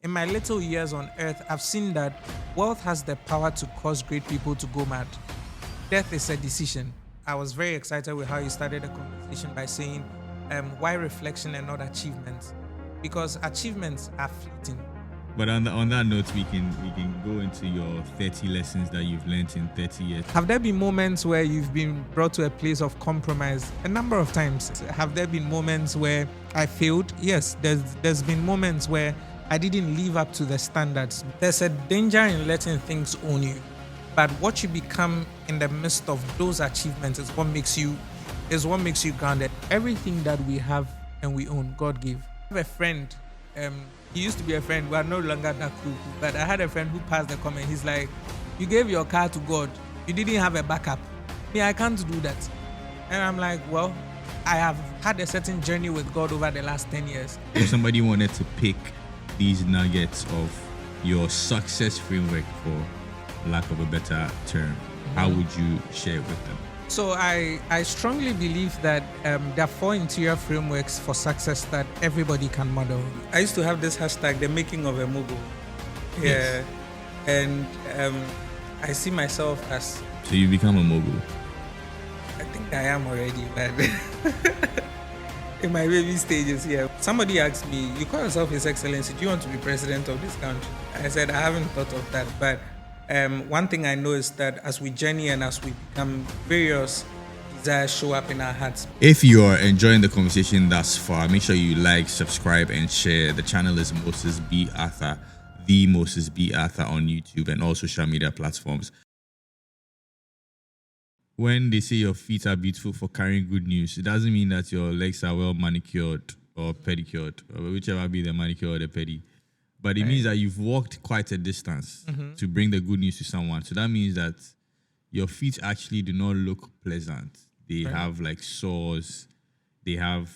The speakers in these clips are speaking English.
in my little years on earth, I've seen that wealth has the power to cause great people to go mad. Death is a decision. I was very excited with how you started the conversation by saying, why reflection and not achievements? Because achievements are fleeting. But on that note, we can go into your 30 lessons that you've learned in 30 years. Have there been moments where you've been brought to a place of compromise? A number of times. Have there been moments where I failed? Yes, there's been moments where I didn't live up to the standards. There's a danger in letting things own you. But what you become in the midst of those achievements is what makes you grounded. Everything that we have and we own, God gave. I have a friend, he used to be a friend, we are no longer that cool. But I had a friend who passed the comment. He's like, you gave your car to God. You didn't have a backup. Me, I can't do that. And I'm like, well, I have had a certain journey with God over the last 10 years. If somebody wanted to pick these nuggets of your success framework, for lack of a better term, how would you share it with them? So I strongly believe that there are 4 interior frameworks for success that everybody can model. I used to have this hashtag, the making of a mogul. Yeah. Yes. And I see myself as... So you become a mogul? I think I am already, but in my baby stages here. Somebody asked me, you call yourself His Excellency, do you want to be president of this country? I said, I haven't thought of that, but one thing I know is that as we journey and as we become various, desires show up in our hearts. If you are enjoying the conversation thus far, make sure you like, subscribe, and share. The channel is Moses B. Arthur, the Moses B. Arthur on YouTube and all social media platforms. When they say your feet are beautiful for carrying good news, it doesn't mean that your legs are well manicured or pedicured, or whichever be the manicure or the pedi. But it means that you've walked quite a distance to bring the good news to someone. So that means that your feet actually do not look pleasant. They have like sores, they have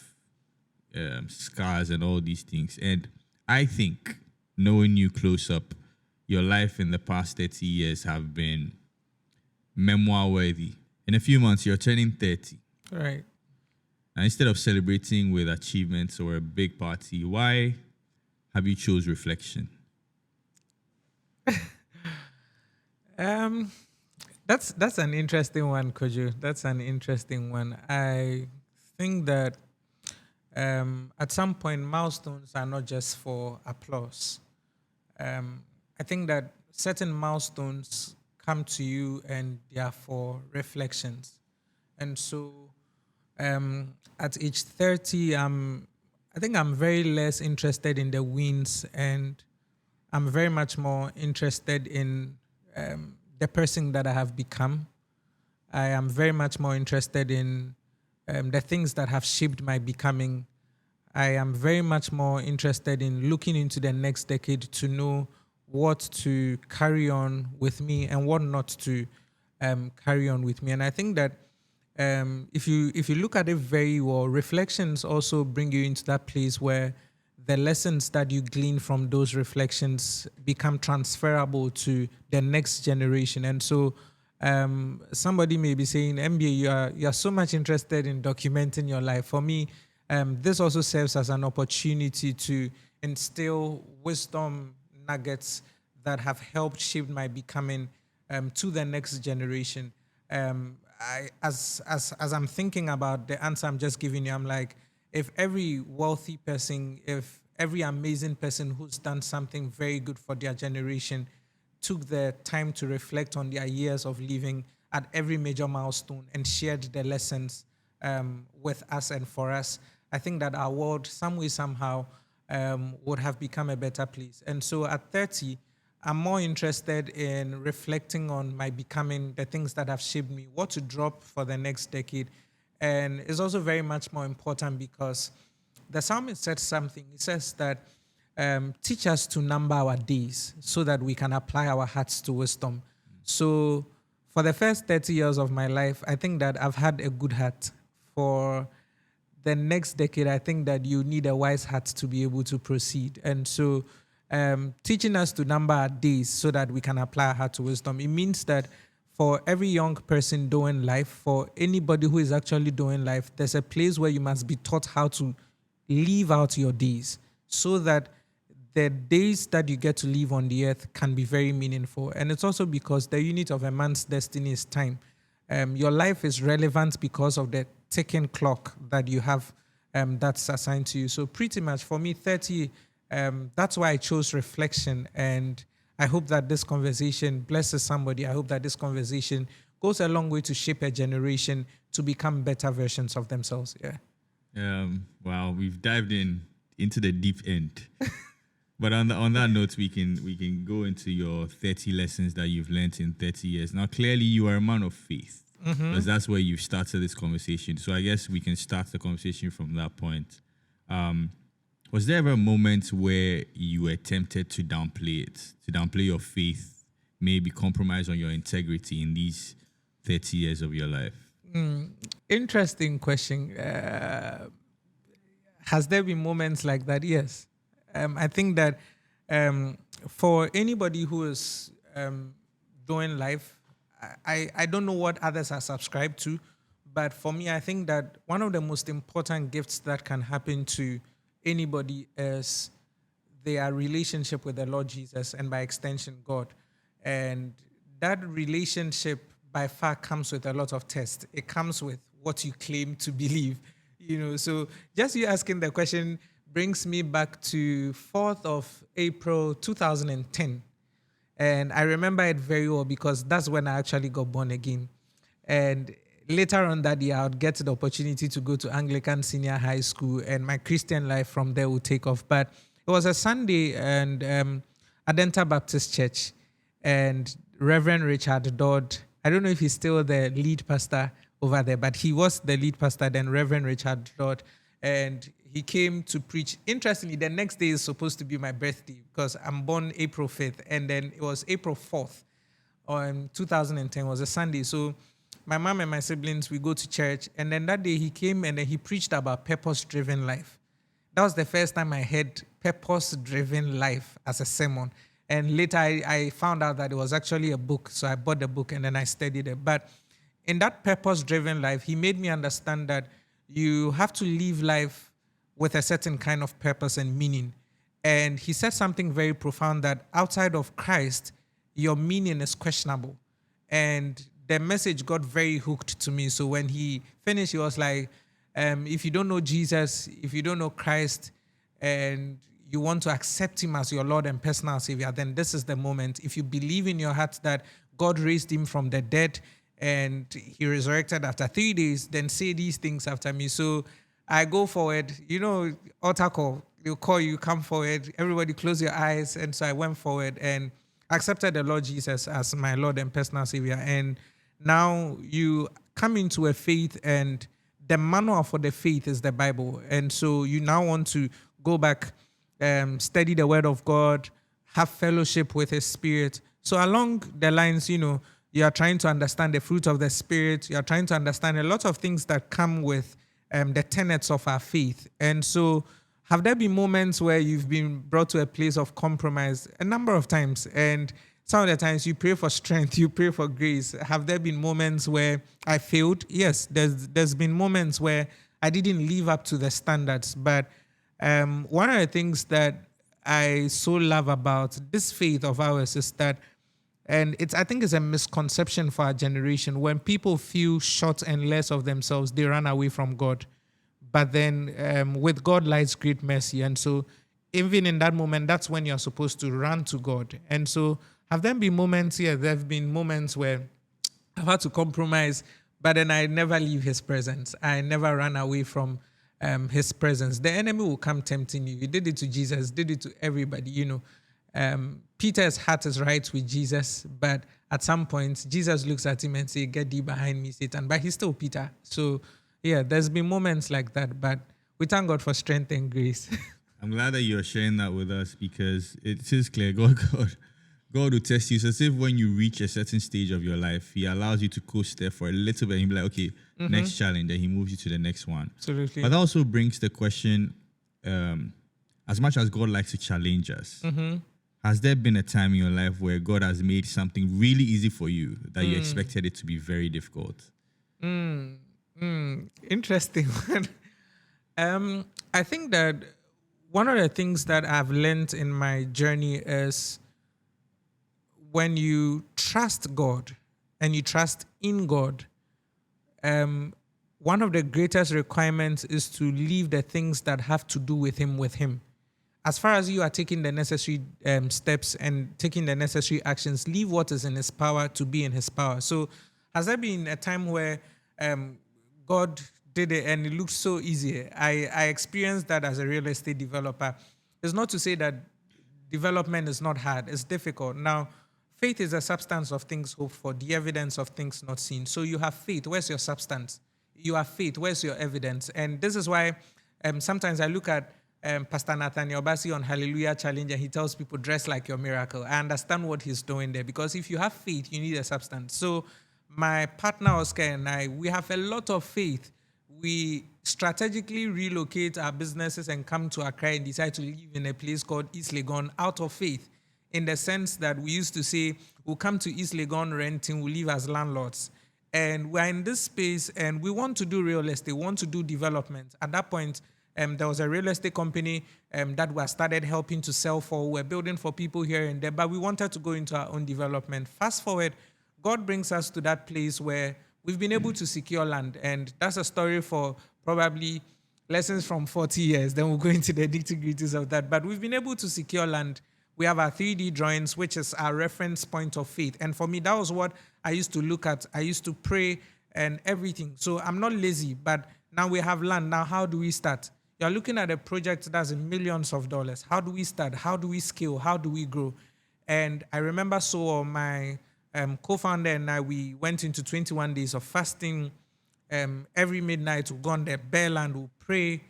scars and all these things. And I think, knowing you close up, your life in the past 30 years have been memoir worthy. In a few months, you're turning 30. Right. And instead of celebrating with achievements or a big party, why have you chose reflection? That's an interesting one, Kojo. That's an interesting one. I think that at some point, milestones are not just for applause. I think that certain milestones come to you and they are for reflections. And so at age 30, I think I'm very less interested in the wins, and I'm very much more interested in the person that I have become. I am very much more interested in the things that have shaped my becoming. I am very much more interested in looking into the next decade to know what to carry on with me and what not to carry on with me. And I think that if you look at it very well, reflections also bring you into that place where the lessons that you glean from those reflections become transferable to the next generation. And so somebody may be saying, MBA, you are so much interested in documenting your life. For me, this also serves as an opportunity to instill wisdom nuggets that have helped shape my becoming to the next generation. As I'm thinking about the answer I'm just giving you, I'm like, if every wealthy person, if every amazing person who's done something very good for their generation took the time to reflect on their years of living at every major milestone and shared the lessons with us and for us, I think that our world, some way, somehow, would have become a better place. And so at 30, I'm more interested in reflecting on my becoming, the things that have shaped me, what to drop for the next decade. And it's also very much more important because the psalmist said something. He says that teach us to number our days so that we can apply our hearts to wisdom. So for the first 30 years of my life, I think that I've had a good heart. For the next decade, I think that you need a wise heart to be able to proceed. And so teaching us to number our days so that we can apply our heart to wisdom, it means that for every young person doing life, for anybody who is actually doing life, there's a place where you must be taught how to live out your days so that the days that you get to live on the earth can be very meaningful. And it's also because the unit of a man's destiny is time. Your life is relevant because of the ticking clock that you have that's assigned to you. So pretty much for me, 30, that's why I chose reflection. And I hope that this conversation blesses somebody. I hope that this conversation goes a long way to shape a generation to become better versions of themselves. Yeah. Wow, we've dived into the deep end. But on that note, we can go into your 30 lessons that you've learned in 30 years. Now, clearly, you are a man of faith, because that's where you started this conversation. So I guess we can start the conversation from that point. Was there ever a moment where you were tempted to downplay it, to downplay your faith, maybe compromise on your integrity in these 30 years of your life? Interesting question. Has there been moments like that? Yes. I think that for anybody who is doing life, I don't know what others are subscribed to, but for me, I think that one of the most important gifts that can happen to anybody is their relationship with the Lord Jesus and by extension, God. And that relationship by far comes with a lot of tests. It comes with what you claim to believe, So just you asking the question brings me back to 4th of April, 2010. And I remember it very well because that's when I actually got born again. And later on that year, I would get the opportunity to go to Anglican Senior High School, and my Christian life from there would take off. But it was a Sunday, and Adenta Baptist Church, and Reverend Richard Dodd, I don't know if he's still the lead pastor over there, but he was the lead pastor then, Reverend Richard Dodd, and he came to preach. Interestingly, the next day is supposed to be my birthday because I'm born April 5th, and then it was April 4th on 2010 was a Sunday. So my mom and my siblings, we go to church, and then that day he came and then he preached about purpose-driven life. That was the first time I heard purpose-driven life as a sermon. And later I found out that it was actually a book. So I bought the book and then I studied it. But in that purpose-driven life, he made me understand that you have to live life with a certain kind of purpose and meaning. And he said something very profound that outside of Christ, your meaning is questionable. And the message got very hooked to me. So when he finished, he was like, if you don't know Jesus, if you don't know Christ, and you want to accept him as your Lord and personal Savior, then this is the moment. If you believe in your heart that God raised him from the dead and he resurrected after 3 days, then say these things after me. So I go forward, altar call, they'll call you, come forward, everybody close your eyes. And so I went forward and accepted the Lord Jesus as my Lord and personal Savior. And now you come into a faith, and the manual for the faith is the Bible. And so you now want to go back, study the Word of God, have fellowship with His Spirit. So along the lines, you are trying to understand the fruit of the Spirit. You are trying to understand a lot of things that come with the tenets of our faith. And so have there been moments where you've been brought to a place of compromise? A number of times. And some of the times you pray for strength, you pray for grace. Have there been moments where I failed? Yes, there's been moments where I didn't live up to the standards. But one of the things that I so love about this faith of ours is that, and I think it's a misconception for our generation, when people feel short and less of themselves, they run away from God. But then with God lies great mercy. And so even in that moment, that's when you're supposed to run to God. And so have there been moments here? There have been moments where I've had to compromise, but then I never leave His presence. I never run away from His presence. The enemy will come tempting you. He did it to Jesus, did it to everybody, Peter's heart is right with Jesus, but at some point, Jesus looks at him and says, "Get thee behind me, Satan." But he's still Peter. So, yeah, there's been moments like that, but we thank God for strength and grace. I'm glad that you're sharing that with us, because it is clear God will test you. It's as if when you reach a certain stage of your life, He allows you to coast there for a little bit. He'll be like, okay, next challenge. Then He moves you to the next one. Absolutely. But that also brings the question, as much as God likes to challenge us, has there been a time in your life where God has made something really easy for you that you expected it to be very difficult? Interesting one. I think that one of the things that I've learned in my journey is when you trust God and you trust in God, one of the greatest requirements is to leave the things that have to do with Him. As far as you are taking the necessary steps and taking the necessary actions, leave what is in His power to be in His power. So, has there been a time where God did it and it looked so easy? I experienced that as a real estate developer. It's not to say that development is not hard, it's difficult. Now, faith is the substance of things hoped for, the evidence of things not seen. So you have faith. Where's your substance? You have faith. Where's your evidence? And this is why sometimes I look at Pastor Nathaniel Bassi on Hallelujah Challenge and he tells people, dress like your miracle. I understand what he's doing there because if you have faith, you need a substance. So my partner Oscar and I, we have a lot of faith. We strategically relocate our businesses and come to Accra and decide to live in a place called East Legon out of faith, in the sense that we used to say, we'll come to East Legon renting, we'll live as landlords. And we're in this space and we want to do real estate, we want to do development. At that point, there was a real estate company that we started helping to sell for. We're building for people here and there, but we wanted to go into our own development. Fast forward, God brings us to that place where we've been able to secure land. And that's a story for probably lessons from 40 years. Then we'll go into the nitty-gritties of that. But we've been able to secure land. We have our 3D drawings, which is our reference point of faith. And for me, that was what I used to look at. I used to pray and everything. So I'm not lazy, but now we have land. Now, how do we start? You're looking at a project that's in millions of dollars. How do we start? How do we scale? How do we grow? And I remember my co-founder and I, we went into 21 days of fasting. Every midnight, we'll go on the bare land, we'll pray,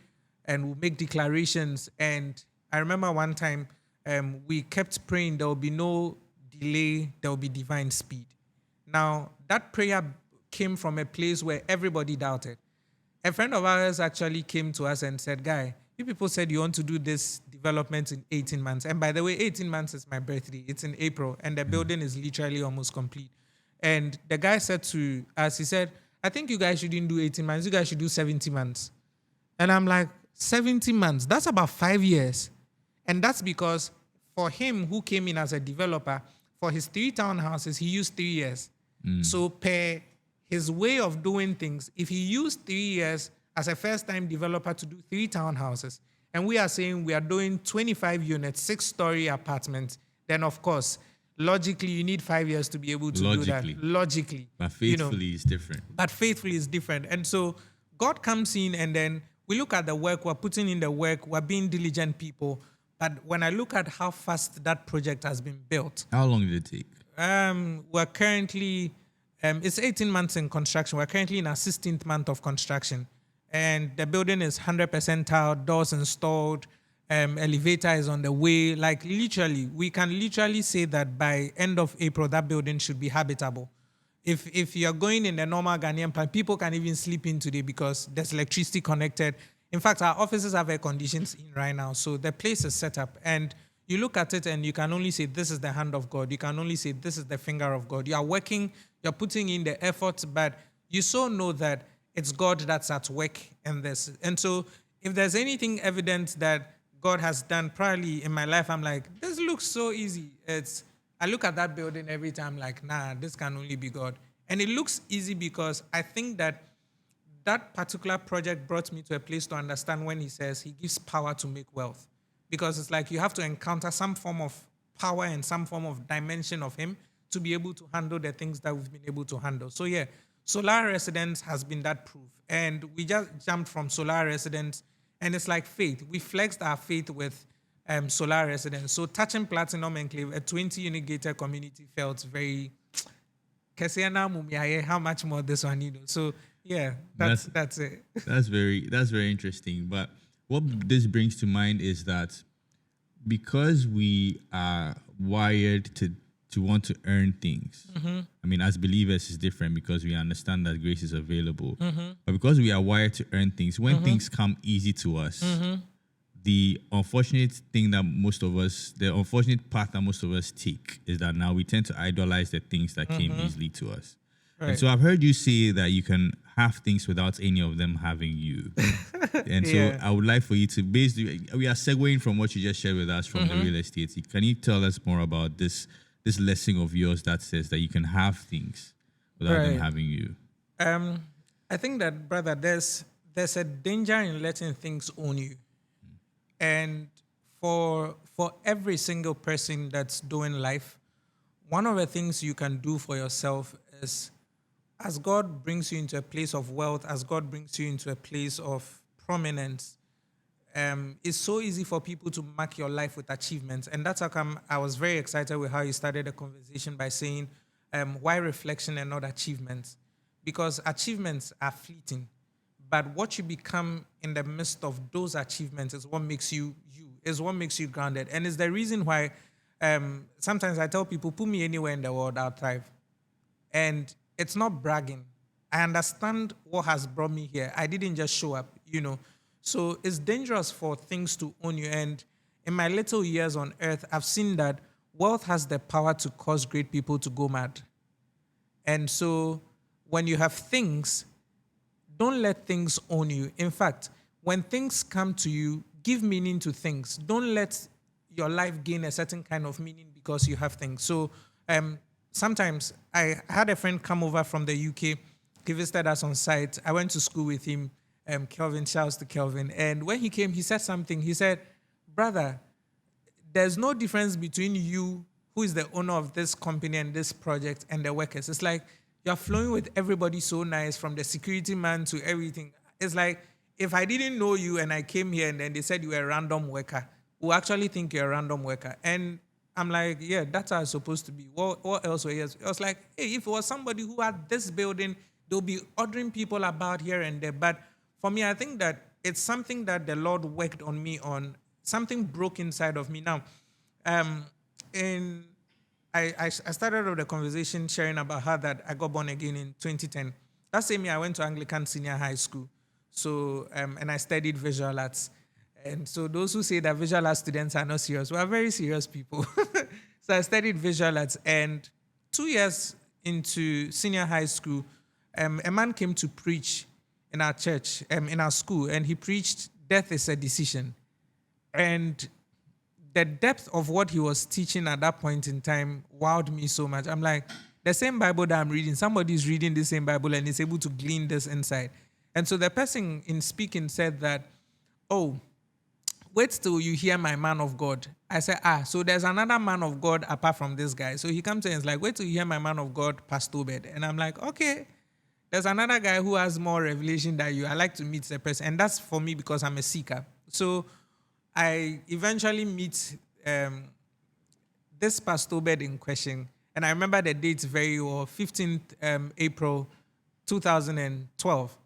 and we'll make declarations. And I remember one time, we kept praying, there will be no delay, there will be divine speed. Now, that prayer came from a place where everybody doubted. A friend of ours actually came to us and said, Guy, you people said you want to do this development in 18 months. And by the way, 18 months is my birthday. It's in April, and the building is literally almost complete. And the guy said to us, he said, I think you guys shouldn't do 18 months. You guys should do 70 months. And I'm like, 70 months? That's about 5 years. And that's because for him, who came in as a developer, for his 3 townhouses, he used 3 years. So per his way of doing things, if he used 3 years as a first-time developer to do 3 townhouses, and we are saying we are doing 25 units, 6-story apartments, then of course, logically, you need 5 years to be able to do that. Logically. But faithfully is different. And so God comes in and then we look at the work, we're putting in the work, we're being diligent people. But when I look at how fast that project has been built. How long did it take? We're currently, it's 18 months in construction. We're currently in our 16th month of construction. And the building is 100% tiled, doors installed, elevator is on the way. Like literally, we can literally say that by end of April, that building should be habitable. If you're going in the normal Ghanaian plan, people can even sleep in today because there's electricity connected. In fact, our offices have air conditions in right now. So the place is set up. And you look at it and you can only say, this is the hand of God. You can only say, this is the finger of God. You are working, you're putting in the effort, but you so know that it's God that's at work in this. And so if there's anything evident that God has done probably in my life, I'm like, this looks so easy. I look at that building every time like, nah, this can only be God. And it looks easy because I think that particular project brought me to a place to understand when he says he gives power to make wealth. Because it's like you have to encounter some form of power and some form of dimension of him to be able to handle the things that we've been able to handle. So yeah, solar residence has been that proof. And we just jumped from solar residence and it's like faith. We flexed our faith with solar residence. So touching Platinum Enclave, a 20-unit gated community felt very, how much more this one, you know. So yeah, that's it. That's very interesting. But what this brings to mind is that because we are wired to want to earn things. I mean, as believers, it's different because we understand that grace is available. But because we are wired to earn things, when things come easy to us, the unfortunate path that most of us take is that now we tend to idolize the things that came easily to us. And so I've heard you say that you can have things without any of them having you. And so I would like for you to basically, we are segueing from what you just shared with us from the real estate. Can you tell us more about this lesson of yours that says that you can have things without them having you? I think that, brother, there's a danger in letting things own you. And for every single person that's doing life, one of the things you can do for yourself is, as God brings you into a place of wealth, as God brings you into a place of prominence, it's so easy for people to mark your life with achievements. And that's how come I was very excited with how you started the conversation by saying, why reflection and not achievements? Because achievements are fleeting. But what you become in the midst of those achievements is what makes you you, is what makes you grounded. And it's the reason why sometimes I tell people, put me anywhere in the world, I'll thrive. And it's not bragging. I understand what has brought me here. I didn't just show up, So it's dangerous for things to own you. And in my little years on earth, I've seen that wealth has the power to cause great people to go mad. And so when you have things, don't let things own you. In fact, when things come to you, give meaning to things. Don't let your life gain a certain kind of meaning because you have things. So sometimes I had a friend come over from the UK. He visited us on site. I went to school with him. Kelvin, shouts to Kelvin. And when he came, he said something. He said, brother, there's no difference between you, who is the owner of this company and this project, and the workers. It's like you're flowing with everybody so nice, from the security man to everything. It's like, if I didn't know you and I came here and then they said you were a random worker, who actually think you're a random worker. And I'm like, yeah, that's how it's supposed to be. What else were you? I was like, hey, if it was somebody who had this building, they'll be ordering people about here and there. But for me, I think that it's something that the Lord worked on me on. Something broke inside of me. Now, I started off the conversation sharing about how that I got born again in 2010. That same year, I went to Anglican Senior High School. So, and I studied visual arts. And so those who say that visual arts students are not serious, we are very serious people. So I studied visual arts. And 2 years into senior high school, a man came to preach in our church, in our school. And he preached, death is a decision. And the depth of what he was teaching at that point in time wowed me so much. I'm like, the same Bible that I'm reading, somebody's reading the same Bible and is able to glean this insight. And so the person in speaking said that, oh, wait till you hear my man of God. I said, so there's another man of God apart from this guy. So he comes in and is like, wait till you hear my man of God, Pastor Bed. And I'm like, okay, there's another guy who has more revelation than you. I like to meet the person. And that's for me because I'm a seeker. So I eventually meet this Pastor Bed in question. And I remember the dates very well, 15th April 2012.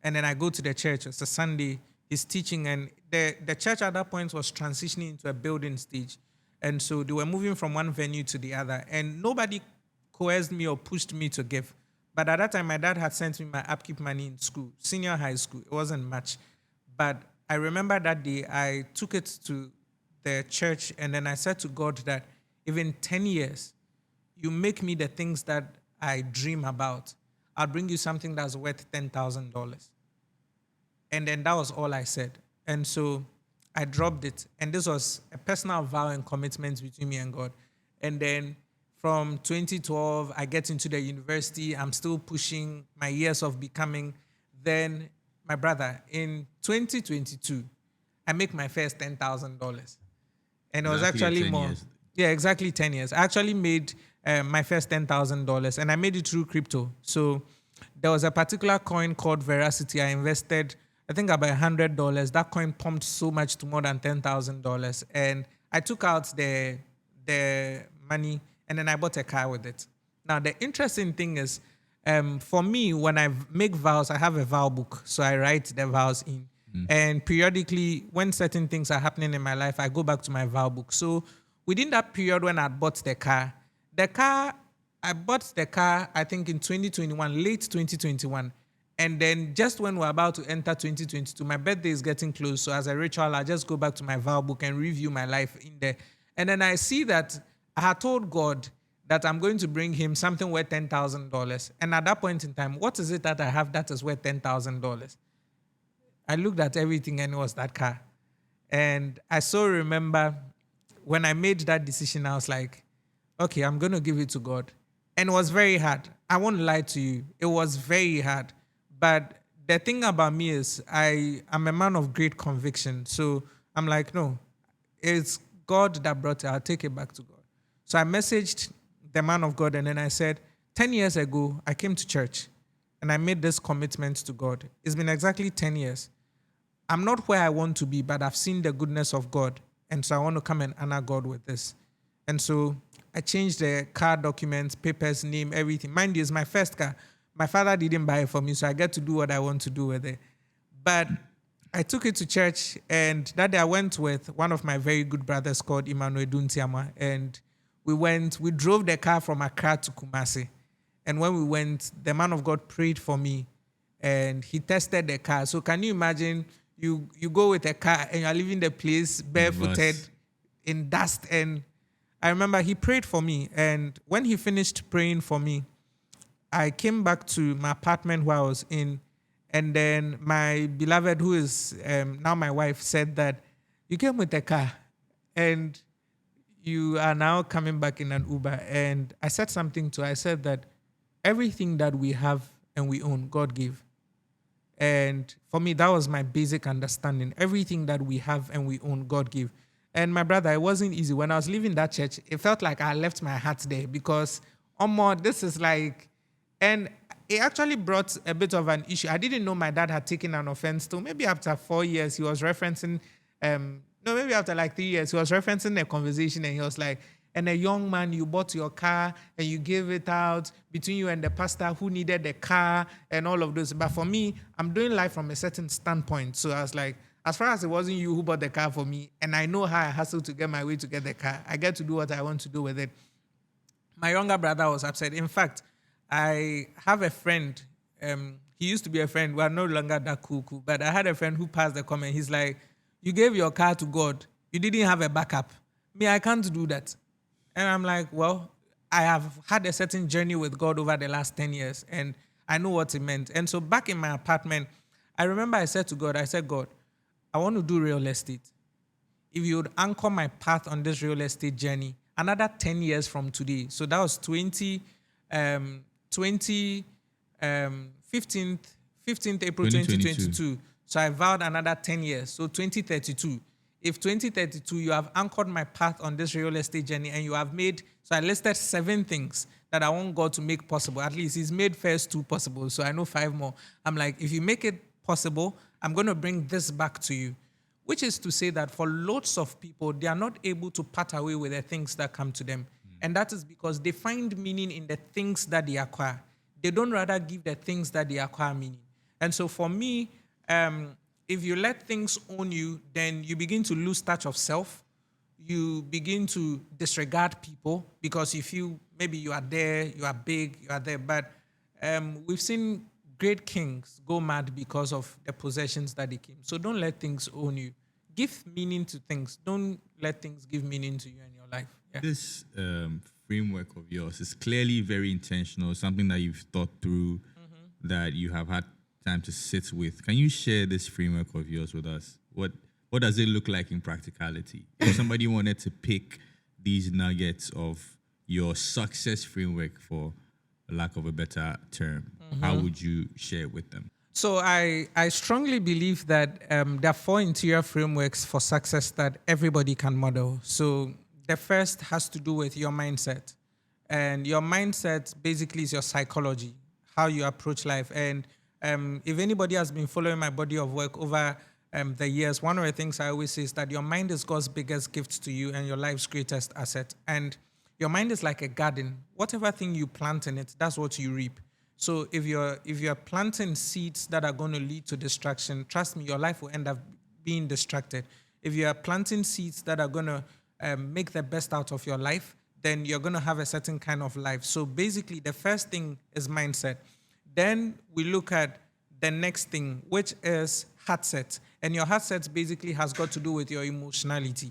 And then I go to the church. It's a Sunday. He's teaching. And the church at that point was transitioning into a building stage. And so they were moving from one venue to the other. And nobody coerced me or pushed me to give. But at that time, my dad had sent me my upkeep money in school, senior high school. It wasn't much. But I remember that day, I took it to the church. And then I said to God that if in 10 years, you make me the things that I dream about, I'll bring you something that's worth $10,000. And then that was all I said. And so I dropped it. And this was a personal vow and commitment between me and God. And then from 2012, I get into the university. I'm still pushing my years of becoming. Then, my brother, in 2022, I make my first $10,000. And it was actually more. Years. Yeah, exactly 10 years. I actually made my first $10,000, and I made it through crypto. So there was a particular coin called Veracity. I invested, I think, about $100. That coin pumped so much to more than $10,000. And I took out the money, and then I bought a car with it. Now, the interesting thing is, for me, when I make vows, I have a vow book. So I write the vows in. And periodically, when certain things are happening in my life, I go back to my vow book. So within that period when I bought I bought the car, I think in 2021, late 2021. And then just when we're about to enter 2022, my birthday is getting close. So as a ritual, I just go back to my vow book and review my life in there. And then I see that I had told God that I'm going to bring him something worth $10,000. And at that point in time, what is it that I have that is worth $10,000? I looked at everything and it was that car. And I so remember when I made that decision, I was like, okay, I'm going to give it to God. And it was very hard. I won't lie to you. It was very hard. But the thing about me is I'm a man of great conviction. So I'm like, no, it's God that brought it. I'll take it back to God. So I messaged the man of God and then I said, 10 years ago, I came to church and I made this commitment to God. It's been exactly 10 years. I'm not where I want to be, but I've seen the goodness of God. And so I want to come and honor God with this. And so I changed the car documents, papers, name, everything. Mind you, it's my first car. My father didn't buy it for me, so I get to do what I want to do with it. But I took it to church, and that day I went with one of my very good brothers called Emmanuel Duntiama. And we drove the car from Accra to Kumasi. And when we went, the man of God prayed for me, and he tested the car. So can you imagine you go with a car and you're leaving the place barefooted in dust? And I remember he prayed for me. And when he finished praying for me, I came back to my apartment where I was in. And then my beloved, who is now my wife, said that you came with a car and you are now coming back in an Uber. And I said something to her. I said that everything that we have and we own, God gave. And for me, that was my basic understanding. Everything that we have and we own, God gave. And my brother, it wasn't easy. When I was leaving that church, it felt like I left my heart there because, this is like, and it actually brought a bit of an issue. I didn't know my dad had taken an offense to. Maybe after 4 years, he was referencing, maybe after like 3 years, he was referencing a conversation and he was like, and a young man, you bought your car and you gave it out between you and the pastor who needed the car and all of those. But for me, I'm doing life from a certain standpoint. So I was like, as far as it wasn't you who bought the car for me, and I know how I hustle to get my way to get the car, I get to do what I want to do with it. My younger brother was upset. In fact, I have a friend. He used to be a friend. We are no longer that cool. But I had a friend who passed the comment. He's like, you gave your car to God. You didn't have a backup. Me, I can't do that. And I'm like, well, I have had a certain journey with God over the last 10 years, and I know what it meant. And so back in my apartment, I remember I said to God, God, I want to do real estate. If you would anchor my path on this real estate journey, another 10 years from today, so that was 15th April 2022. So I vowed another 10 years, so 2032. If 2032, you have anchored my path on this real estate journey and you have made, so I listed 7 things that I want God to make possible. At least he's made first 2 possible, so I know 5 more. I'm like, if you make it possible, I'm going to bring this back to you. Which is to say that for lots of people, they are not able to part away with the things that come to them. And that is because they find meaning in the things that they acquire. They don't rather give the things that they acquire meaning. And so for me, if you let things own you, then you begin to lose touch of self. You begin to disregard people because you feel maybe you are there, you are big, you are there. But we've seen great kings go mad because of the possessions that they came. So don't let things own you. Give meaning to things. Don't let things give meaning to you in your life. Yeah. This framework of yours is clearly very intentional, something that you've thought through, that you have had time to sit with. Can you share this framework of yours with us? What does it look like in practicality? If somebody wanted to pick these nuggets of your success framework, for lack of a better term, how would you share it with them? So I strongly believe that there are 4 interior frameworks for success that everybody can model. So the first has to do with your mindset. And your mindset basically is your psychology, how you approach life. And if anybody has been following my body of work over the years, one of the things I always say is that your mind is God's biggest gift to you and your life's greatest asset. And your mind is like a garden. Whatever thing you plant in it, that's what you reap. So if you're planting seeds that are going to lead to distraction, trust me, your life will end up being distracted. If you are planting seeds that are going to make the best out of your life, then you're going to have a certain kind of life. So basically, the first thing is mindset. Then we look at the next thing, which is Heartset. And your Heartset basically has got to do with your emotionality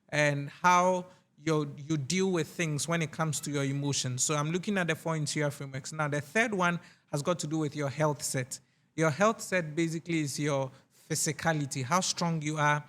and how you deal with things when it comes to your emotions. So I'm looking at the four interior frameworks. Now the third one has got to do with your health set. Your health set basically is your physicality, how strong you are.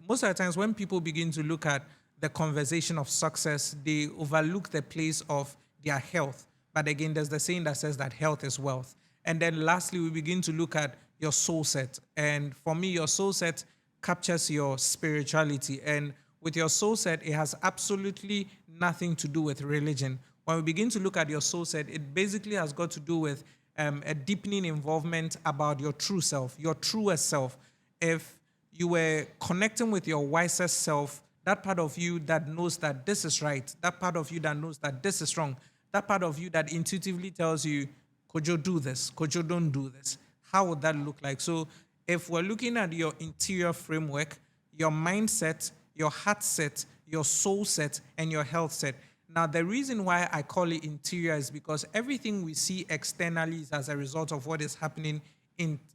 Most of the times when people begin to look at the conversation of success, they overlook the place of their health. But again, there's the saying that says that health is wealth. And then lastly, we begin to look at your soul set. And for me, your soul set captures your spirituality. And with your soul set, it has absolutely nothing to do with religion. When we begin to look at your soul set, it basically has got to do with a deepening involvement about your true self, your truest self. If you were connecting with your wisest self, that part of you that knows that this is right, that part of you that knows that this is wrong, that part of you that intuitively tells you, Kojo, do this, Kojo, don't do this. How would that look like? So if we're looking at your interior framework, your mindset, your heart set, your soul set, and your health set. Now, the reason why I call it interior is because everything we see externally is as a result of what is happening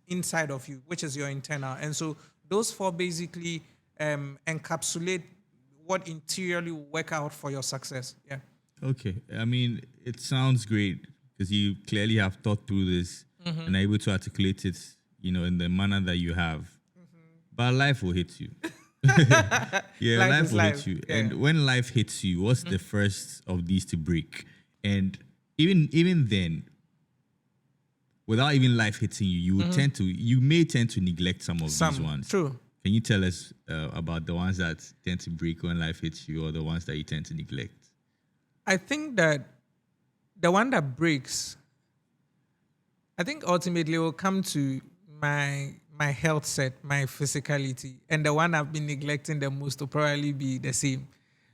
inside of you, which is your internal. And so those four basically encapsulate what interiorly will work out for your success. Yeah. Okay. I mean, it sounds great because you clearly have thought through this and are able to articulate it, in the manner that you have. But life will hit you. Yeah, life will hit you. Yeah. And when life hits you, what's the first of these to break? And even then, without even life hitting you, you may tend to neglect some of these ones. True. Can you tell us about the ones that tend to break when life hits you, or the ones that you tend to neglect? I think that the one that breaks, I think ultimately will come to my health set, my physicality, and the one I've been neglecting the most will probably be the same.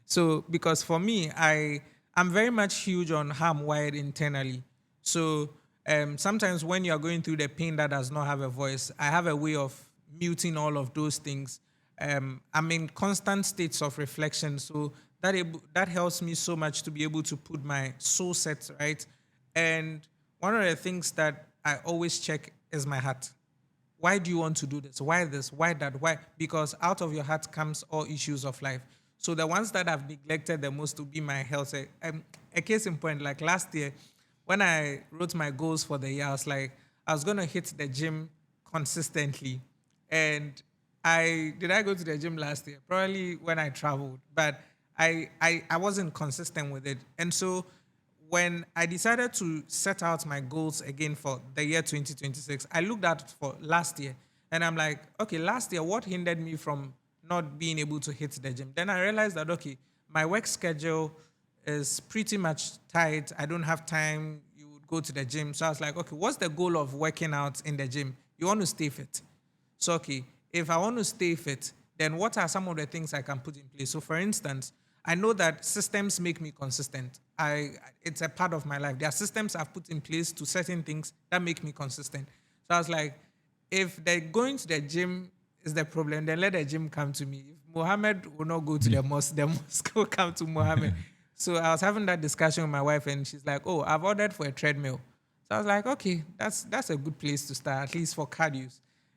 So because for me, I'm very much huge on how I'm wired internally. So sometimes when you're going through the pain that does not have a voice, I have a way of muting all of those things. I'm in constant states of reflection, so that helps me so much to be able to put my soul set right. And one of the things that I always check is my heart. Why do you want to do this? Why this? Why that? Why? Because out of your heart comes all issues of life. So the ones that I've neglected the most will be my health. A case in point, like last year, when I wrote my goals for the year, I was going to hit the gym consistently. And I go to the gym last year? Probably when I traveled, but I wasn't consistent with it. And so when I decided to set out my goals again for the year 2026, I looked at for last year and I'm like, okay, last year, what hindered me from not being able to hit the gym? Then I realized that, okay, my work schedule is pretty much tight. I don't have time. You would go to the gym. So I was like, okay, what's the goal of working out in the gym? You want to stay fit. So, okay, if I want to stay fit, then what are some of the things I can put in place? So, for instance, I know that systems make me consistent. It's a part of my life. There are systems I've put in place to certain things that make me consistent. So I was like, if going to the gym is the problem, then let the gym come to me. If Mohammed will not go to the mosque will come to Mohammed. So I was having that discussion with my wife, and she's like, oh, I've ordered for a treadmill. So I was like, okay, that's a good place to start, at least for cardio.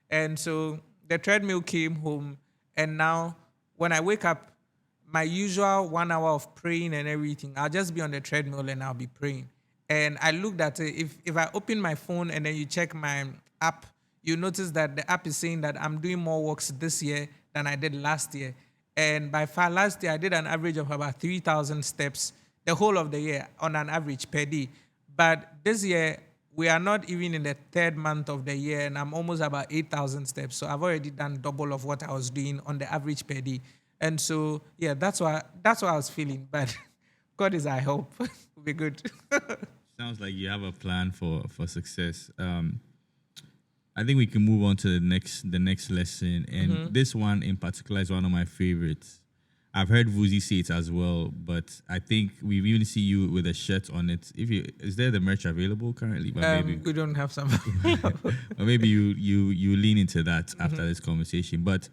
And so the treadmill came home, and now when I wake up, my usual 1 hour of praying and everything, I'll just be on the treadmill and I'll be praying. And I looked at it. If I open my phone and then you check my app, you notice that the app is saying that I'm doing more walks this year than I did last year. And by far last year, I did an average of about 3,000 steps the whole of the year on an average per day. But this year, we are not even in the third month of the year, and I'm almost about 8,000 steps. So I've already done double of what I was doing on the average per day. And so, yeah, that's what I was feeling. But God is our help. We'll be good. Sounds like you have a plan for success. I think we can move on to the next lesson. And this one in particular is one of my favorites. I've heard Vuzi say it as well, but I think we even see you with a shirt on it. Is there the merch available currently? But maybe we don't have some. Or maybe you lean into that after this conversation. But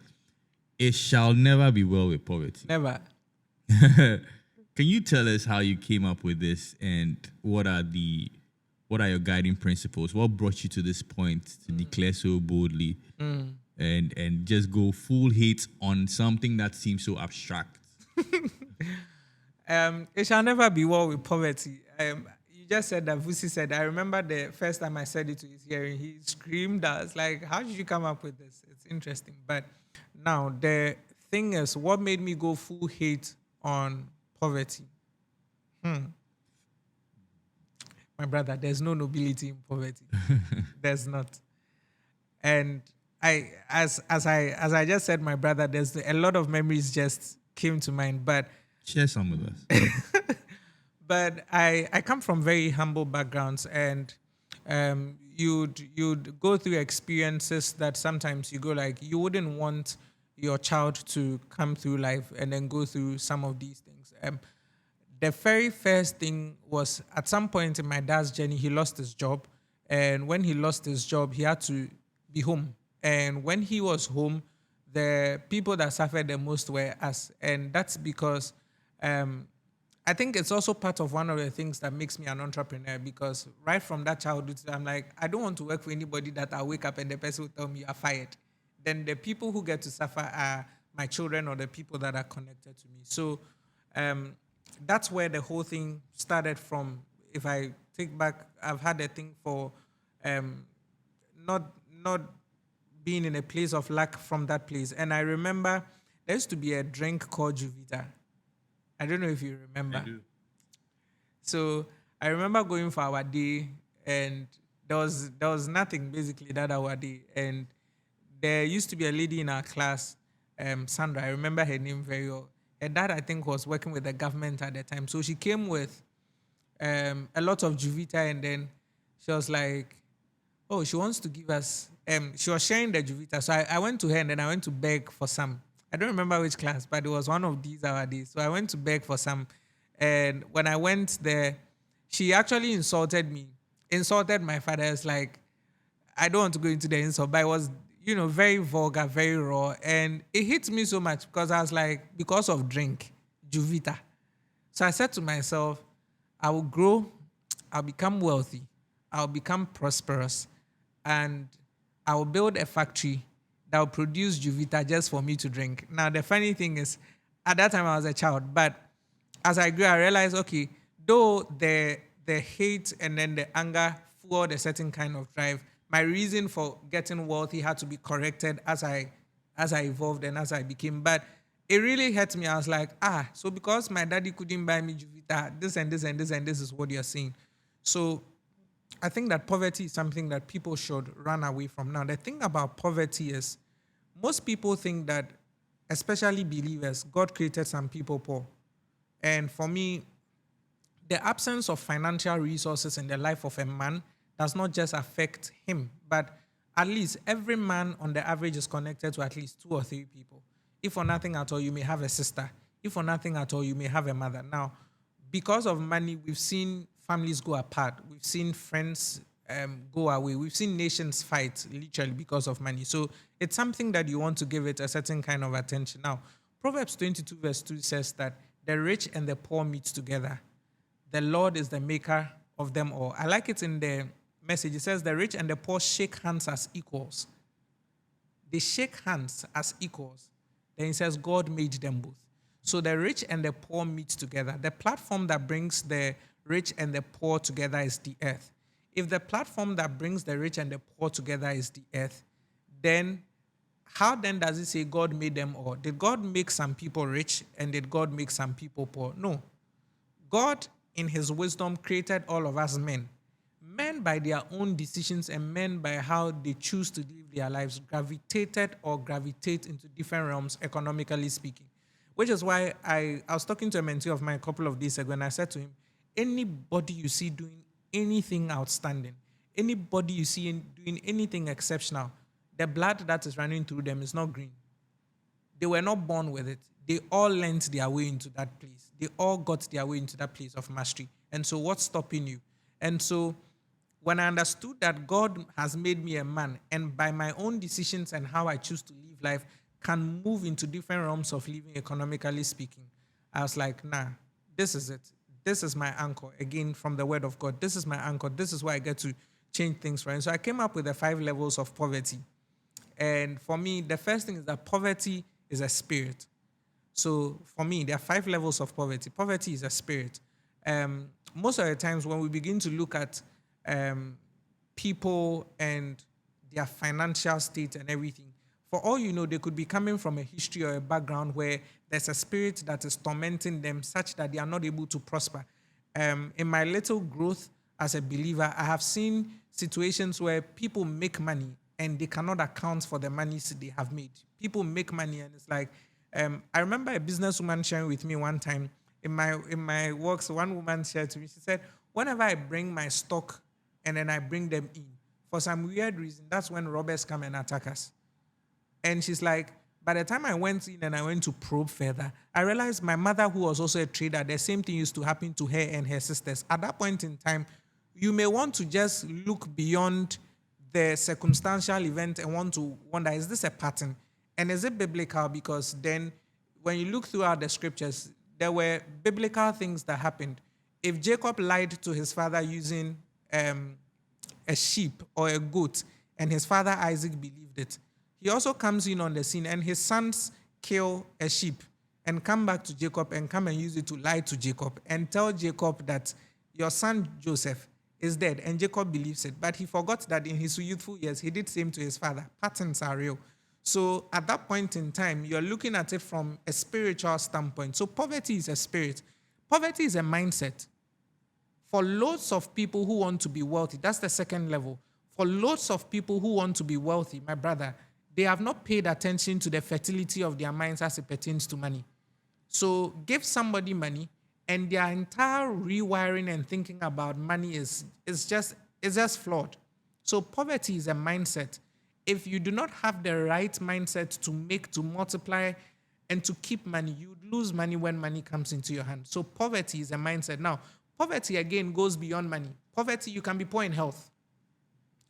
it shall never be well with poverty. Never. Can you tell us how you came up with this, and what are your guiding principles? What brought you to this point to declare so boldly and just go full hate on something that seems so abstract? It shall never be war with poverty. You just said that Vusi said. I remember the first time I said it to his hearing, he screamed. I was like, "How did you come up with this?" It's interesting. But now the thing is, what made me go full hate on poverty? My brother, there's no nobility in poverty. There's not. And as I just said, my brother, there's a lot of memories just came to mind. Share some with us. But I come from very humble backgrounds, and you'd go through experiences that sometimes you go like you wouldn't want your child to come through life and then go through some of these things. The very first thing was at some point in my dad's journey, he lost his job. And when he lost his job, he had to be home. And when he was home, the people that suffered the most were us. And that's because I think it's also part of one of the things that makes me an entrepreneur, because right from that childhood, I'm like, I don't want to work for anybody that I'll wake up and the person will tell me you're fired. Then the people who get to suffer are my children or the people that are connected to me. So that's where the whole thing started from. If I take back, I've had a thing for not being in a place of lack from that place. And I remember there used to be a drink called Juvita. I don't know if you remember. I do. So I remember going for our day, and there was nothing basically that our day. And there used to be a lady in our class, Sandra. I remember her name very well. Her dad, I think, was working with the government at the time. So she came with a lot of Juvita, and then she was like, oh, she wants to give us, she was sharing the Juvita. So I went to her, and then I went to beg for some. I don't remember which class, but it was one of these our days. So I went to beg for some. And when I went there, she actually insulted me, insulted my father. It's like, I don't want to go into the insult, but it was, very vulgar, very raw. And it hit me so much because I was like, because of drink, Juvita. So I said to myself, I will grow, I'll become wealthy, I'll become prosperous, and I will build a factory that will produce Juvita just for me to drink. Now, the funny thing is, at that time I was a child, but as I grew, I realized, okay, though the hate and then the anger fueled a certain kind of drive, my reason for getting wealthy had to be corrected as I evolved and as I became. But it really hurt me. I was like, so because my daddy couldn't buy me Juvita, this and this and this and this is what you're saying. So I think that poverty is something that people should run away from. Now, the thing about poverty is most people think that, especially believers, God created some people poor. And for me, the absence of financial resources in the life of a man does not just affect him, but at least every man on the average is connected to at least 2 or 3 people. If for nothing at all, you may have a sister. If for nothing at all, you may have a mother. Now, because of money, we've seen families go apart. We've seen friends go away. We've seen nations fight literally because of money. So it's something that you want to give it a certain kind of attention. Now, Proverbs 22 verse 2 says that the rich and the poor meet together. The Lord is the maker of them all. I like it in the message. It says the rich and the poor shake hands as equals. They shake hands as equals. Then it says God made them both. So the rich and the poor meet together. The platform that brings the rich and the poor together is the earth. If the platform that brings the rich and the poor together is the earth, then how then does it say God made them all? Did God make some people rich and did God make some people poor? No. God, in his wisdom, created all of us men. Men, by their own decisions and men by how they choose to live their lives, gravitate into different realms, economically speaking. Which is why I was talking to a mentee of mine a couple of days ago, and I said to him, anybody you see doing anything outstanding, anybody you see doing anything exceptional, the blood that is running through them is not green. They were not born with it. They all learned their way into that place. They all got their way into that place of mastery. And so what's stopping you? And so when I understood that God has made me a man, and by my own decisions and how I choose to live life, can move into different realms of living economically speaking, I was like, nah, this is it. This is my anchor. Again, from the word of God, this is my anchor. This is where I get to change things, right? So I came up with the 5 levels of poverty. And for me, the first thing is that poverty is a spirit. So for me, there are 5 levels of poverty. Poverty is a spirit. Most of the times when we begin to look at um, people and their financial state and everything, for all you know, they could be coming from a history or a background where there's a spirit that is tormenting them such that they are not able to prosper. In my little growth as a believer, I have seen situations where people make money and they cannot account for the monies they have made. People make money and it's like, I remember a businesswoman sharing with me one time in my works. One woman shared to me, she said, whenever I bring my stock and then I bring them in, for some weird reason, that's when robbers come and attack us. And she's like, by the time I went in and I went to probe further, I realized my mother, who was also a trader, the same thing used to happen to her and her sisters. At that point in time, you may want to just look beyond the circumstantial event and want to wonder, is this a pattern? And is it biblical? Because then when you look throughout the scriptures, there were biblical things that happened. If Jacob lied to his father using a sheep or a goat, and his father Isaac believed it, he also comes in on the scene and his sons kill a sheep and come back to Jacob and come and use it to lie to Jacob and tell Jacob that your son Joseph is dead. And Jacob believes it. But he forgot that in his youthful years, he did same to his father. Patterns are real. So at that point in time, you're looking at it from a spiritual standpoint. So poverty is a spirit. Poverty is a mindset. For loads of people who want to be wealthy, that's the second level. For loads of people who want to be wealthy, my brother, they have not paid attention to the fertility of their minds as it pertains to money. So give somebody money, and their entire rewiring and thinking about money is just flawed. So poverty is a mindset. If you do not have the right mindset to make, to multiply, and to keep money, you would lose money when money comes into your hand. So poverty is a mindset. Now, poverty again goes beyond money. Poverty, you can be poor in health.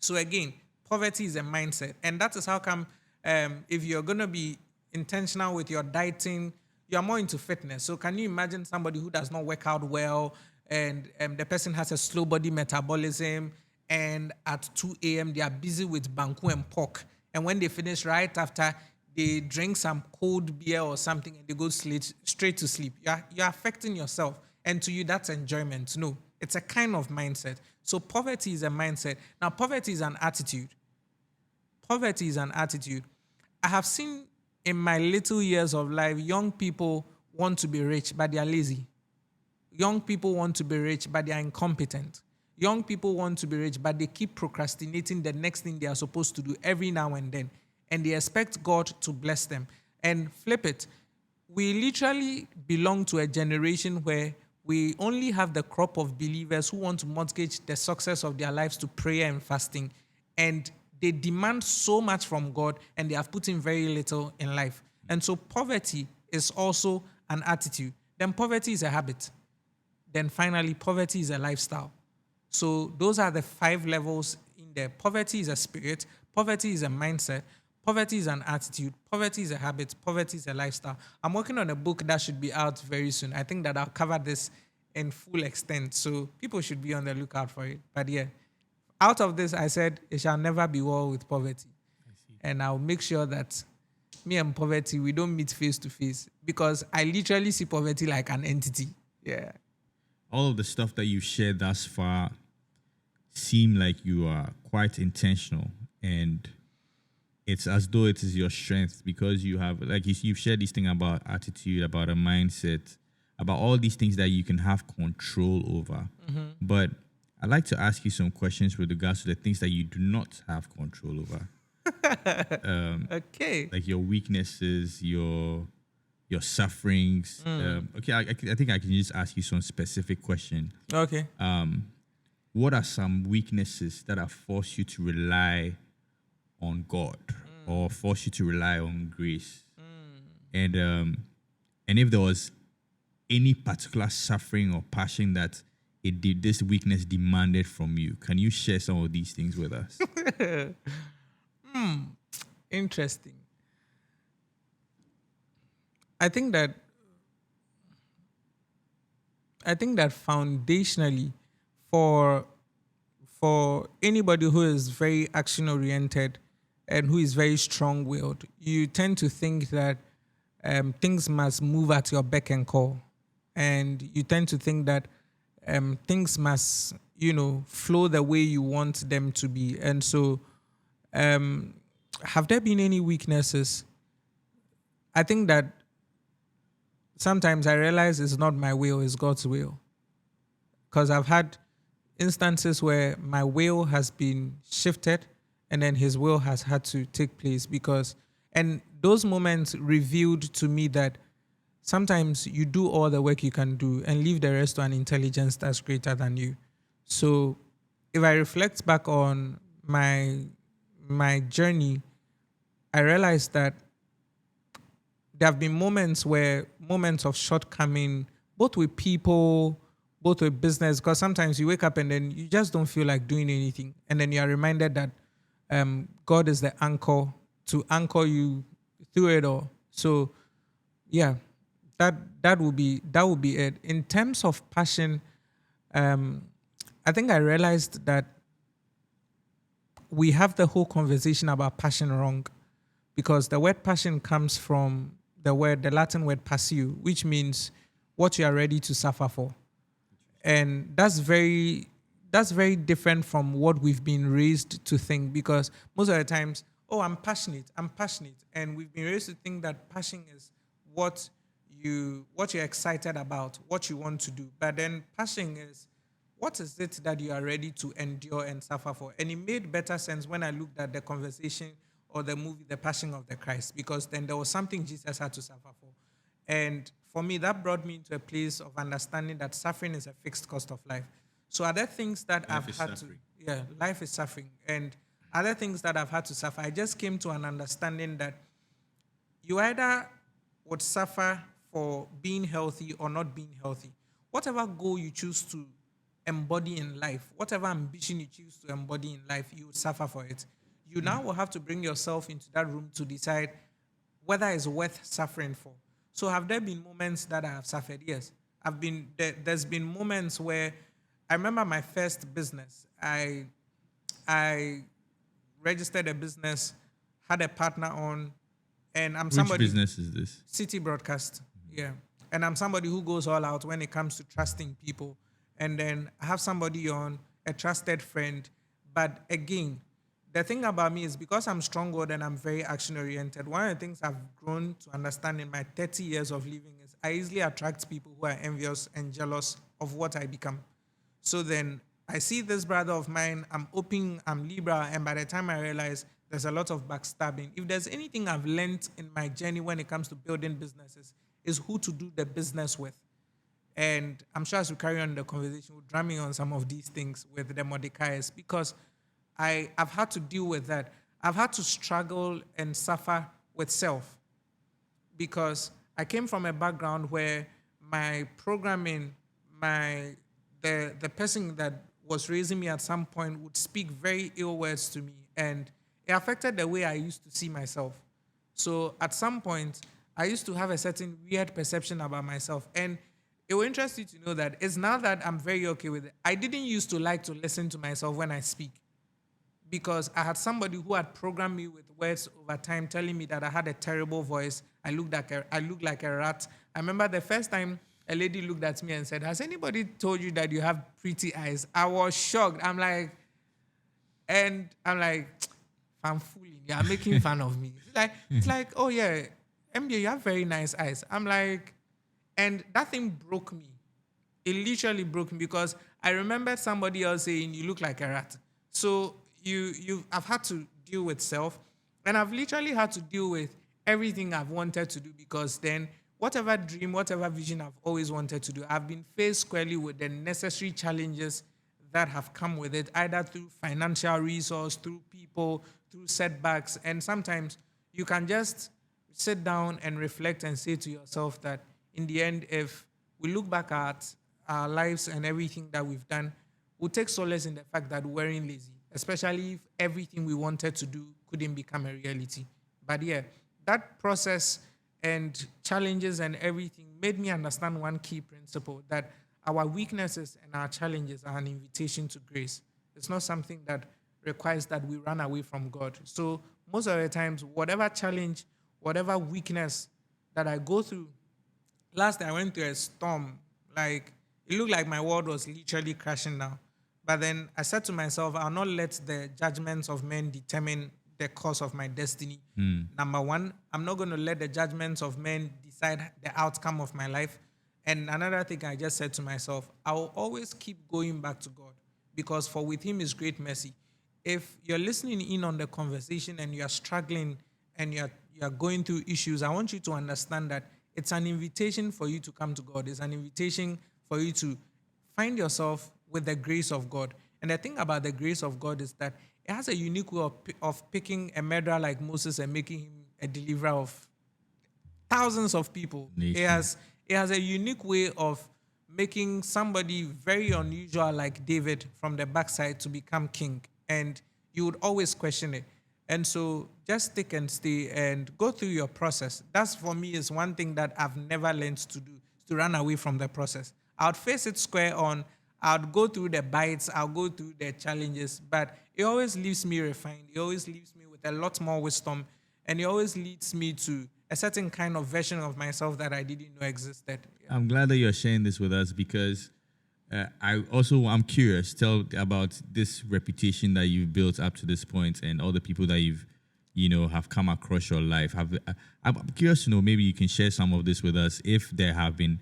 So again, poverty is a mindset. And that is how come if you're going to be intentional with your dieting, you're more into fitness. So can you imagine somebody who does not work out well and the person has a slow body metabolism and at 2 a.m. they are busy with banku and pork. And when they finish right after, they drink some cold beer or something and they go straight to sleep. You're affecting yourself. And to you, that's enjoyment. No, it's a kind of mindset. So poverty is a mindset. Now, poverty is an attitude. Poverty is an attitude. I have seen in my little years of life, young people want to be rich, but they are lazy. Young people want to be rich, but they are incompetent. Young people want to be rich, but they keep procrastinating the next thing they are supposed to do every now and then. And they expect God to bless them. And flip it. We literally belong to a generation where we only have the crop of believers who want to mortgage the success of their lives to prayer and fasting. And they demand so much from God and they have put in very little in life. And so poverty is also an attitude. Then poverty is a habit. Then finally, poverty is a lifestyle. So those are the 5 levels in there. Poverty is a spirit. Poverty is a mindset. Poverty is an attitude. Poverty is a habit. Poverty is a lifestyle. I'm working on a book that should be out very soon. I think that I'll cover this in full extent. So people should be on the lookout for it. But yeah, out of this, I said, it shall never be war with poverty. And I'll make sure that me and poverty, we don't meet face to face because I literally see poverty like an entity. Yeah. All of the stuff that you've shared thus far seem like you are quite intentional, and it's as though it is your strength because you have, like you've shared this thing about attitude, about a mindset, about all these things that you can have control over. Mm-hmm. But I'd like to ask you some questions with regards to the things that you do not have control over. Okay. Like your weaknesses, your sufferings. Okay, I think I can just ask you some specific question. Okay. What are some weaknesses that have forced you to rely on God or force you to rely on grace? And if there was any particular suffering or passion that this weakness demanded from you, can you share some of these things with us? Interesting. I think that foundationally for anybody who is very action oriented and who is very strong willed, you tend to think that things must move at your beck and call, and you tend to think that things must, flow the way you want them to be. And so, have there been any weaknesses? I think that sometimes I realize it's not my will, it's God's will. Because I've had instances where my will has been shifted and then his will has had to take place and those moments revealed to me that sometimes you do all the work you can do and leave the rest to an intelligence that's greater than you. So if I reflect back on my journey, I realized that there have been moments of shortcoming, both with people, both with business, because sometimes you wake up and then you just don't feel like doing anything. And then you are reminded that God is the anchor to anchor you through it all. So yeah, that would be it. In terms of passion, I think I realized that we have the whole conversation about passion wrong, because the word passion comes from the Latin word passio, which means what you are ready to suffer for. And that's very different from what we've been raised to think, because most of the times, oh, I'm passionate. And we've been raised to think that passion is what you're excited about, what you want to do. But then passion is, what is it that you are ready to endure and suffer for? And it made better sense when I looked at the conversation or the movie, The Passion of the Christ, because then there was something Jesus had to suffer for. And for me, that brought me into a place of understanding that suffering is a fixed cost of life. So are there things that Life I've is had suffering. life is suffering. And other things that I've had to suffer, I just came to an understanding that you either would suffer for being healthy or not being healthy. Whatever goal you choose to embody in life, whatever ambition you choose to embody in life, you would suffer for it. You now will have to bring yourself into that room to decide whether it's worth suffering for. So have there been moments that I have suffered? Yes. There's been moments where I remember my first business. I registered a business, had a partner on, and I'm Which somebody, business is this? City Broadcast. Yeah. And I'm somebody who goes all out when it comes to trusting people. And then I have somebody on, a trusted friend. But again, the thing about me is because I'm strong-willed and I'm very action-oriented, one of the things I've grown to understand in my 30 years of living is I easily attract people who are envious and jealous of what I become. So then I see this brother of mine, I'm open, I'm Libra, and by the time I realize there's a lot of backstabbing. If there's anything I've learned in my journey when it comes to building businesses, is who to do the business with. And I'm sure as we carry on the conversation, we'll drum in on some of these things with the Modayas, because I've had to deal with that. I've had to struggle and suffer with self, because I came from a background where my programming, the person that was raising me at some point would speak very ill words to me, and it affected the way I used to see myself. So at some point, I used to have a certain weird perception about myself, and it will interest you to know that it's now that I'm very okay with it. I didn't used to like to listen to myself when I speak, because I had somebody who had programmed me with words over time telling me that I had a terrible voice. I looked like a rat. I remember the first time a lady looked at me and said, "Has anybody told you that you have pretty eyes?" I was shocked. I'm like, I'm fooling. You're making fun of me. It's like, oh yeah, MJ, you have very nice eyes. I'm like, and that thing broke me. It literally broke me, because I remember somebody else saying, "You look like a rat." So I've had to deal with self, and I've literally had to deal with everything I've wanted to do, because then whatever dream, whatever vision I've always wanted to do, I've been faced squarely with the necessary challenges that have come with it, either through financial resource, through people, through setbacks. And sometimes you can just sit down and reflect and say to yourself that in the end, if we look back at our lives and everything that we've done, we'll take solace in the fact that we weren't lazy, especially if everything we wanted to do couldn't become a reality. But yeah, that process and challenges and everything made me understand one key principle, that our weaknesses and our challenges are an invitation to grace. It's not something that requires that we run away from God. So most of the times, whatever challenge, whatever weakness that I go through. Last I went through a storm. Like it looked like my world was literally crashing down. But then I said to myself, I'll not let the judgments of men determine the course of my destiny. Number one, I'm not going to let the judgments of men decide the outcome of my life. And another thing I just said to myself, I will always keep going back to God because for with him is great mercy. If you're listening in on the conversation and you're struggling and you're going through issues, I want you to understand that it's an invitation for you to come to God. It's an invitation for you to find yourself with the grace of God. And the thing about the grace of God is that it has a unique way of picking a murderer like Moses and making him a deliverer of thousands of people. Nation. It has a unique way of making somebody very unusual like David from the backside to become king. And you would always question it. And so just stick and stay and go through your process. That's for me is one thing that I've never learned to do, is to run away from the process. I'd face it square on. I'd go through the bites. I'll go through the challenges. But it always leaves me refined. It always leaves me with a lot more wisdom. And it always leads me to a certain kind of version of myself that I didn't know existed. Yeah. I'm glad that you're sharing this with us because I'm curious. Tell about this reputation that you've built up to this point and all the people that you've, have come across your life. I'm curious to know, maybe you can share some of this with us if there have been,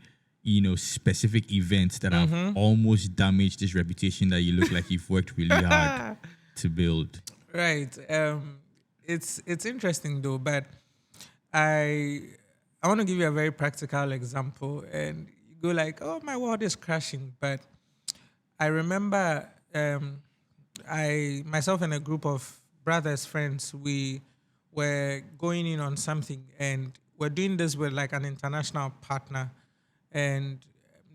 specific events that have almost damaged this reputation that you look like you've worked really hard to build. Right. It's interesting though, but I want to give you a very practical example, and you go like, "Oh, my world is crashing." But I remember, myself and a group of brothers, friends, we were going in on something, and we're doing this with like an international partner, and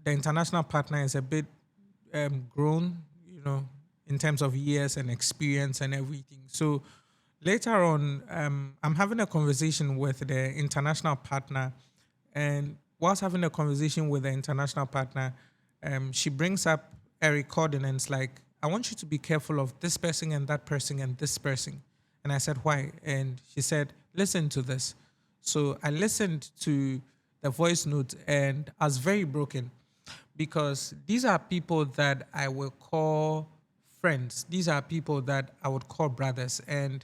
the international partner is a bit grown, in terms of years and experience and everything. So later on, I'm having a conversation with the international partner, and whilst having a conversation with the international partner, she brings up a recording and it's like, I want you to be careful of this person and that person and this person. And I said, why? And she said, listen to this. So I listened to the voice note and I was very broken because these are people that I will call friends. These are people that I would call brothers. And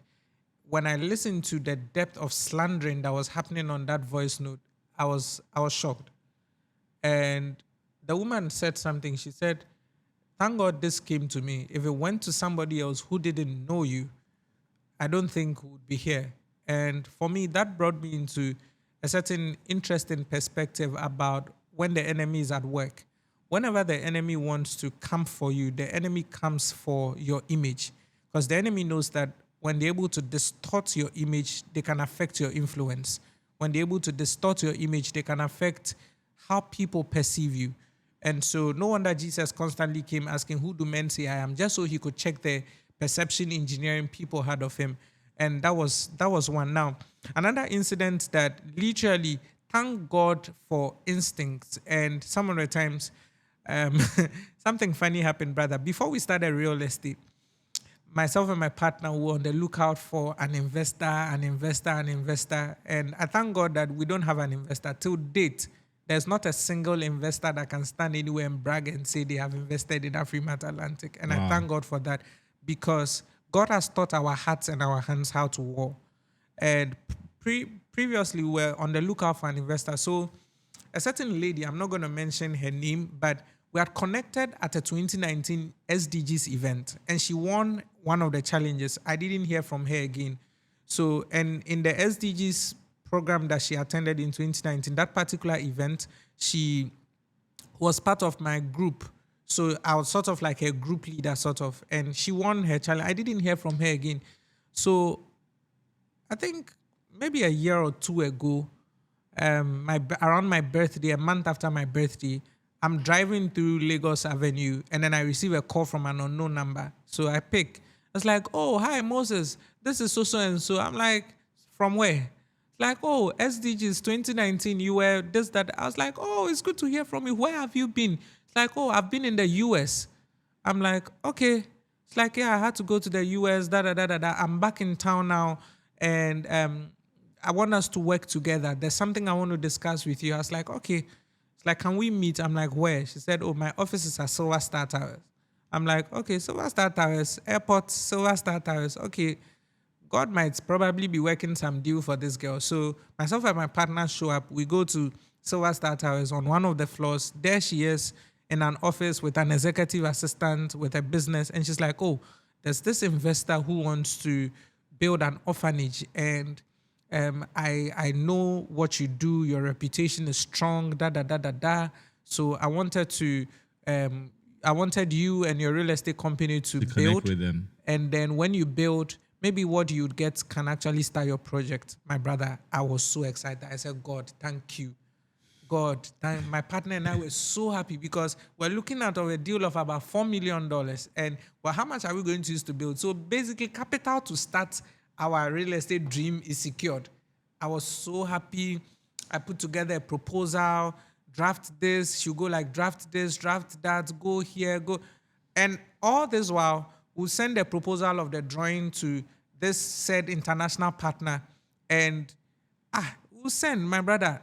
when I listened to the depth of slandering that was happening on that voice note, I was shocked. And the woman said something. She said, thank God this came to me. If it went to somebody else who didn't know you, I don't think we would be here. And for me, that brought me into a certain interesting perspective about when the enemy is at work. Whenever the enemy wants to come for you, the enemy comes for your image. Because the enemy knows that when they're able to distort your image, they can affect your influence. When they're able to distort your image, they can affect how people perceive you. And so no wonder Jesus constantly came asking, who do men say I am? Just so he could check the perception engineering people had of him. And that was one. Now, another incident that literally, thank God for instincts. And some of the times, something funny happened, brother. Before we started real estate, myself and my partner were on the lookout for an investor. And I thank God that we don't have an investor. Till date, there's not a single investor that can stand anywhere and brag and say they have invested in Afrimat Atlantic. And I thank God for that because God has taught our hearts and our hands how to war. And previously, we were on the lookout for an investor. So a certain lady, I'm not going to mention her name, but we had connected at a 2019 SDGs event, and she won one of the challenges. I didn't hear from her again. So, and in the SDGs program that she attended in 2019, that particular event, she was part of my group. So I was sort of like a group leader, and she won her challenge. I didn't hear from her again. So I think maybe a year or two ago, around my birthday, a month after my birthday, I'm driving through Lagos Avenue, and then I receive a call from an unknown number. So I pick. It's like, oh, hi, Moses. This is so and so. I'm like, from where? Like, oh, SDGs 2019, you were this, that. I was like, oh, it's good to hear from you. Where have you been? It's like, oh, I've been in the US. I'm like, okay. It's like, yeah, I had to go to the US, I'm back in town now. And I want us to work together. There's something I want to discuss with you. I was like, okay. It's like, can we meet? I'm like, where? She said, oh, my office is at Silver Star Towers. I'm like, okay, Silver Star Towers, airport, Silver Star Towers. Okay, God might probably be working some deal for this girl. So myself and my partner show up. We go to Silver Star Towers on one of the floors. There she is in an office with an executive assistant with a business. And she's like, oh, there's this investor who wants to build an orphanage. And I know what you do. Your reputation is strong, da, da, da, da, da. So I wanted you and your real estate company to connect build with them. and then when you build, maybe what you'd get can actually start your project. My brother, I was so excited. I said, God, thank you. God, my partner and I were so happy because we're looking at a deal of about $4 million. And well, how much are we going to use to build? So basically, capital to start our real estate dream is secured. I was so happy. I put together a proposal, draft this. She'll go like, draft this, draft that, go here, go. And all this while, we'll send a proposal of the drawing to this said international partner. And we'll send, my brother,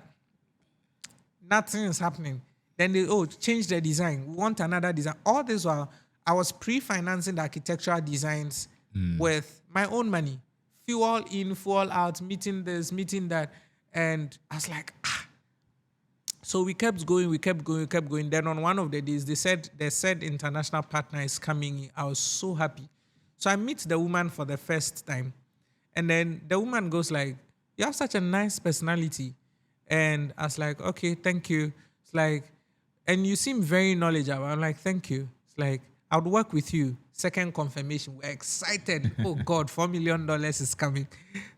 nothing is happening. Then they, change the design. We want another design. All this while, I was pre-financing the architectural designs with my own money. Fuel in, fuel out, meeting this, meeting that. And I was like, So we kept going. Then on one of the days, they said international partner is coming. I was so happy. So I meet the woman for the first time. And then the woman goes like, you have such a nice personality. And I was like, okay, thank you. It's like, and you seem very knowledgeable. I'm like, thank you. It's like, I would work with you. Second confirmation. We're excited. Oh God, $4 million is coming.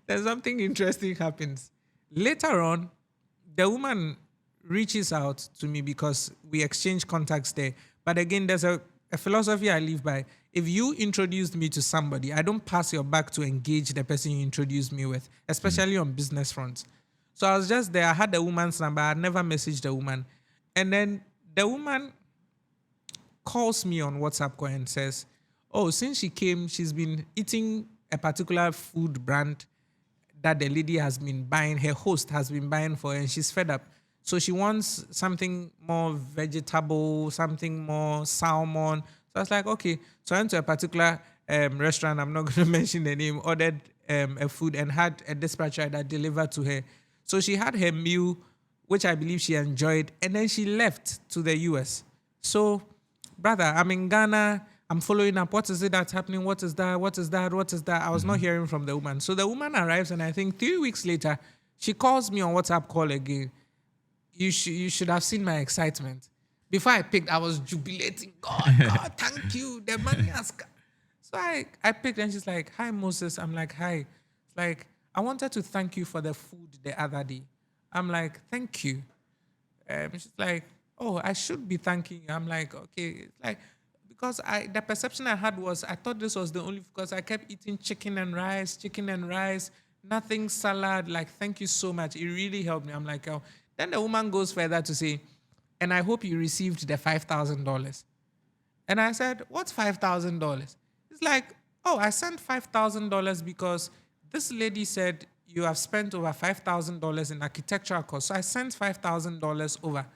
Then something interesting happens. Later on, the woman reaches out to me because we exchange contacts there. But again, there's a philosophy I live by. If you introduced me to somebody, I don't pass your back to engage the person you introduced me with, especially on business fronts. So I was just there. I had the woman's number. I had never messaged the woman. And then the woman calls me on WhatsApp call and says, oh, since she came, she's been eating a particular food brand that the lady has been buying, her host has been buying for her, and she's fed up. So she wants something more vegetable, something more salmon. So I was like, okay. So I went to a particular restaurant, I'm not going to mention the name, ordered a food and had a dispatcher that delivered to her. So she had her meal, which I believe she enjoyed, and then she left to the US. So, brother, I'm in Ghana. I'm following up. What is it that's happening? What is that? What is that? What is that? I was not hearing from the woman. So the woman arrives, and I think 3 weeks later, she calls me on WhatsApp call again. You should have seen my excitement. Before I picked, I was jubilating. God, thank you. The money has come. So I picked, and she's like, hi, Moses. I'm like, hi. It's like, I wanted to thank you for the food the other day. I'm like, thank you. She's like, oh, I should be thanking you. I'm like, okay. It's like, because the perception I had was I thought this was the only, because I kept eating chicken and rice, nothing salad. Like, thank you so much. It really helped me. I'm like, oh. Then the woman goes further to say, and I hope you received the $5,000. And I said, what's $5,000? It's like, oh, I sent $5,000 because this lady said you have spent over $5,000 in architectural costs. So I sent $5,000 over.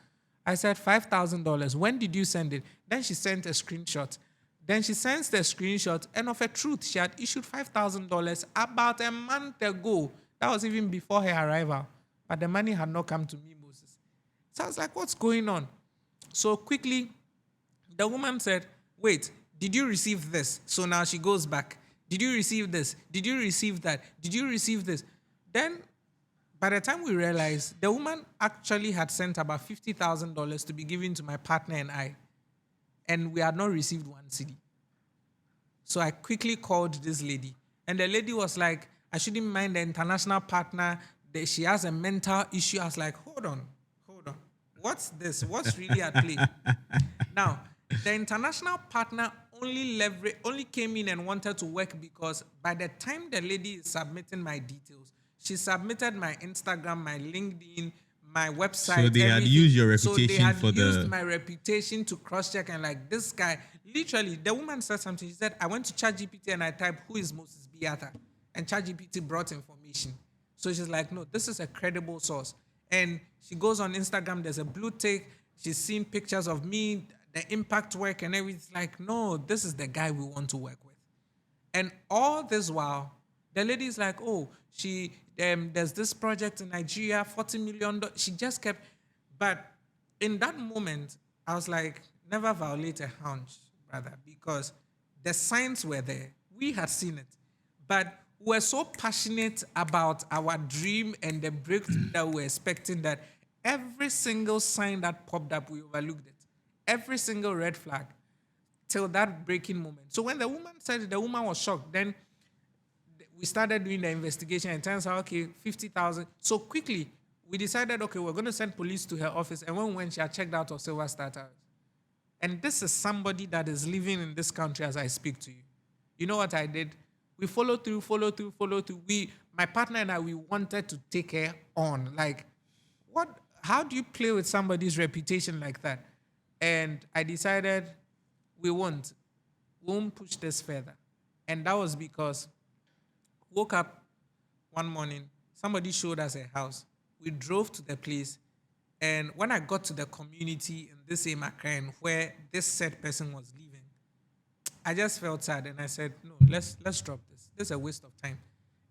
I said, $5,000. When did you send it? Then she sent a screenshot. Then she sends the screenshot, and of a truth, she had issued $5,000 about a month ago. That was even before her arrival. But the money had not come to me, Moses. So I was like, what's going on? So quickly, the woman said, wait, did you receive this? So now she goes back. Did you receive this? Did you receive that? Did you receive this? Then, by the time we realized, the woman actually had sent about $50,000 to be given to my partner and I. And we had not received one cedi. So I quickly called this lady. And the lady was like, I shouldn't mind the international partner. She has a mental issue. I was like, hold on. What's this? What's really at play? Now, the international partner only came in and wanted to work because by the time the lady is submitting my details, she submitted my Instagram, my LinkedIn, my website. So they had used your reputation used my reputation to cross-check, and like this guy, literally, the woman said something. She said, I went to ChatGPT and I typed, who is Moses Biata? And ChatGPT brought information. So she's like, no, this is a credible source. And she goes on Instagram, there's a blue tick. She's seen pictures of me, the impact work and everything. Like, no, this is the guy we want to work with. And all this while, the lady's like, oh, there's this project in Nigeria, $40 million. She just kept, but in that moment, I was like, never violate a hunch, brother, because the signs were there. We had seen it. But we were so passionate about our dream and the breakthrough that we were expecting that every single sign that popped up, we overlooked it. Every single red flag till that breaking moment. So when the woman said it, the woman was shocked. Then we started doing the investigation and it turns out, okay, 50,000. So quickly, we decided, okay, we're going to send police to her office. And when we went, she had checked out of Silver Star Towers. And this is somebody that is living in this country as I speak to you. You know what I did? We followed through. My partner and I, we wanted to take her on. Like, how do you play with somebody's reputation like that? And I decided we won't push this further. And that was because woke up one morning, somebody showed us a house. We drove to the place. And when I got to the community in this same Accra where this said person was living, I just felt sad and I said, no, let's drop this. This is a waste of time.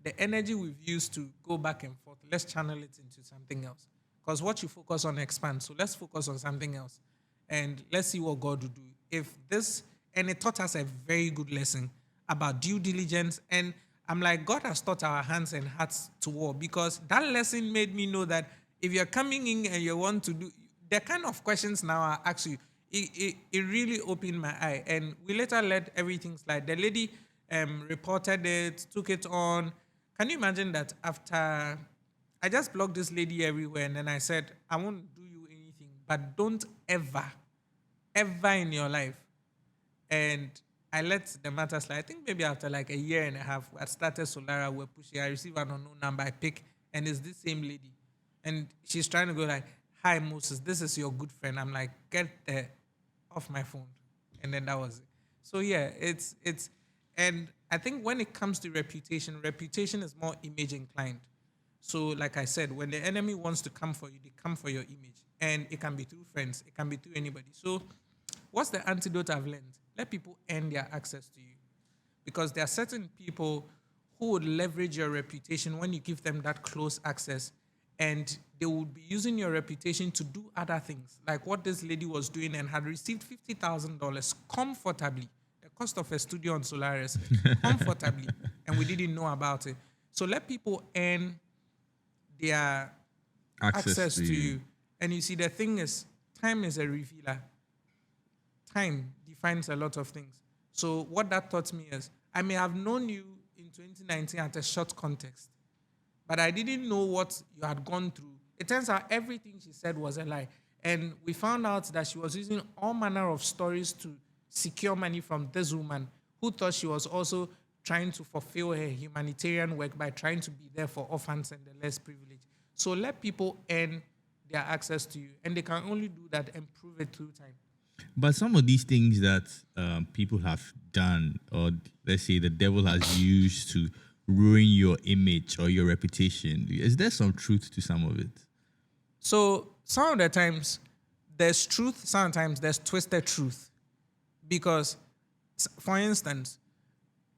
The energy we've used to go back and forth, let's channel it into something else. Because what you focus on expands. So let's focus on something else. And let's see what God will do. And it taught us a very good lesson about due diligence. And I'm like, God has taught our hands and hearts to war, because that lesson made me know that if you're coming in and you want to do the kind of questions now I ask you, it really opened my eye. And we later let everything slide. The lady reported it, took it on. Can you imagine that after I just blocked this lady everywhere and then I said, I won't do you anything, but don't ever in your life. And I let the matter slide. I think maybe after like a year and a half, I started Solara, we're pushing. I received an unknown number, I pick, and it's this same lady. And she's trying to go like, hi, Moses, this is your good friend. I'm like, get off my phone. And then that was it. So yeah, it's, and I think when it comes to reputation is more image inclined. So like I said, when the enemy wants to come for you, they come for your image. And it can be through friends. It can be through anybody. So what's the antidote I've learned? Let people earn their access to you. Because there are certain people who would leverage your reputation when you give them that close access, and they would be using your reputation to do other things, like what this lady was doing and had received $50,000 comfortably, the cost of a studio on Solaris, comfortably, and we didn't know about it. So let people earn their access to you. And you see, the thing is, time is a revealer. Time defines a lot of things. So what that taught me is, I may have known you in 2019 at a short context, but I didn't know what you had gone through. It turns out everything she said was a lie. And we found out that she was using all manner of stories to secure money from this woman who thought she was also trying to fulfill her humanitarian work by trying to be there for orphans and the less privileged. So let people earn their access to you. And they can only do that and prove it through time. But some of these things that people have done, or let's say the devil has used to ruin your image or your reputation, is there some truth to some of it? So some of the times there's truth, sometimes there's twisted truth. Because, for instance,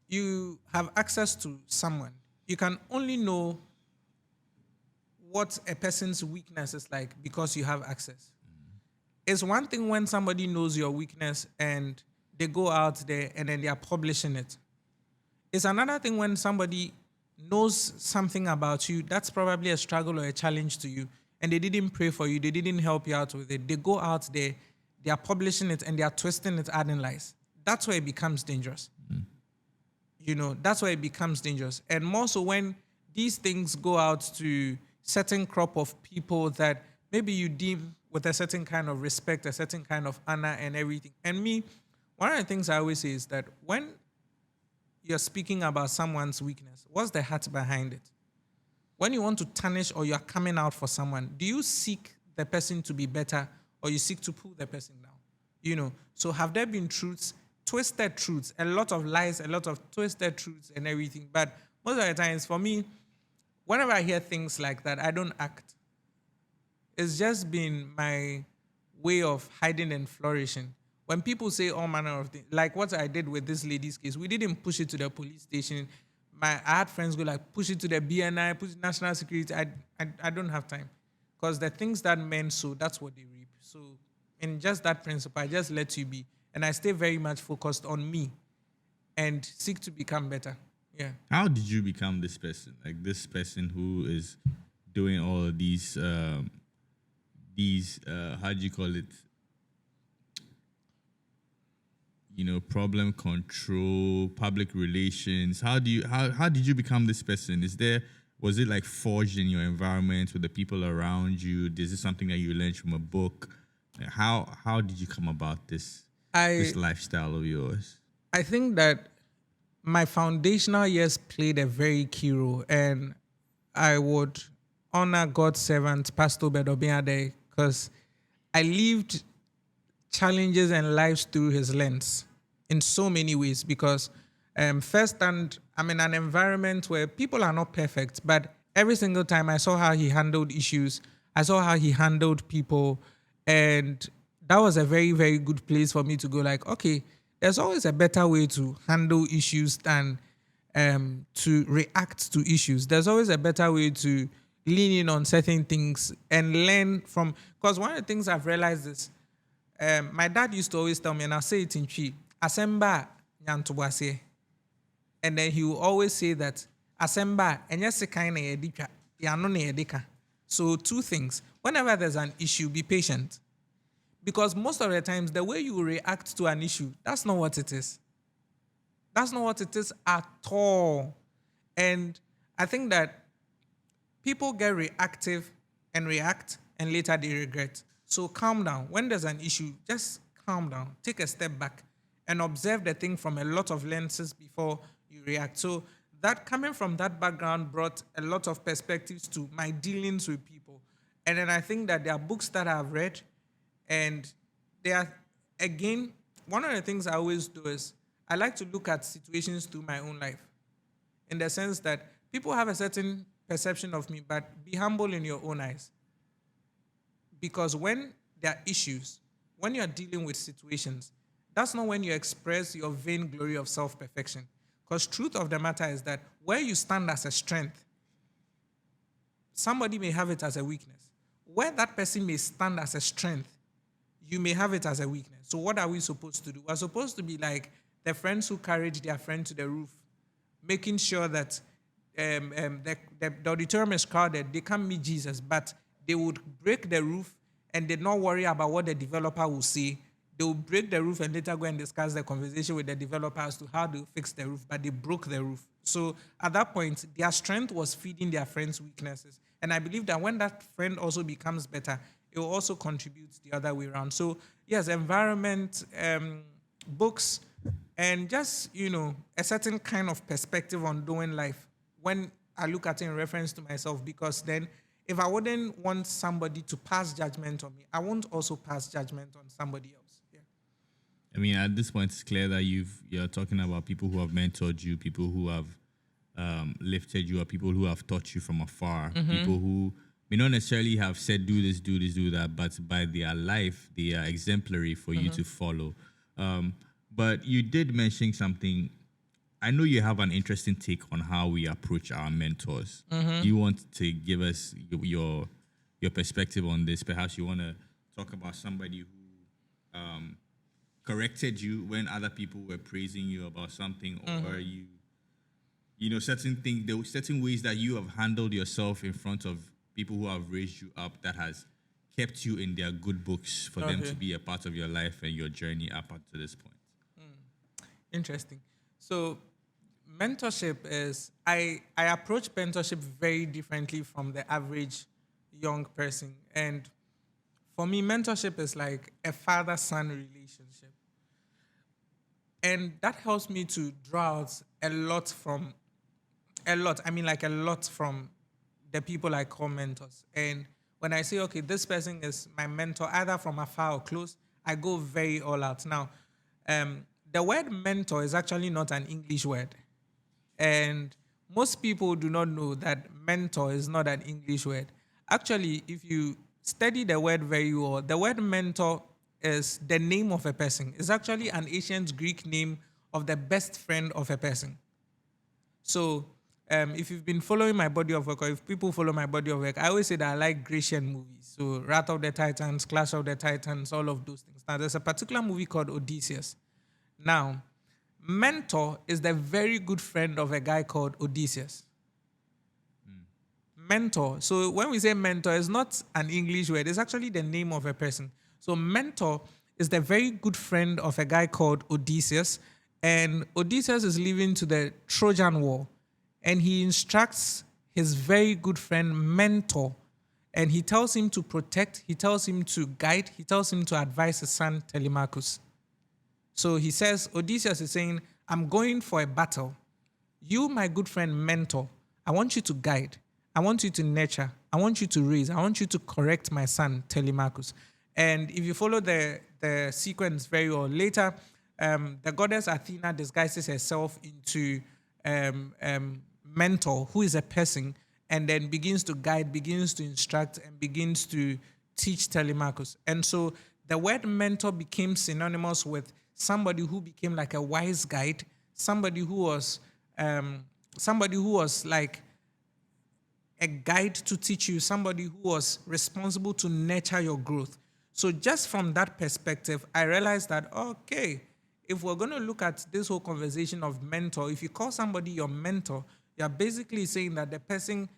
you have access to someone. You can only know what a person's weakness is like because you have access. It's one thing when somebody knows your weakness and they go out there and then they are publishing it. It's another thing when somebody knows something about you that's probably a struggle or a challenge to you, and they didn't pray for you, they didn't help you out with it. They go out there, they are publishing it, and they are twisting it, adding lies. That's where it becomes dangerous. You know, that's where it becomes dangerous. And more so when these things go out to certain crop of people that maybe you deem with a certain kind of respect, a certain kind of honor and everything. And me, one of the things I always say is that when you're speaking about someone's weakness, what's the heart behind it? When you want to tarnish or you're coming out for someone, do you seek the person to be better or you seek to pull the person down? You know, so have there been truths, twisted truths, a lot of lies, a lot of twisted truths and everything. But most of the times for me, whenever I hear things like that, I don't act. It's just been my way of hiding and flourishing. When people say all manner of things, like what I did with this lady's case, we didn't push it to the police station. I had friends go like, push it to the BNI, push it national security. I don't have time. Because the things that men sow, that's what they reap. So in just that principle, I just let you be. And I stay very much focused on me and seek to become better. Yeah. How did you become this person? Like this person who is doing all of these how do you call it? Problem control, public relations. How did you become this person? Was it like forged in your environment with the people around you? Is this something that you learned from a book? How did you come about this lifestyle of yours? I think that my foundational years played a very key role, and I would honor God's servant, Pastor Bedobiade, because I lived challenges and lives through his lens in so many ways. Because first, and I'm in an environment where people are not perfect, but every single time I saw how he handled issues, I saw how he handled people, and that was a very, very good place for me to go like, okay, there's always a better way to handle issues than to react to issues. There's always a better way to lean in on certain things and learn from, because one of the things I've realized is my dad used to always tell me, and I'll say it in Chi, Asemba Nyantubase. And then he will always say that Asemba and yes kind of edika, yanone edika. So two things. Whenever there's an issue, be patient. Because most of the times, the way you react to an issue, that's not what it is. That's not what it is at all. And I think that people get reactive and react, and later they regret. So calm down. When there's an issue, just calm down. Take a step back and observe the thing from a lot of lenses before you react. So that coming from that background brought a lot of perspectives to my dealings with people. And then I think that there are books that I've read, and they are, again, one of the things I always do is I like to look at situations through my own life, in the sense that people have a certain perception of me, but be humble in your own eyes. Because when there are issues, when you're dealing with situations, that's not when you express your vainglory of self-perfection. Because truth of the matter is that where you stand as a strength, somebody may have it as a weakness. Where that person may stand as a strength, you may have it as a weakness. So what are we supposed to do? We're supposed to be like the friends who carried their friend to the roof, making sure that the auditorium is crowded, they can't meet Jesus, but they would break the roof and did not worry about what the developer will say. They will break the roof and later go and discuss the conversation with the developer as to how to fix the roof, but they broke the roof. So at that point, their strength was feeding their friend's weaknesses. And I believe that when that friend also becomes better, it will also contribute the other way around. So yes, environment, books, and just, a certain kind of perspective on doing life when I look at it in reference to myself, because then if I wouldn't want somebody to pass judgment on me, I won't also pass judgment on somebody else. Yeah. I mean, at this point, it's clear that you're talking about people who have mentored you, people who have lifted you, or people who have taught you from afar, people who may not necessarily have said, do this, do this, do that, but by their life, they are exemplary for you to follow. But you did mention something. I know you have an interesting take on how we approach our mentors. You want to give us your perspective on this? Perhaps you want to talk about somebody who corrected you when other people were praising you about something, or certain things, there were certain ways that you have handled yourself in front of people who have raised you up that has kept you in their good books for them to be a part of your life and your journey up to this point. Interesting. So mentorship is, I approach mentorship very differently from the average young person. And for me, mentorship is like a father-son relationship. And that helps me to draw out a lot from the people I call mentors. And when I say, okay, this person is my mentor, either from afar or close, I go very all out. Now, the word mentor is actually not an English word. And most people do not know that mentor is not an English word. Actually, if you study the word very well, the word mentor is the name of a person. It's actually an ancient Greek name of the best friend of a person. So, if you've been following my body of work, or if people follow my body of work, I always say that I like Grecian movies. So, Wrath of the Titans, Clash of the Titans, all of those things. Now, there's a particular movie called Odysseus. Now, mentor is the very good friend of a guy called Odysseus. Mentor. So when we say mentor, it's not an English word. It's actually the name of a person. So mentor is the very good friend of a guy called Odysseus. And Odysseus is leaving to the Trojan War. And he instructs his very good friend, Mentor. And he tells him to protect, he tells him to guide, he tells him to advise his son, Telemachus. So he says, Odysseus is saying, I'm going for a battle. You, my good friend, Mentor, I want you to guide. I want you to nurture. I want you to raise. I want you to correct my son, Telemachus. And if you follow the sequence very well, later, the goddess Athena disguises herself into Mentor, who is a person, and then begins to guide, begins to instruct, and begins to teach Telemachus. And so the word mentor became synonymous with somebody who became like a wise guide, somebody who was like a guide to teach you, somebody who was responsible to nurture your growth. So just from that perspective, I realized that, okay, if we're going to look at this whole conversation of mentor, if you call somebody your mentor, you're basically saying that the person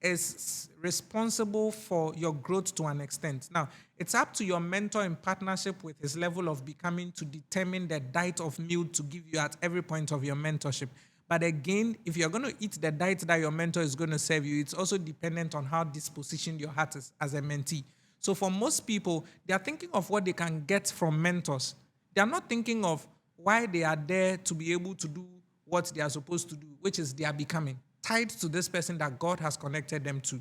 is responsible for your growth to an extent. Now, it's up to your mentor in partnership with his level of becoming to determine the diet of meal to give you at every point of your mentorship. But again, if you're going to eat the diet that your mentor is going to serve you, it's also dependent on how dispositioned your heart is as a mentee. So for most people, they are thinking of what they can get from mentors. They are not thinking of why they are there to be able to do what they are supposed to do, which is they are becoming tied to this person that God has connected them to.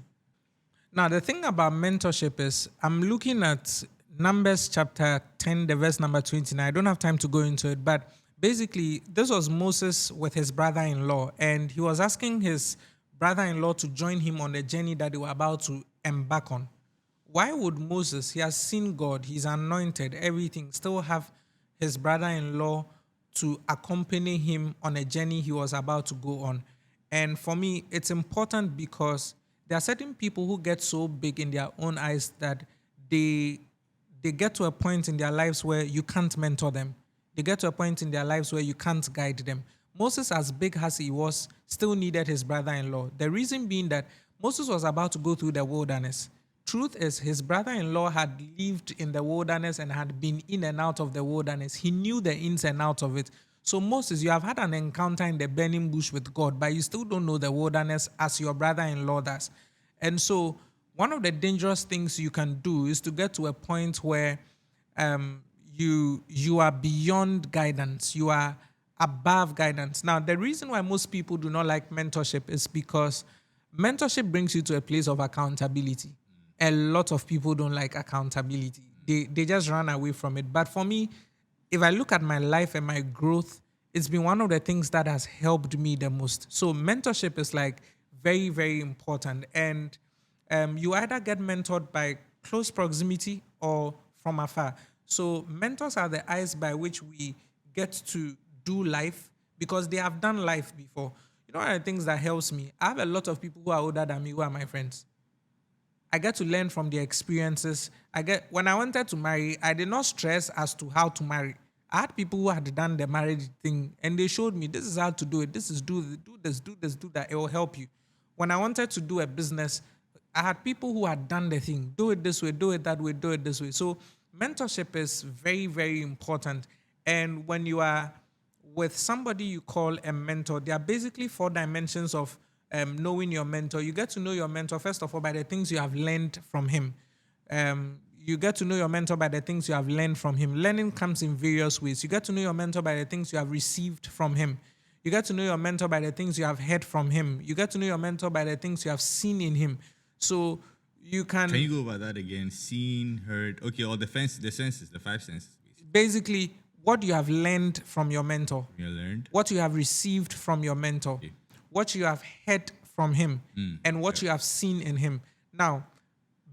Now, the thing about mentorship is I'm looking at Numbers chapter 10, the verse number 29. I don't have time to go into it, but basically, this was Moses with his brother-in-law, and he was asking his brother-in-law to join him on the journey that they were about to embark on. Why would Moses, he has seen God, he's anointed, everything, still have his brother-in-law to accompany him on a journey he was about to go on? And for me, it's important because there are certain people who get so big in their own eyes that they get to a point in their lives where you can't mentor them. They get to a point in their lives where you can't guide them. Moses, as big as he was, still needed his brother-in-law. The reason being that Moses was about to go through the wilderness. Truth is, his brother-in-law had lived in the wilderness and had been in and out of the wilderness. He knew the ins and outs of it. So Moses, you have had an encounter in the burning bush with God, but you still don't know the wilderness as your brother-in-law does. And so one of the dangerous things you can do is to get to a point where you are beyond guidance. You are above guidance. Now, the reason why most people do not like mentorship is because mentorship brings you to a place of accountability. A lot of people don't like accountability. They just run away from it. But for me, if I look at my life and my growth, it's been one of the things that has helped me the most. So mentorship is like very, very important. And you either get mentored by close proximity or from afar. So mentors are the eyes by which we get to do life because they have done life before. You know one of the things that helps me? I have a lot of people who are older than me who are my friends. I get to learn from their experiences. When I wanted to marry, I did not stress as to how to marry. I had people who had done the marriage thing and they showed me this is how to do it. This is do this, do this, do that. It will help you. When I wanted to do a business, I had people who had done the thing. Do it this way, do it that way, do it this way. So mentorship is very, very important. And when you are with somebody you call a mentor, there are basically 4 dimensions of knowing your mentor. You get to know your mentor, first of all, by the things you have learned from him. You get to know your mentor by the things you have learned from him. Learning comes in various ways. You get to know your mentor by the things you have received from him. You get to know your mentor by the things you have heard from him. You get to know your mentor by the things you have seen in him. So you can... Can you go over that again? Seen, heard, okay, or the senses, the 5 senses. Basically, what you have learned from your mentor. You learned. What you have received from your mentor. Okay. what you have heard from him, and what you have seen in him. Now,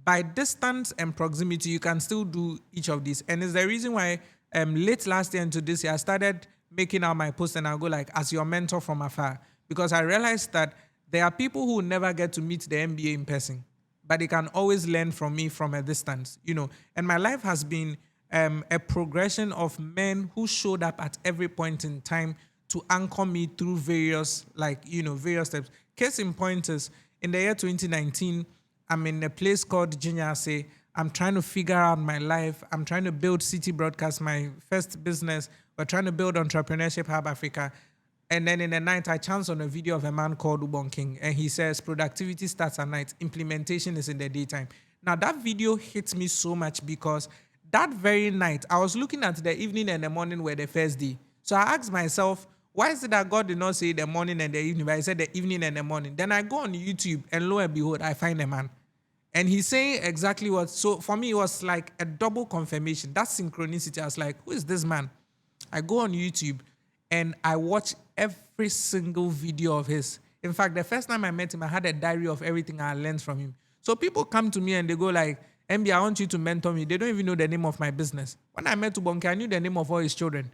by distance and proximity, you can still do each of these. And it's the reason why late last year into this year, I started making out my post and I'll go like, as your mentor from afar. Because I realized that there are people who never get to meet the MBA in person, but they can always learn from me from a distance, And my life has been a progression of men who showed up at every point in time to anchor me through various steps. Case in point is, in the year 2019, I'm in a place called Jinyase. I'm trying to figure out my life. I'm trying to build City Broadcast, my first business. We're trying to build Entrepreneurship Hub Africa. And then in the night, I chanced on a video of a man called Ubon King. And he says, productivity starts at night. Implementation is in the daytime. Now, that video hits me so much because that very night, I was looking at the evening and the morning were the first day. So I asked myself, why is it that God did not say the morning and the evening, but he said the evening and the morning? Then I go on YouTube and lo and behold, I find a man. And he's saying exactly what. So for me, it was like a double confirmation. That synchronicity. I was like, who is this man? I go on YouTube and I watch every single video of his. In fact, the first time I met him, I had a diary of everything I learned from him. So people come to me and they go like, MB, I want you to mentor me. They don't even know the name of my business. When I met Ubonke, I knew the name of all his children.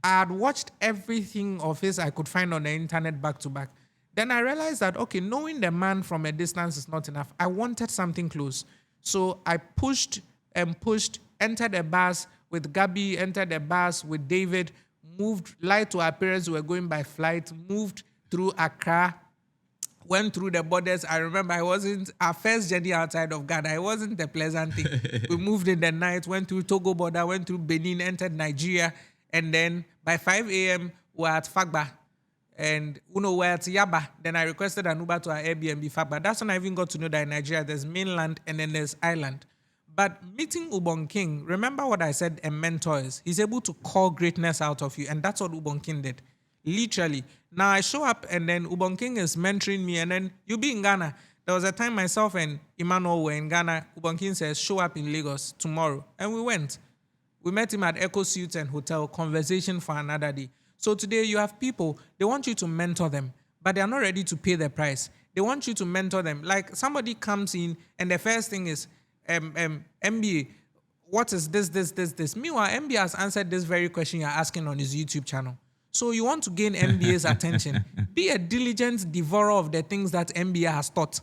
I had watched everything of his I could find on the internet back to back. Then I realized that, okay, knowing the man from a distance is not enough. I wanted something close. So I pushed and pushed, entered a bus with Gabby, entered a bus with David, moved, lied to our parents who were going by flight, moved through Accra, went through the borders. I remember our first journey outside of Ghana. It wasn't a pleasant thing. We moved in the night, went through Togo border, went through Benin, entered Nigeria. And then by 5 a.m., we're at Fagba. And we're at Yaba. Then I requested an Uber to our Airbnb Fagba. That's when I even got to know that in Nigeria, there's mainland and then there's island. But meeting Ubon King, remember what I said, a mentor is. He's able to call greatness out of you. And that's what Ubon King did. Literally. Now I show up and then Ubon King is mentoring me. And then you'll be in Ghana. There was a time myself and Emmanuel were in Ghana. Ubon King says, show up in Lagos tomorrow. And we went. We met him at Echo Suites and Hotel, conversation for another day. So today you have people, they want you to mentor them, but they are not ready to pay the price. They want you to mentor them. Like somebody comes in and the first thing is, MBA, what is this? Meanwhile, MBA has answered this very question you're asking on his YouTube channel. So you want to gain MBA's attention. Be a diligent devourer of the things that MBA has taught.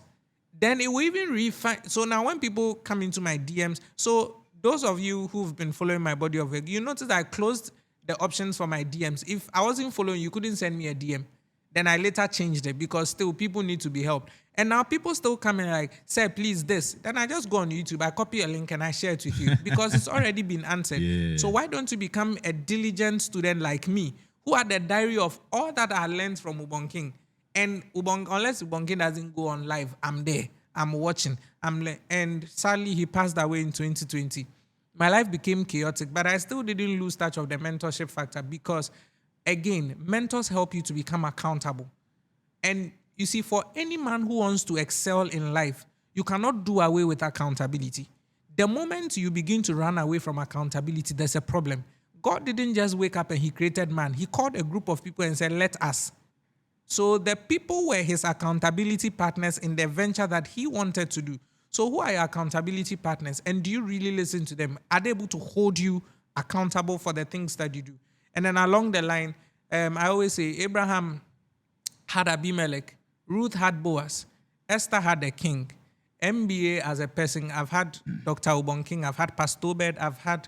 Then it will even refine. So now when people come into my DMs, so those of you who've been following my body of work, you notice that I closed the options for my DMs. If I wasn't following, you couldn't send me a DM. Then I later changed it because still people need to be helped. And now people still come in like, say, please this. Then I just go on YouTube, I copy a link and I share it with you because it's already been answered. Yeah. So why don't you become a diligent student like me who had the diary of all that I learned from Ubon King? And unless Ubon King doesn't go on live, I'm there. I'm watching. And sadly, he passed away in 2020. My life became chaotic, but I still didn't lose touch of the mentorship factor because, again, mentors help you to become accountable. And you see, for any man who wants to excel in life, you cannot do away with accountability. The moment you begin to run away from accountability, there's a problem. God didn't just wake up and he created man. He called a group of people and said, let us. So the people were his accountability partners in the venture that he wanted to do. So who are your accountability partners? And do you really listen to them? Are they able to hold you accountable for the things that you do? And then along the line, I always say Abraham had Abimelech, Ruth had Boaz, Esther had a king. MBA as a person, I've had Dr. Ubon King, I've had Pastor Bed, I've had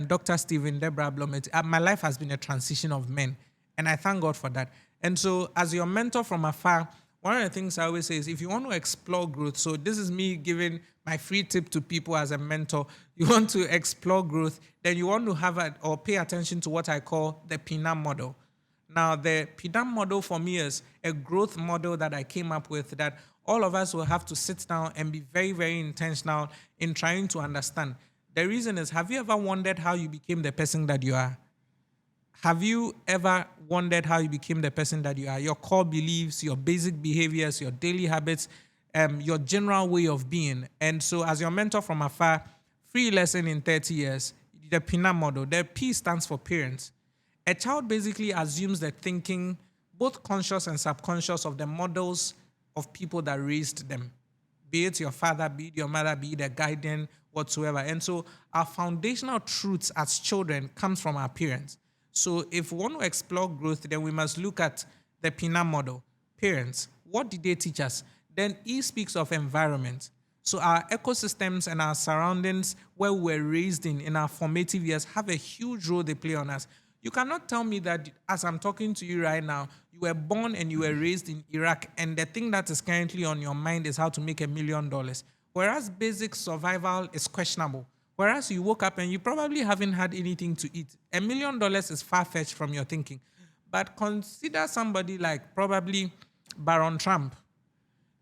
Dr. Stephen, Deborah Blommet. My life has been a transition of men. And I thank God for that. And so as your mentor from afar, one of the things I always say is if you want to explore growth, so this is me giving my free tip to people as a mentor, you want to explore growth, then you want to have or pay attention to what I call the Pinam model. Now, the Pinam model for me is a growth model that I came up with that all of us will have to sit down and be very, very intentional in trying to understand. The reason is, have you ever wondered how you became the person that you are? Have you ever wondered how you became the person that you are? Your core beliefs, your basic behaviors, your daily habits, your general way of being. And so as your mentor from afar, free lesson in 30 years, the Pinam model, the P stands for parents. A child basically assumes the thinking both conscious and subconscious, of the models of people that raised them, be it your father, be it your mother, be it a guardian, whatsoever. And so our foundational truths as children comes from our parents. So if we want to explore growth, then we must look at the Pinam model. Parents, what did they teach us? Then E speaks of environment. So our ecosystems and our surroundings where we were raised in our formative years have a huge role they play on us. You cannot tell me that as I'm talking to you right now, you were born and you were raised in Iraq, and the thing that is currently on your mind is how to make $1 million. Whereas basic survival is questionable. Whereas you woke up and you probably haven't had anything to eat. $1 million is far-fetched from your thinking. But consider somebody like probably Baron Trump.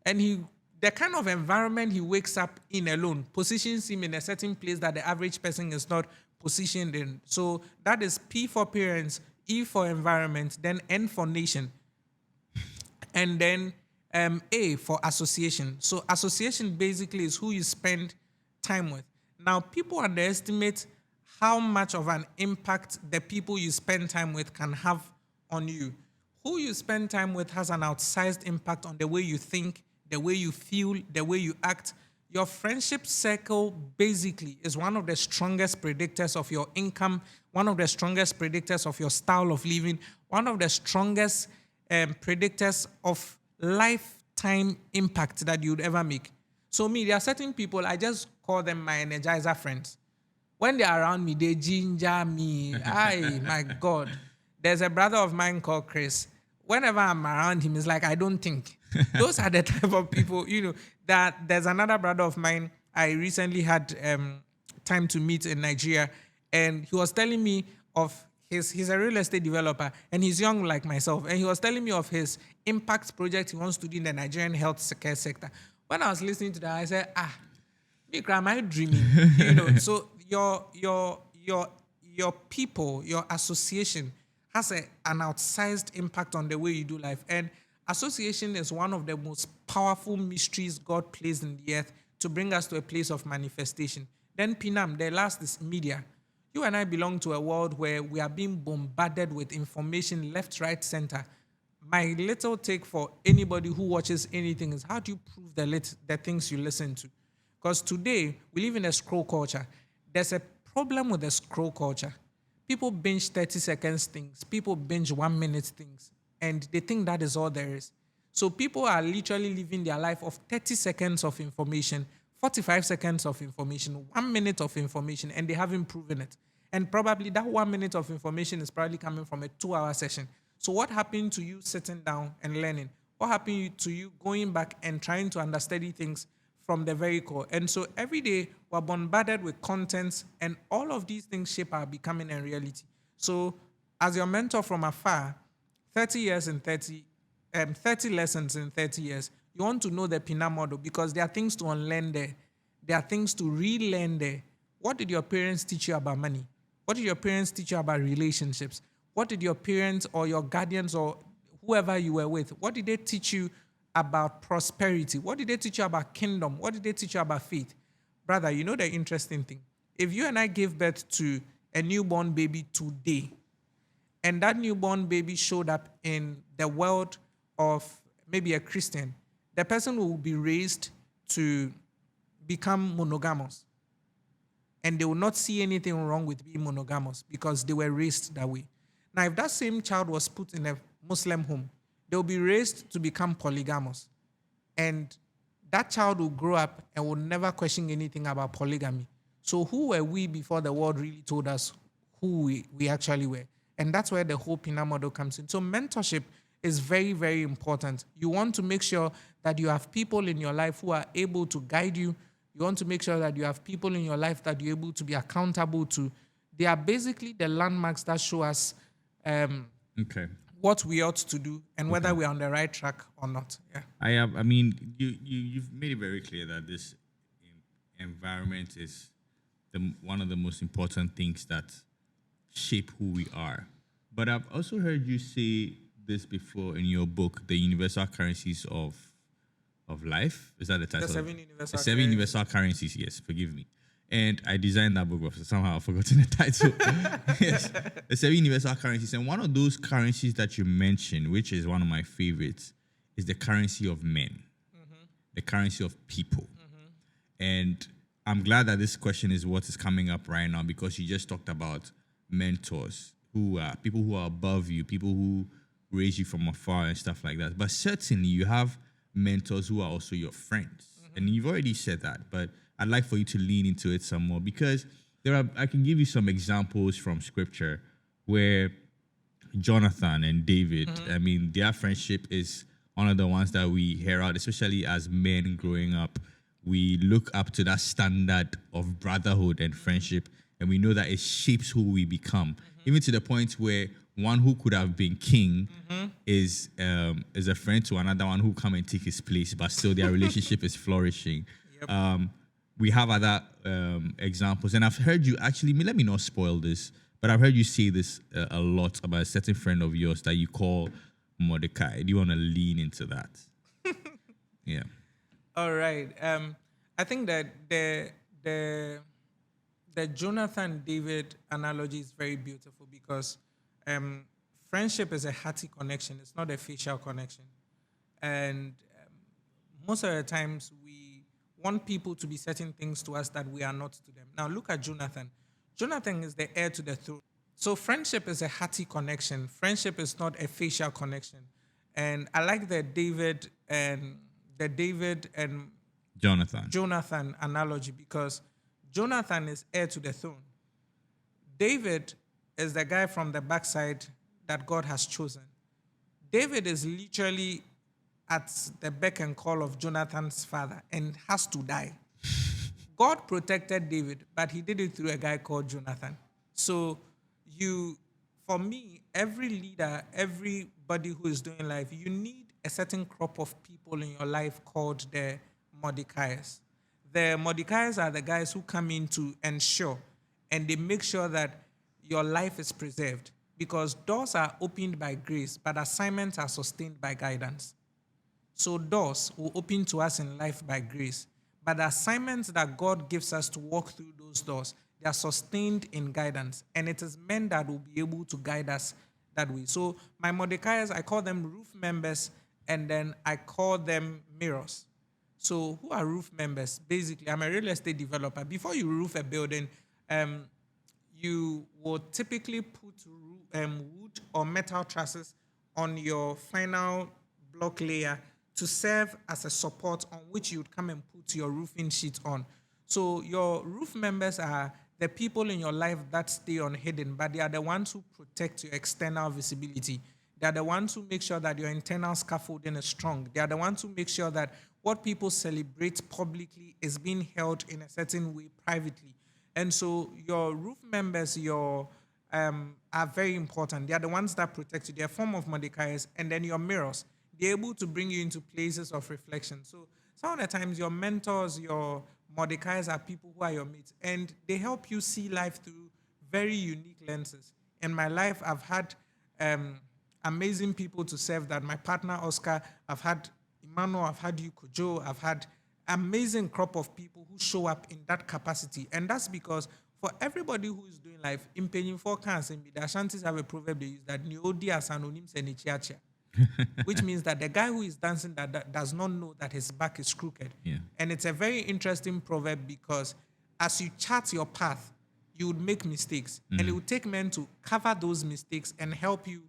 And the kind of environment he wakes up in alone positions him in a certain place that the average person is not positioned in. So that is P for parents, E for environment, then N for nation, and then A for association. So association basically is who you spend time with. Now, people underestimate how much of an impact the people you spend time with can have on you. Who you spend time with has an outsized impact on the way you think, the way you feel, the way you act. Your friendship circle basically is one of the strongest predictors of your income, one of the strongest predictors of your style of living, one of the strongest predictors of lifetime impact that you'd ever make. So me, there are certain people, I just call them my energizer friends. When they're around me, they ginger me. My God. There's a brother of mine called Chris. Whenever I'm around him, it's like, I don't think. Those are the type of people, that there's another brother of mine I recently had time to meet in Nigeria, and he was telling me of he's a real estate developer, and he's young like myself, and he was telling me of his impact project he wants to do in the Nigerian health care sector. When I was listening to that, I said, am I dreaming? So your people, your association has an outsized impact on the way you do life. And association is one of the most powerful mysteries God placed in the earth to bring us to a place of manifestation. Then Pinam, the last is media. You and I belong to a world where we are being bombarded with information left, right, center. My little take for anybody who watches anything is, how do you prove the things you listen to? Because today, we live in a scroll culture. There's a problem with the scroll culture. People binge 30 seconds things. People binge 1 minute things. And they think that is all there is. So people are literally living their life of 30 seconds of information, 45 seconds of information, 1 minute of information, and they haven't proven it. And probably that 1 minute of information is probably coming from a 2-hour session. So what happened to you sitting down and learning? What happened to you going back and trying to understudy things from the very core? And so every day we're bombarded with contents, and all of these things shape our becoming and reality. So as your mentor from afar, 30 lessons in 30 years, you want to know the Pinam model because there are things to unlearn there. There are things to relearn there. What did your parents teach you about money? What did your parents teach you about relationships? What did your parents or your guardians or whoever you were with, what did they teach you about prosperity? What did they teach you about kingdom? What did they teach you about faith? Brother, you know the interesting thing. If you and I gave birth to a newborn baby today, and that newborn baby showed up in the world of maybe a Christian, the person will be raised to become monogamous. And they will not see anything wrong with being monogamous because they were raised that way. Now, if that same child was put in a Muslim home, they'll be raised to become polygamous. And that child will grow up and will never question anything about polygamy. So who were we before the world really told us who we actually were? And that's where the whole Pinam model comes in. So mentorship is very, very important. You want to make sure that you have people in your life who are able to guide you. You want to make sure that you have people in your life that you're able to be accountable to. They are basically the landmarks that show us what we ought to do and whether we're on the right track or not. Yeah. You've made it very clear that this environment is one of the most important things that shape who we are. But I've also heard you say this before in your book, The Universal Currencies of Life. Is that the title? The 7 universal currencies, yes, forgive me. And I designed that book, but somehow I've forgotten the title. Yes. The 7 universal currencies. And one of those currencies that you mentioned, which is one of my favorites, is the currency of men, the currency of people. And I'm glad that this question is what is coming up right now, because you just talked about mentors, who are people who are above you, people who raise you from afar and stuff like that. But certainly you have mentors who are also your friends. And you've already said that, but I'd like for you to lean into it some more, because I can give you some examples from scripture where Jonathan and David, I mean, their friendship is one of the ones that we hear out, especially as men growing up. We look up to that standard of brotherhood and friendship, and we know that it shapes who we become, even to the point where one who could have been king is a friend to another one who come and take his place, but still their relationship is flourishing. Yep. We have other examples, and I've heard you actually, let me not spoil this, but I've heard you say this a lot about a certain friend of yours that you call Mordecai. Do you want to lean into that? Yeah. All right. I think that the Jonathan David analogy is very beautiful, because friendship is a hearty connection. It's not a facial connection. And most of the times we want people to be certain things to us that we are not to them. Now look at Jonathan. Jonathan is the heir to the throne. So friendship is a hearty connection. Friendship is not a facial connection. And I like the David and Jonathan analogy, because Jonathan is heir to the throne. David is the guy from the backside that God has chosen. David is literally at the beck and call of Jonathan's father and has to die. God protected David, but he did it through a guy called Jonathan. So for me, every leader, everybody who is doing life, you need a certain crop of people in your life called the Modayas. The Modayas are the guys who come in to ensure, and they make sure that your life is preserved, because doors are opened by grace, but assignments are sustained by guidance. So doors will open to us in life by grace, but the assignments that God gives us to walk through those doors, they are sustained in guidance, and it is men that will be able to guide us that way. So my Modayas, I call them roof members, and then I call them mirrors. So who are roof members? Basically, I'm a real estate developer. Before you roof a building, you will typically put wood or metal trusses on your final block layer to serve as a support on which you would come and put your roofing sheet on. So your roof members are the people in your life that stay unhidden, but they are the ones who protect your external visibility. They are the ones who make sure that your internal scaffolding is strong. They are the ones who make sure that what people celebrate publicly is being held in a certain way privately. And so your roof members are very important. They are the ones that protect you. They are a form of Modayas. And then your mirrors, they're able to bring you into places of reflection. So some of the times your mentors, your Modayas are people who are your mates, and they help you see life through very unique lenses. In my life, I've had amazing people to serve that. My partner, Oscar, I've had Emmanuel, I've had you, Kojo, I've had amazing crop of people who show up in that capacity. And that's because for everybody who is doing life, in Pinam the Ashantis have a proverb they use that Modayas anonyms and which means that the guy who is dancing that does not know that his back is crooked. Yeah. And it's a very interesting proverb, because as you chart your path, you would make mistakes. And it would take men to cover those mistakes and help you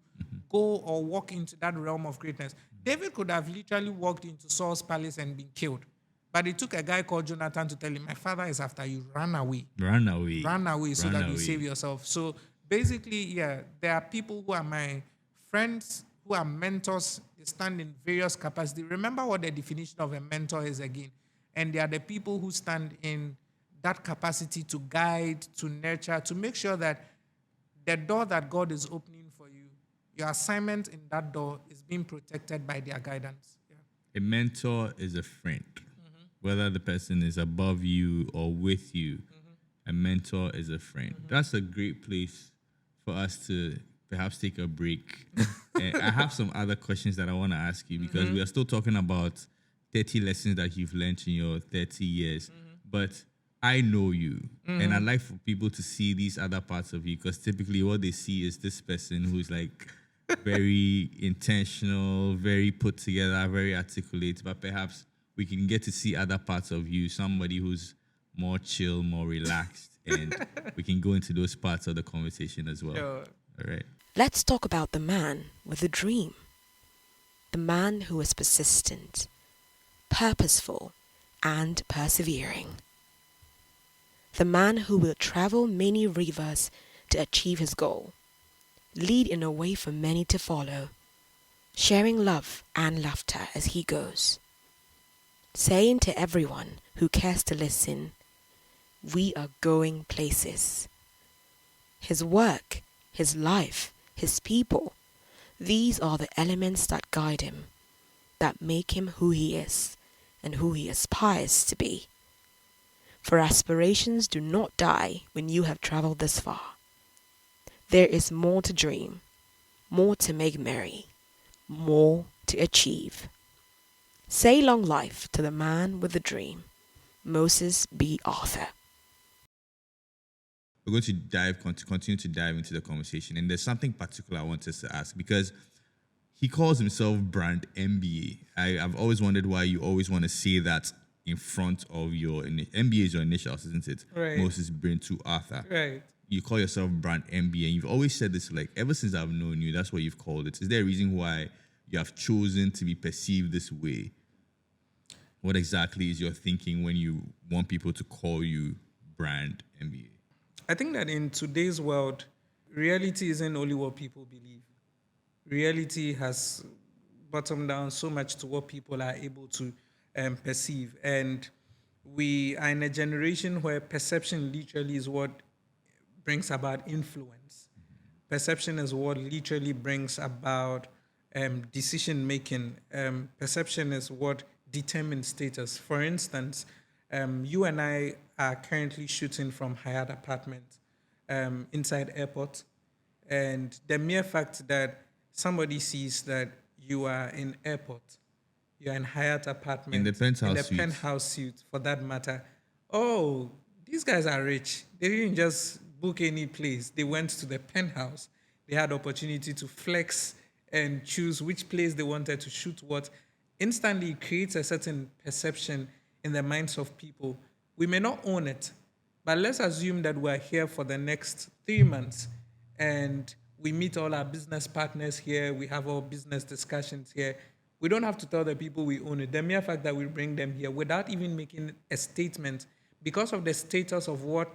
go or walk into that realm of greatness. David could have literally walked into Saul's palace and been killed. But it took a guy called Jonathan to tell him, my father is after you, run away. Run away. Run away so that you save yourself. So basically, yeah, there are people who are my friends, who are mentors. They stand in various capacities. Remember what the definition of a mentor is again. And they are the people who stand in that capacity to guide, to nurture, to make sure that the door that God is opening for you, your assignment in that door is being protected by their guidance. Yeah. A mentor is a friend. Whether the person is above you or with you, a mentor is a friend. That's a great place for us to perhaps take a break. And I have some other questions that I want to ask you, because we are still talking about 30 lessons that you've learned in your 30 years. But I know you, and I'd like for people to see these other parts of you, because typically what they see is this person who's like very intentional, very put together, very articulate, but perhaps we can get to see other parts of you, somebody who's more chill, more relaxed, and we can go into those parts of the conversation as well. Sure. All right. Let's talk about the man with a dream. The man who is persistent, purposeful, and persevering. The man who will travel many rivers to achieve his goal, lead in a way for many to follow, sharing love and laughter as he goes, saying to everyone who cares to listen, we are going places. His work, his life, his people, these are the elements that guide him, that make him who he is and who he aspires to be. For aspirations do not die when you have traveled this far. There is more to dream, more to make merry, more to achieve. Say long life to the man with the dream, Moses B. Arthur. We're going to continue to dive into the conversation, and there's something particular I want us to ask, because he calls himself Brand MBA. I've always wondered why you always want to say that in front of your MBA is your initials, isn't it? Right. Moses Brentu Arthur. Right. You call yourself Brand MBA, and you've always said this, like, ever since I've known you, that's what you've called it. Is there a reason why you have chosen to be perceived this way? What exactly is your thinking when you want people to call you Brand MBA? I think that in today's world, reality isn't only what people believe. Reality has bottomed down so much to what people are able to perceive. And we are in a generation where perception literally is what brings about influence. Perception is what literally brings about decision making. Perception is what determines status. For instance, you and I are currently shooting from hired apartments inside airport, and the mere fact that somebody sees that you are in airport, you're in hired apartment, In the penthouse suite. penthouse suite for that matter. Oh, these guys are rich. They didn't just book any place. They went to the penthouse. They had opportunity to flex and choose which place they wanted to shoot what. Instantly it creates a certain perception in the minds of people. We may not own it, but let's assume that we're here for the next 3 months and we meet all our business partners here, we have our business discussions here. We don't have to tell the people we own it. The mere fact that we bring them here without even making a statement, because of the status of what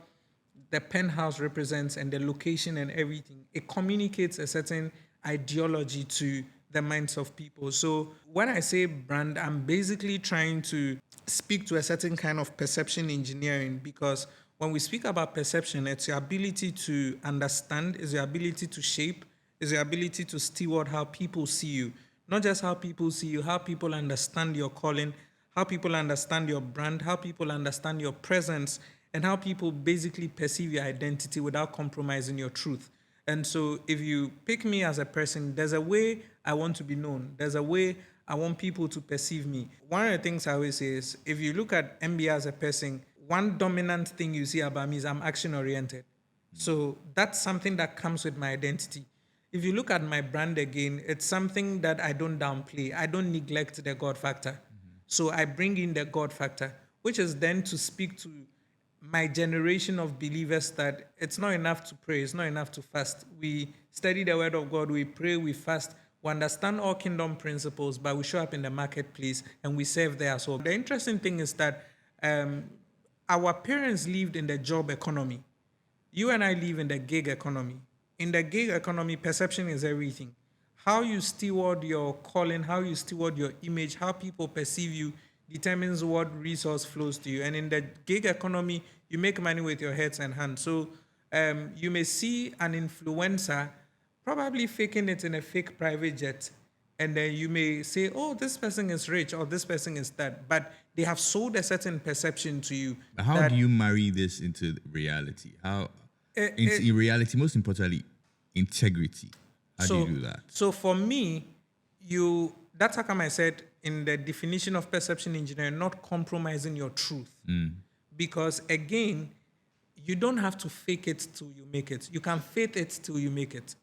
the penthouse represents and the location and everything, it communicates a certain ideology to the minds of people. So when I say brand, I'm basically trying to speak to a certain kind of perception engineering, because when we speak about perception, it's your ability to understand, it's your ability to shape, it's your ability to steward how people see you. Not just how people see you, how people understand your calling, how people understand your brand, how people understand your presence, and how people basically perceive your identity without compromising your truth. And so if you pick me as a person, there's a way I want to be known. There's a way I want people to perceive me. One of the things I always say is, if you look at MBA as a person, one dominant thing you see about me is I'm action-oriented. So that's something that comes with my identity. If you look at my brand again, it's something that I don't downplay. I don't neglect the God factor. So I bring in the God factor, which is then to speak to my generation of believers that it's not enough to pray, it's not enough to fast. We study the word of God, we pray, we fast, we understand all kingdom principles, but we show up in the marketplace and we serve there as well. The interesting thing is that our parents lived in the job economy. You and I live in the gig economy. In the gig economy, perception is everything. How you steward your calling, how you steward your image, how people perceive you determines what resource flows to you. And in the gig economy, you make money with your heads and hands. So you may see an influencer probably faking it in a fake private jet. And then you may say, oh, this person is rich or this person is that. But they have sold a certain perception to you. How do you marry this into reality? In reality, most importantly, integrity. How do you do that? So for me, that's how come I said in the definition of perception engineering, not compromising your truth. Because again, you don't have to fake it till you make it. You can faith it till you make it.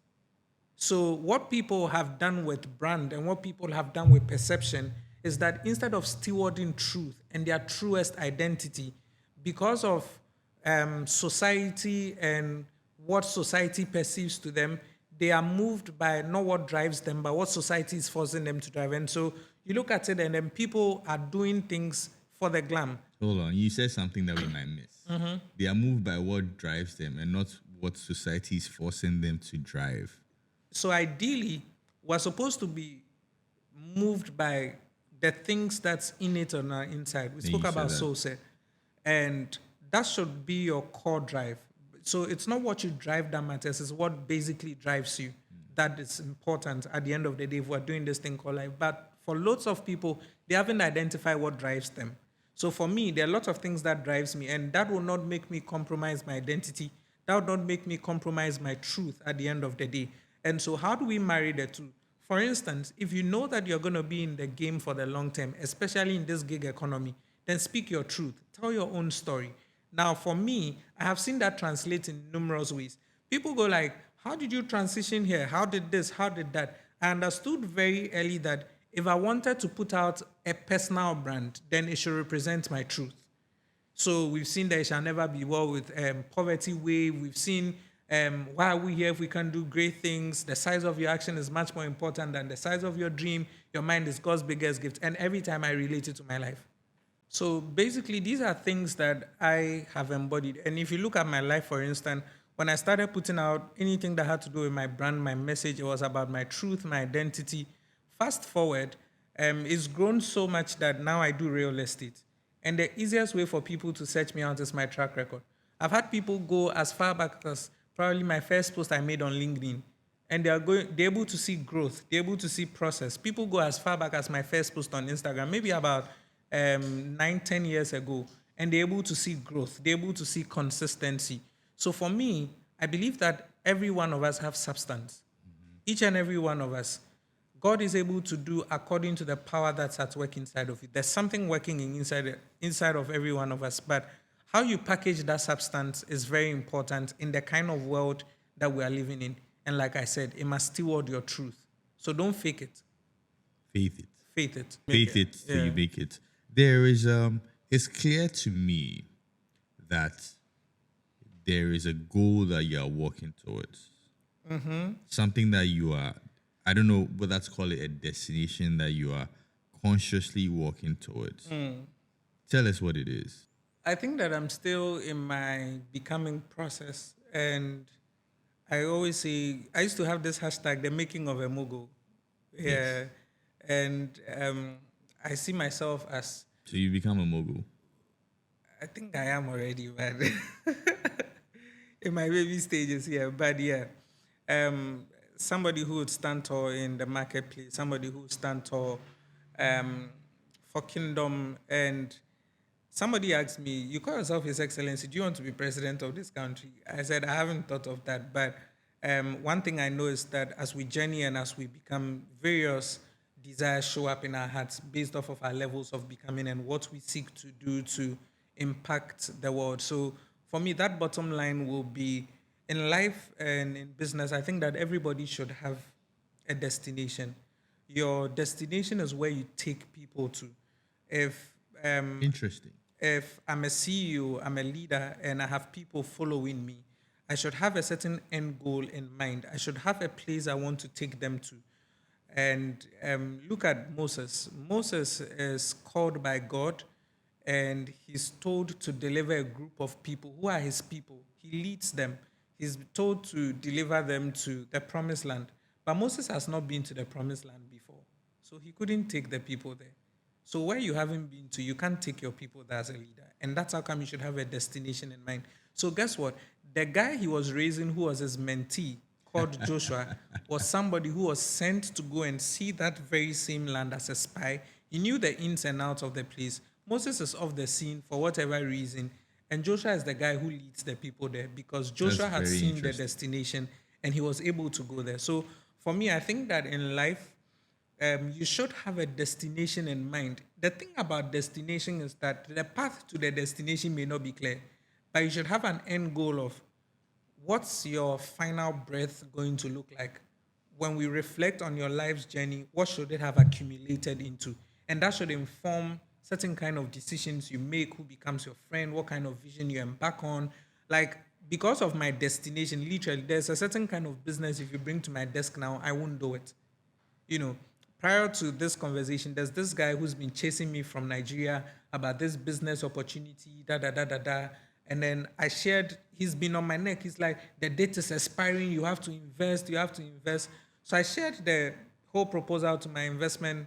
So what people have done with brand and what people have done with perception is that instead of stewarding truth and their truest identity, because of society and what society perceives to them, they are moved by not what drives them, but what society is forcing them to drive. And so you look at it, and then people are doing things for the glam. Hold on, you said something that we might miss. They are moved by what drives them and not what society is forcing them to drive. So ideally, we're supposed to be moved by the things that's innate on our inside. We Yeah, spoke you about said that. Soulset, and that should be your core drive. So it's not what you drive that matters, it's what basically drives you. That is important at the end of the day if we're doing this thing called life. But for lots of people, they haven't identified what drives them. So for me, there are lots of things that drives me, and that will not make me compromise my identity. That will not make me compromise my truth at the end of the day. And so how do we marry the two? For instance, if you know that you're going to be in the game for the long term, especially in this gig economy, then speak your truth. Tell your own story. Now, for me, I have seen that translate in numerous ways. People go like, how did you transition here? How did this? How did that? I understood very early that if I wanted to put out a personal brand, then it should represent my truth. So we've seen that it shall never be well with poverty wave. We've seen why are we here if we can't do great things? The size of your action is much more important than the size of your dream. Your mind is God's biggest gift. And every time I relate it to my life. So basically, these are things that I have embodied. And if you look at my life, for instance, when I started putting out anything that had to do with my brand, my message, it was about my truth, my identity. Fast forward, it's grown so much that now I do real estate. And the easiest way for people to search me out is my track record. I've had people go as far back as probably my first post I made on LinkedIn. And they're able to see growth, they're able to see process. People go as far back as my first post on Instagram, maybe about 9, 10 years ago, and they're able to see growth, they're able to see consistency. So for me, I believe that every one of us have substance. Each and every one of us. God is able to do according to the power that's at work inside of you. There's something working inside of every one of us, but how you package that substance is very important in the kind of world that we are living in. And like I said, it must steward your truth. So don't fake it. Faith it. Faith it. Faith it till you make it. There is it's clear to me that there is a goal that you are working towards. Something that you are, I don't know what that's called, it a destination that you are consciously working towards. Tell us what it is. I think that I'm still in my becoming process, and I always say I used to have this hashtag, the making of a mogul. Yeah. Yes. And I see myself as, So you become a mogul. I think I am already, but in my baby stages here. But yeah, somebody who would stand tall in the marketplace, somebody who would stand tall for kingdom. And somebody asked me, you call yourself His Excellency, do you want to be president of this country? I said, I haven't thought of that. But one thing I know is that as we journey and as we become, various desires show up in our hearts based off of our levels of becoming and what we seek to do to impact the world. So for me, that bottom line will be in life and in business. I think that everybody should have a destination. Your destination is where you take people to. If Interesting. if I'm a CEO, I'm a leader, and I have people following me, I should have a certain end goal in mind. I should have a place I want to take them to. And look at Moses. Moses is called by God, and he's told to deliver a group of people who are his people. He leads them. He's told to deliver them to the promised land. But Moses has not been to the promised land before, so he couldn't take the people there. So where you haven't been to, you can't take your people there as a leader. And that's how come you should have a destination in mind. So guess what? The guy he was raising, who was his mentee, called Joshua, was somebody who was sent to go and see that very same land as a spy. He knew the ins and outs of the place. Moses is off the scene for whatever reason. And Joshua is the guy who leads the people there because Joshua had very seen the destination and he was able to go there. So for me, I think that in life, you should have a destination in mind. The thing about destination is that the path to the destination may not be clear, but you should have an end goal of what's your final breath going to look like. When we reflect on your life's journey, what should it have accumulated into? And that should inform certain kind of decisions you make, who becomes your friend, what kind of vision you embark on. Like, because of my destination, literally, there's a certain kind of business if you bring to my desk now, I won't do it. You know, prior to this conversation, there's this guy who's been chasing me from Nigeria about this business opportunity, da da da da da. And then I shared, he's been on my neck. He's like, the date is expiring, you have to invest, you have to invest. So I shared the whole proposal to my investment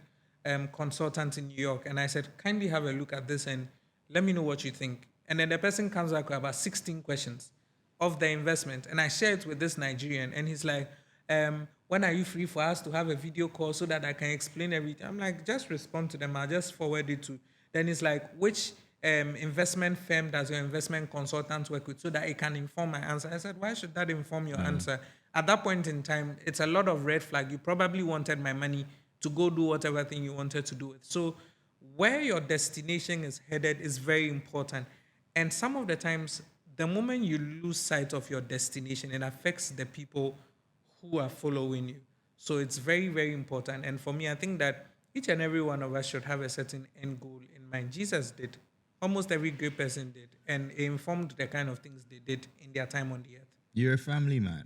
consultant in New York. And I said, kindly have a look at this and let me know what you think. And then the person comes back with about 16 questions of the investment. And I share it with this Nigerian. And he's like, when are you free for us to have a video call so that I can explain everything? I'm like, just respond to them. I'll just forward it to. Then it's like, which investment firm does your investment consultant work with so that it can inform my answer? I said, why should that inform your answer? At that point in time, it's a lot of red flag. You probably wanted my money to go do whatever thing you wanted to do with. So where your destination is headed is very important. And some of the times, the moment you lose sight of your destination, it affects the people who are following you. So it's very, very important. And for me, I think that each and every one of us should have a certain end goal in mind. Jesus did. Almost every great person did. And it informed the kind of things they did in their time on the earth. You're a family man.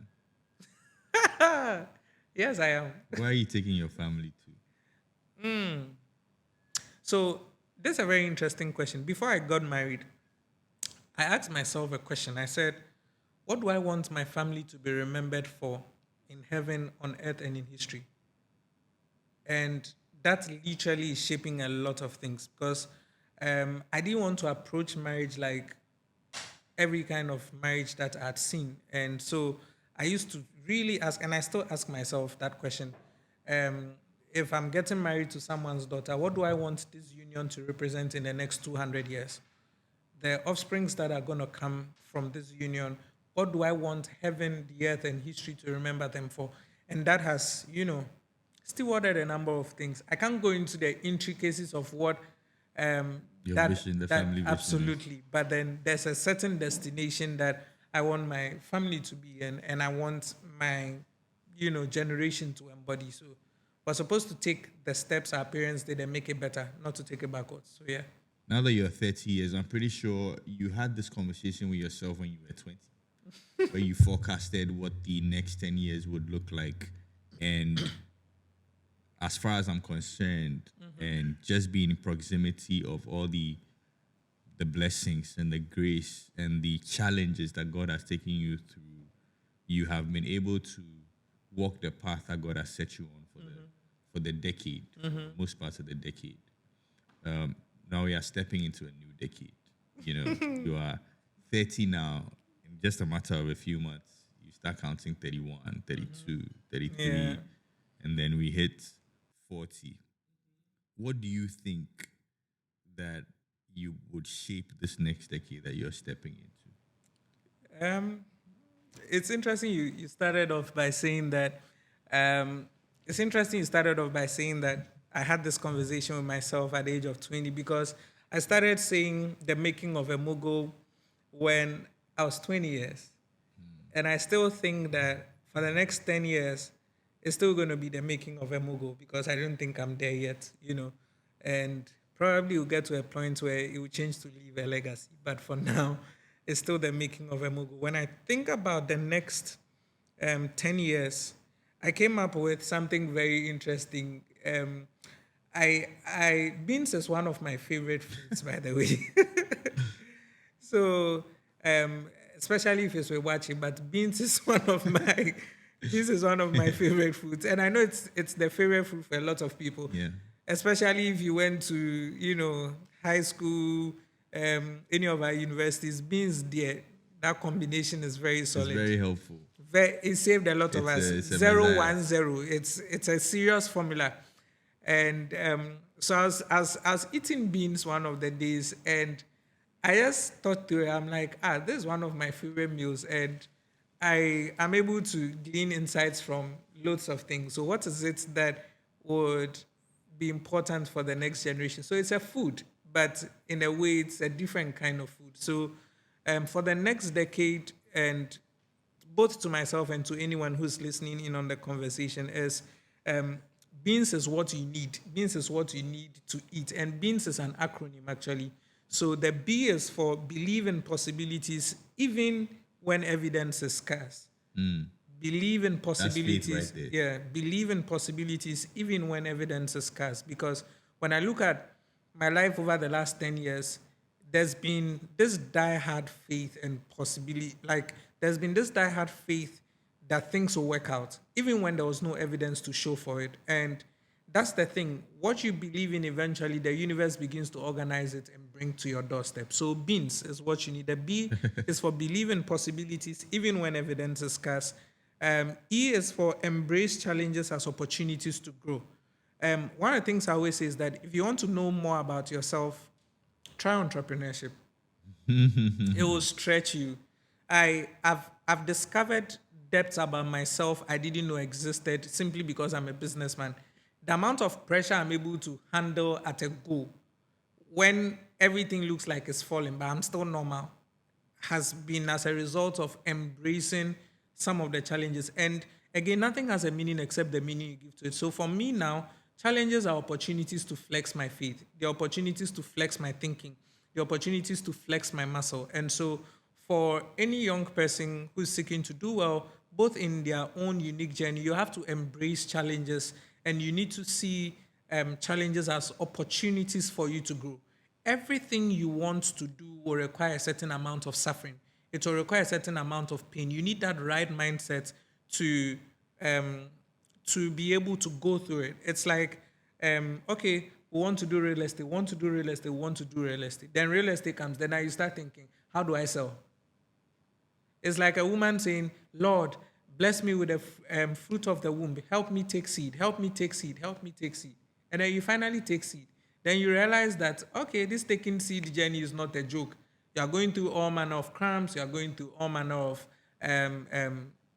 Yes, I am. Where are you taking your family to? So this is a very interesting question. Before I got married, I asked myself a question. I said, what do I want my family to be remembered for in heaven, on earth, and in history? And that literally is shaping a lot of things because I didn't want to approach marriage like every kind of marriage that I had seen. And so I used to really ask, and I still ask myself that question. If I'm getting married to someone's daughter, what do I want this union to represent in the next 200 years? The offsprings that are going to come from this union, what do I want heaven, the earth, and history to remember them for? And that has, still ordered a number of things. I can't go into the intricacies of what Your vision, the family vision. Absolutely. But then there's a certain destination that I want my family to be in, and I want my, generation to embody. So we're supposed to take the steps our parents did and make it better, not to take it backwards. So yeah. Now that you're 30 years, I'm pretty sure you had this conversation with yourself when you were 20, where you forecasted what the next 10 years would look like. And as far as I'm concerned, and just being in proximity of all the blessings and the grace and the challenges that God has taken you through, you have been able to walk the path that God has set you on for the decade, most parts of the decade. Now we are stepping into a new decade. You are 30 now. In just a matter of a few months, you start counting 31, 32, 33, and then we hit 40. What do you think that you would shape this next decade that you're stepping into? It's interesting you started off by saying that I had this conversation with myself at the age of 20 because I started saying the making of a mogul when I was 20 years. And I still think that for the next 10 years, it's still going to be the making of a mogul because I don't think I'm there yet, And probably we'll get to a point where it will change to leave a legacy. But for now, it's still the making of a mogul. When I think about the next 10 years, I came up with something very interesting. Beans is one of my favorite foods, by the way. So, especially if it's with watching, but beans is one of my favorite foods, and I know it's the favorite food for a lot of people. Yeah. Especially if you went to high school, any of our universities, beans there. That combination is very solid. It's very helpful. It saved a lot of us. It's a 0-1-0. It's a serious formula. And so I was eating beans one of the days, and I just thought to it, I'm like, this is one of my favorite meals, and I am able to glean insights from loads of things. So what is it that would be important for the next generation. So it's a food, but in a way, it's a different kind of food. So for the next decade, and both to myself and to anyone who's listening in on the conversation, is um, beans is what you need. Beans is what you need to eat. And beans is an acronym, actually. So the B is for believe in possibilities, even when evidence is scarce. Believe in faith possibilities. right there. Yeah, believe in possibilities even when evidence is scarce. Because when I look at my life over the last 10 years, there's been this die-hard faith and possibility. Like, there's been this die-hard faith that things will work out, even when there was no evidence to show for it. And that's the thing. What you believe in, eventually, the universe begins to organize it and bring to your doorstep. So beans is what you need. The B is for believe in possibilities, even when evidence is scarce. E is for embrace challenges as opportunities to grow. One of the things I always say is that if you want to know more about yourself, try entrepreneurship. It will stretch you. I've discovered depths about myself I didn't know existed simply because I'm a businessman. The amount of pressure I'm able to handle at a go when everything looks like it's falling, but I'm still normal, has been as a result of embracing some of the challenges. And again, nothing has a meaning except the meaning you give to it. So for me now, challenges are opportunities to flex my faith, the opportunities to flex my thinking, the opportunities to flex my muscle. And so for any young person who's seeking to do well, both in their own unique journey, you have to embrace challenges, and you need to see challenges as opportunities for you to grow. Everything you want to do will require a certain amount of suffering. It will require a certain amount of pain. You need that right mindset to um, to be able to go through it. It's like, okay, we want to do real estate, want to do real estate, want to do real estate. Then real estate comes. Then now you start thinking, how do I sell? It's like a woman saying, Lord, bless me with the fruit of the womb. Help me take seed. Help me take seed. Help me take seed. And then you finally take seed. Then you realize that, okay, this taking seed journey is not a joke. You are going through all manner of cramps. You are going through all manner of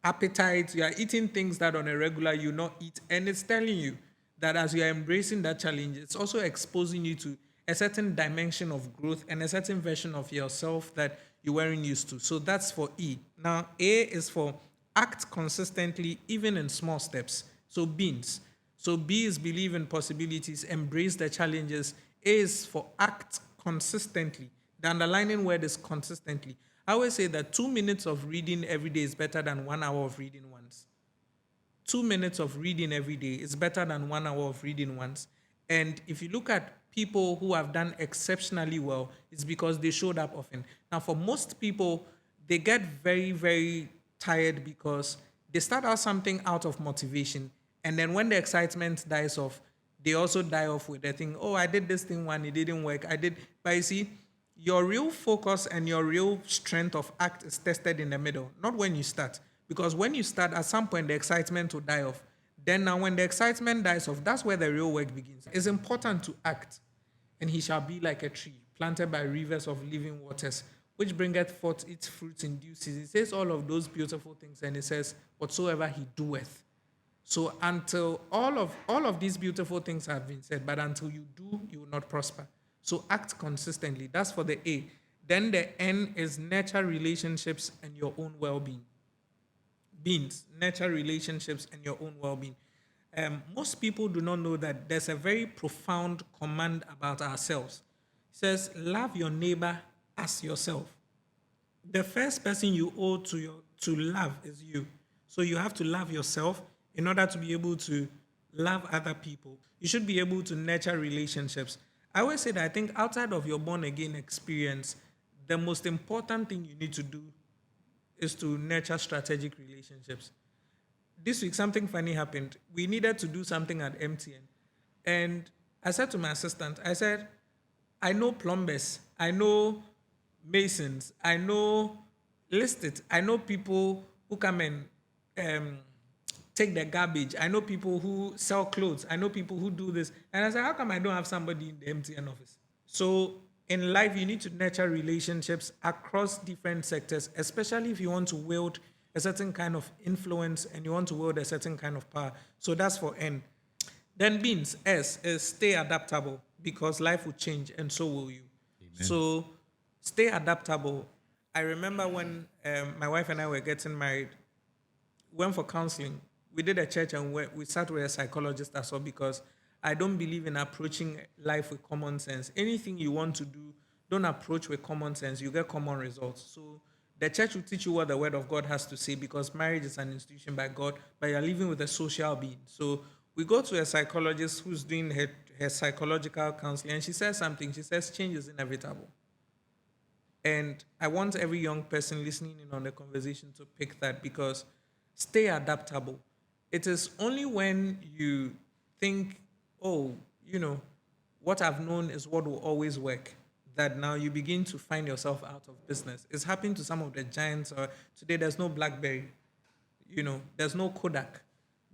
appetites. You are eating things that on a regular you not eat. And it's telling you that as you are embracing that challenge, it's also exposing you to a certain dimension of growth and a certain version of yourself that you weren't used to. So that's for E. Now, A is for act consistently, even in small steps. So beans. So B is believe in possibilities, embrace the challenges. A is for act consistently. The underlining word is consistently. I always say that 2 minutes of reading every day is better than 1 hour of reading once. 2 minutes of reading every day is better than 1 hour of reading once. And if you look at people who have done exceptionally well, it's because they showed up often. Now, for most people, they get very, very tired because they start out something out of motivation. And then when the excitement dies off, they also die off with the thing, oh, I did this thing one, it didn't work. But you see, your real focus and your real strength of act is tested in the middle, not when you start. Because when you start, at some point, the excitement will die off. Then now when the excitement dies off, that's where the real work begins. It's important to act. And he shall be like a tree planted by rivers of living waters, which bringeth forth its fruits in due season. It says all of those beautiful things, and it says, whatsoever he doeth. So until all of these beautiful things have been said, but until you do, you will not prosper. So act consistently. That's for the A. Then the N is nurture relationships and your own well-being. Beings, nurture relationships and your own well-being. Most people do not know that there's a very profound command about ourselves. It says, love your neighbor as yourself. The first person you owe to love is you. So you have to love yourself in order to be able to love other people. You should be able to nurture relationships. I always say that I think outside of your born-again experience, the most important thing you need to do is to nurture strategic relationships. This week, something funny happened. We needed to do something at MTN. And I said to my assistant, I said, I know plumbers, I know masons, I know, list it, I know people who come and take the garbage. I know people who sell clothes. I know people who do this. And I said, how come I don't have somebody in the MTN office? So in life, you need to nurture relationships across different sectors, especially if you want to wield a certain kind of influence and you want to wield a certain kind of power. So that's for N. Then beans, S, is stay adaptable because life will change and so will you. Amen. So stay adaptable. I remember when my wife and I were getting married, we went for counseling. We did a church and we sat with a psychologist as well because I don't believe in approaching life with common sense. Anything you want to do, don't approach with common sense. You get common results. So the church will teach you what the word of God has to say because marriage is an institution by God, but you're living with a social being. So we go to a psychologist who's doing her psychological counseling, and she says something. She says change is inevitable. And I want every young person listening in on the conversation to pick that because stay adaptable. It is only when you think, oh, what I've known is what will always work, that now you begin to find yourself out of business. It's happened to some of the giants. Or today there's no BlackBerry, there's no Kodak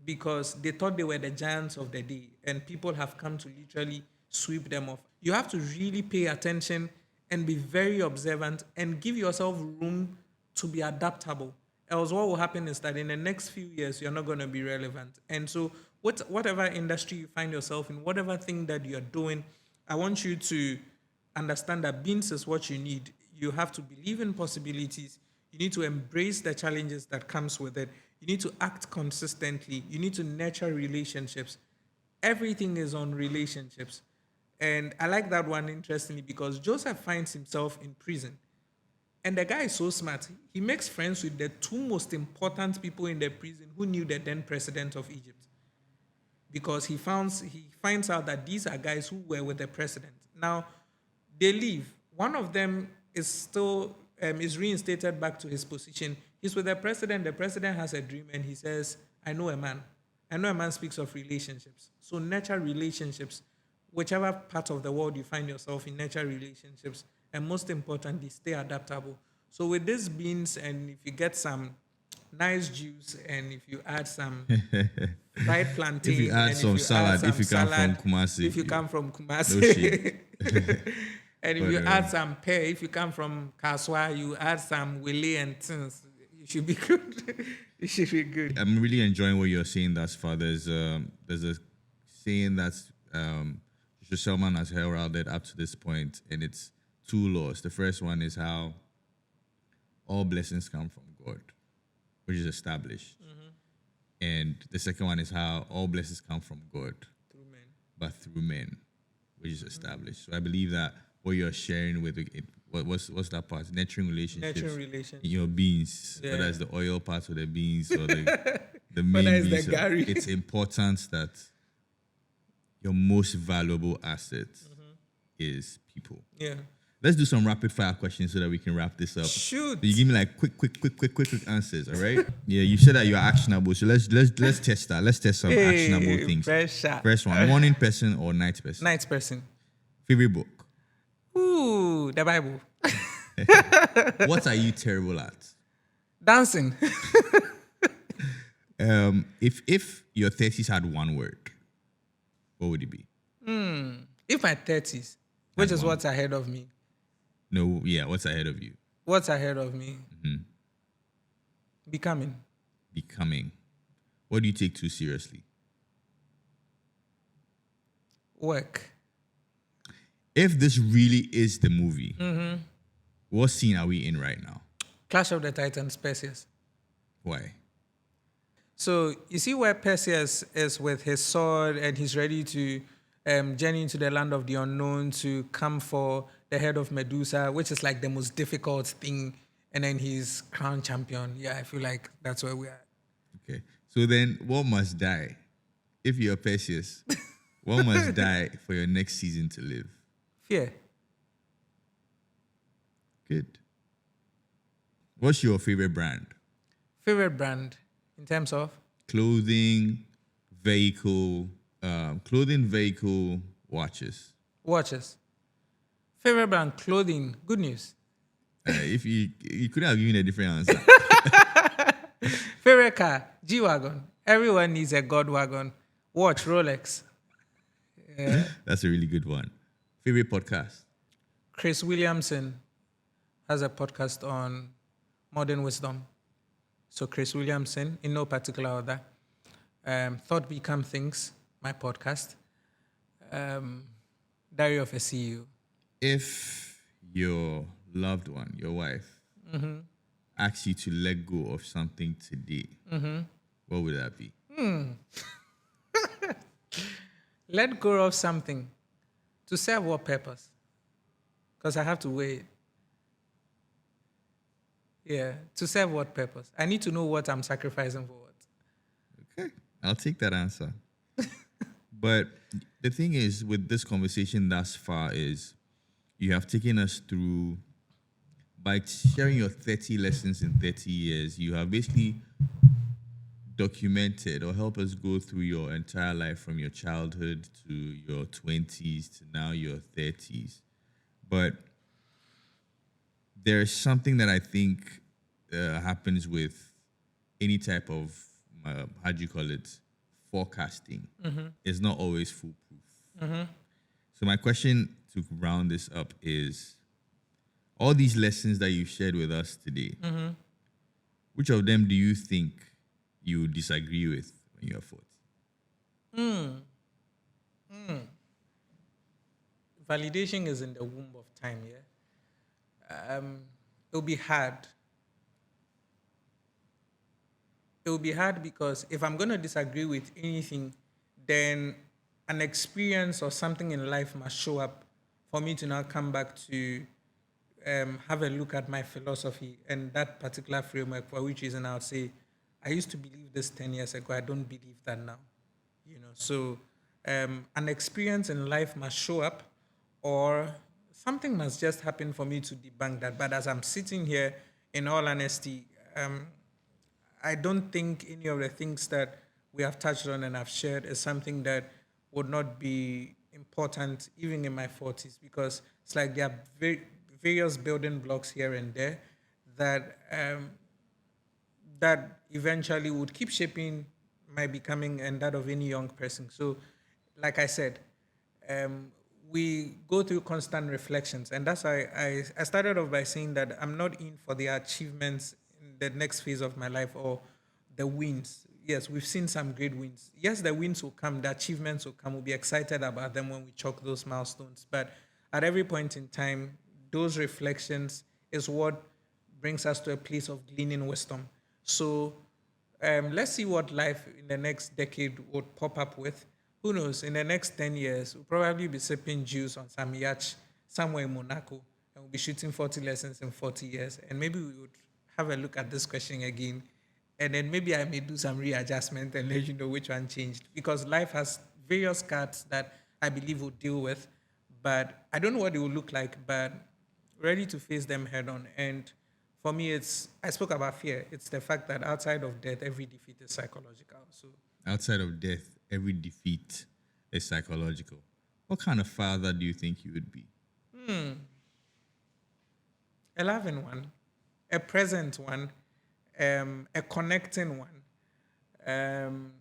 because they thought they were the giants of the day, and people have come to literally sweep them off. You have to really pay attention and be very observant and give yourself room to be adaptable. Else, what will happen is that in the next few years, you're not going to be relevant. And so, whatever industry you find yourself in, whatever thing that you're doing, I want you to understand that beans is what you need. You have to believe in possibilities. You need to embrace the challenges that comes with it. You need to act consistently. You need to nurture relationships. Everything is on relationships. And I like that one interestingly because Joseph finds himself in prison. And the guy is so smart. He makes friends with the two most important people in the prison who knew the then president of Egypt. Because he finds out that these are guys who were with the president. Now, they leave. One of them is still is reinstated back to his position. He's with the president. The president has a dream, and he says, I know a man. I know a man speaks of relationships. So nurture relationships. Whichever part of the world you find yourself in, nurture relationships. And most importantly, stay adaptable. So with these beans, and if you get some nice juice, and if you add some fried plantain, if you add and some if you salad, add some if you come salad, from Kumasi. if you come from Kumasi, No shit. and if you add some pear, if you come from Kaswa, you add some willy and things. You should be good. It should be good. I'm really enjoying what you're saying thus far. There's a saying that's Salman has heralded up to this point, and it's two laws. The first one is how all blessings come from God, which is established. Mm-hmm. And the second one is how all blessings come from God, Through men. but through men, which is established. Mm-hmm. So I believe that what you're sharing with it, what's that part? Nurturing relationships. Nurturing relationships. In your beans, Yeah. whether it's the oil part of the beans or the main Whether it's beans. the Gary. It's important that your most valuable asset is people. Yeah. Let's do some rapid fire questions so that we can wrap this up. Shoot. So you give me like quick answers, all right? Yeah, you said that you're actionable. So let's test that. Let's test some actionable things. Pressure. First one, morning person or night person? Night person. Favorite book? Ooh, the Bible. What are you terrible at? Dancing. If your 30s had one word, what would it be? If my 30s, which is what's ahead of me. No, yeah, what's ahead of you? What's ahead of me? Mm-hmm. Becoming. What do you take too seriously? Work. If this really is the movie, what scene are we in right now? Clash of the Titans, Perseus. Why? So you see where Perseus is with his sword and he's ready to journey into the land of the unknown to come for the head of Medusa, which is like the most difficult thing. And then he's crowned champion. Yeah, I feel like that's where we are. Okay. So then what must die? If you're Perseus, what must die for your next season to live? Fear. Good. What's your favorite brand? Favorite brand in terms of? Clothing, vehicle, watches. Watches. Favorite brand, clothing. Good news. If you couldn't have given a different answer. Favorite car, G-Wagon. Everyone needs a God wagon. Watch, Rolex. Yeah. That's a really good one. Favorite podcast? Chris Williamson has a podcast on modern wisdom. So Chris Williamson, in no particular order. Thought Become Things, my podcast. Um, Diary of a CEO. If your loved one, your wife, asks you to let go of something today, what would that be? Let go of something to serve what purpose? Because I have to wait. Yeah, to serve what purpose? I need to know what I'm sacrificing for what. Okay, I'll take that answer. But the thing is, with this conversation thus far, is you have taken us through by sharing your 30 lessons in 30 years. You have basically documented or help us go through your entire life from your childhood to your 20s to now your 30s. But there's something that I think happens with any type of, how do you call it, forecasting. It's not always foolproof. So my question to round this up is, all these lessons that you've shared with us today, which of them do you think you disagree with when you're 40? Validation is in the womb of time, yeah? It'll be hard. It will be hard because if I'm going to disagree with anything, then an experience or something in life must show up for me to now come back to have a look at my philosophy and that particular framework, for which reason I would say, I used to believe this 10 years ago, I don't believe that now. So an experience in life must show up, or something must just happen for me to debunk that. But as I'm sitting here, in all honesty, I don't think any of the things that we have touched on and I've shared is something that would not be important even in my 40s, because it's like there are various building blocks here and there that that eventually would keep shaping my becoming and that of any young person. So, like I said, we go through constant reflections, and that's why I started off by saying that I'm not in for the achievements in the next phase of my life or the wins. Yes, we've seen some great wins. Yes, the wins will come, the achievements will come. We'll be excited about them when we chalk those milestones. But at every point in time, those reflections is what brings us to a place of gleaning wisdom. So let's see what life in the next decade would pop up with. Who knows? In the next 10 years, we'll probably be sipping juice on some yacht somewhere in Monaco, and we'll be shooting 40 lessons in 40 years. And maybe we would have a look at this question again. And then maybe I may do some readjustment and let you know which one changed. Because life has various cards that I believe we'll deal with. But I don't know what they will look like, but ready to face them head on. And for me, I spoke about fear. It's the fact that outside of death, every defeat is psychological. So Outside of death, every defeat is psychological. What kind of father do you think you would be? a loving one, a present one, a connecting one. Um,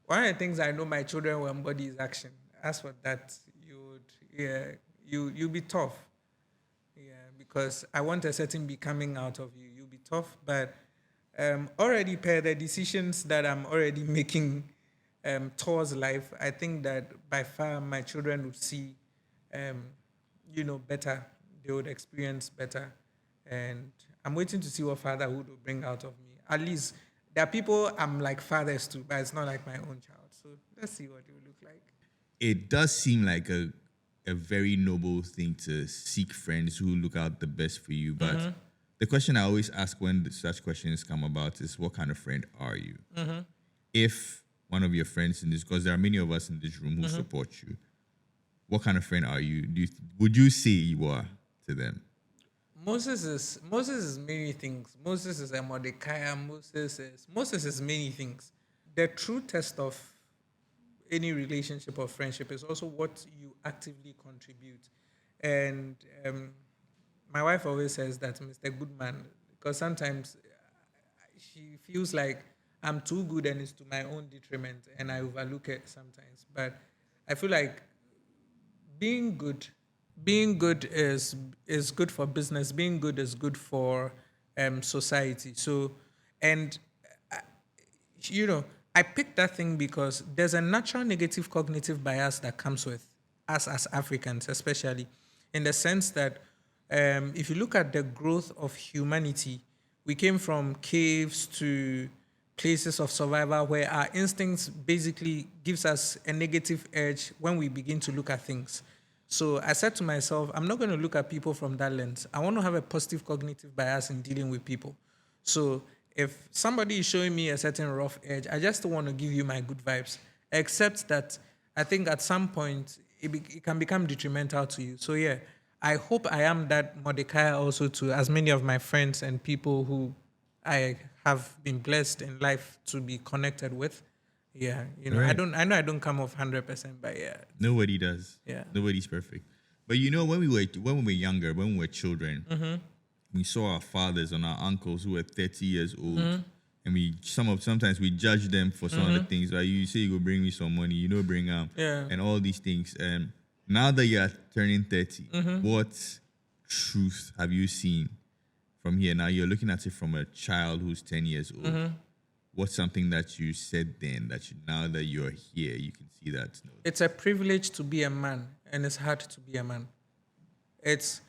One of the things I know my children will embody is action. As for that, you'll be tough. Yeah, because I want a certain becoming out of you. You'll be tough, but already per the decisions that I'm already making towards life, I think that by far my children would see, better. They would experience better, and I'm waiting to see what fatherhood will bring out of me. At least there are people I'm like fathers to, but it's not like my own child. So let's see what it will look like. It does seem like a very noble thing to seek friends who look out the best for you. But the question I always ask when such questions come about is, what kind of friend are you? If one of your friends in this, because there are many of us in this room who support you, what kind of friend are you? Would you say you are to them? Moses is many things. Moses is a Mordecai. Moses is many things. The true test of any relationship or friendship is also what you actively contribute. And my wife always says that Mr. Goodman, because sometimes she feels like I'm too good and it's to my own detriment, and I overlook it sometimes. But I feel like being good being good is good for business. Being good is good for society. So, and you know, I picked that thing because there's a natural negative cognitive bias that comes with us as Africans, especially in the sense that if you look at the growth of humanity, we came from caves to places of survival where our instincts basically gives us a negative edge when we begin to look at things. So I said to myself, I'm not going to look at people from that lens. I want to have a positive cognitive bias in dealing with people. So if somebody is showing me a certain rough edge, I just want to give you my good vibes. Except that I think at some point it can become detrimental to you. So yeah, I hope I am that Mordecai also to as many of my friends and people who I have been blessed in life to be connected with. Yeah, Right. I know I don't come off 100%, but yeah. Nobody does. Yeah. Nobody's perfect. But when we were younger, when we were children, we saw our fathers and our uncles who were 30 years old. And sometimes we judge them for some of the things. Like you say, you go bring me some money, bring them, Yeah. and all these things. And now that you are turning 30, what truth have you seen from here? Now you're looking at it from a child who's 10 years old. What's something that you said then now that you're here, you can see that? No. It's a privilege to be a man, and it's hard to be a man. It's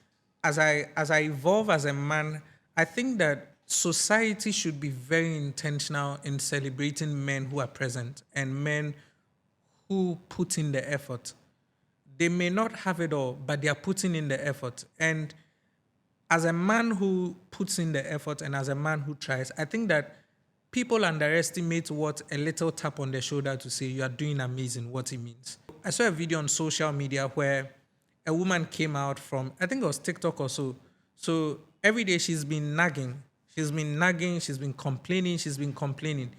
as I evolve as a man, I think that society should be very intentional in celebrating men who are present and men who put in the effort. They may not have it all, but they are putting in the effort. And as a man who puts in the effort and as a man who tries, I think that people underestimate what a little tap on the shoulder to say you are doing amazing, what it means. I saw a video on social media where a woman came out from, I think it was TikTok or so. So every day she's been nagging. She's been complaining.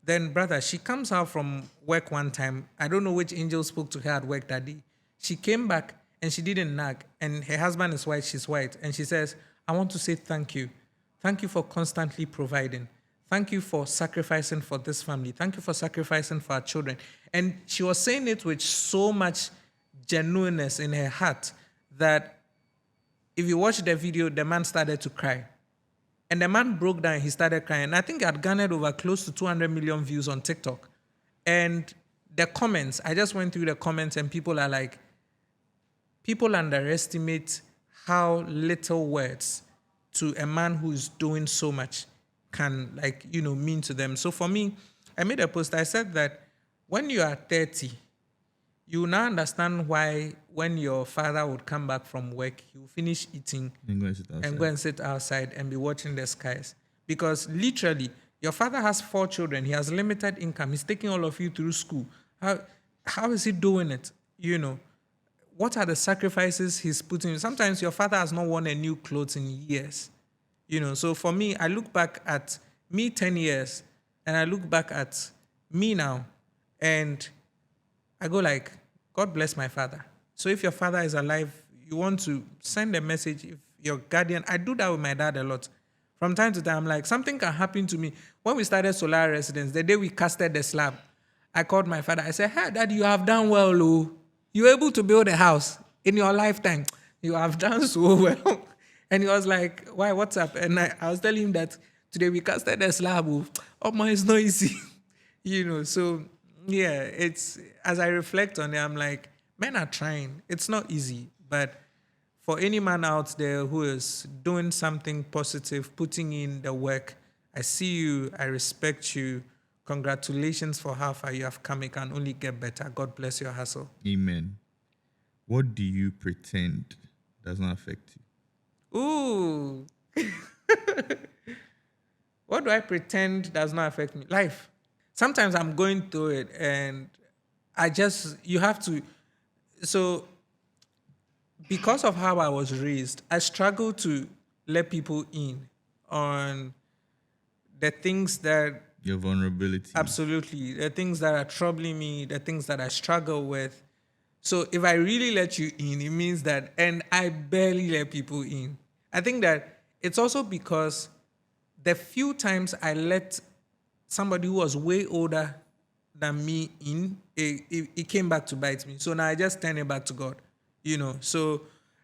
Then, brother, she comes out from work one time. I don't know which angel spoke to her at work that day. She came back and she didn't nag. And her husband is white, she's white. And she says, I want to say thank you. Thank you for constantly providing. Thank you for sacrificing for this family. Thank you for sacrificing for our children. And she was saying it with so much genuineness in her heart that if you watch the video, the man started to cry. And the man broke down, he started crying. I think it had garnered over close to 200 million views on TikTok. And the comments, I just went through the comments and people are like, people underestimate how little words to a man who's doing so much can mean to them. So for me, I made a post. I said that when you are 30, you will now understand why when your father would come back from work, he will finish eating And go and sit outside and be watching the skies. Because literally, your father has 4 children. He has limited income. He's taking all of you through school. How is he doing it? What are the sacrifices he's putting? Sometimes your father has not worn a new clothes in years. So for me, I look back at me 10 years and I look back at me now and I go like, God bless my father. So if your father is alive, you want to send a message. If your guardian, I do that with my dad a lot. From time to time, like something can happen to me. When we started Solar Residence, the day we casted the slab, I called my father. I said, hey, Dad, you have done well, Lou. You were able to build a house in your lifetime. You have done so well. And he was like, why, what's up? And I was telling him that today we casted the slab. Oh, my, it's not easy. So yeah, it's, as I reflect on it, I'm like, men are trying. It's not easy, but for any man out there who is doing something positive, putting in the work, I see you, I respect you. Congratulations for how far you have come. It can only get better. God bless your hustle. Amen. What do you pretend does not affect you? Ooh. What do I pretend does not affect me? Life. Sometimes I'm going through it and you have to, so because of how I was raised, I struggle to let people in on the things that, Your vulnerability. absolutely, the things that are troubling me, the things that I struggle with. So if I really let you in, it means that, and I barely let people in. I think that it's also because the few times I let somebody who was way older than me in, it came back to bite me. So now I just turn it back to God, So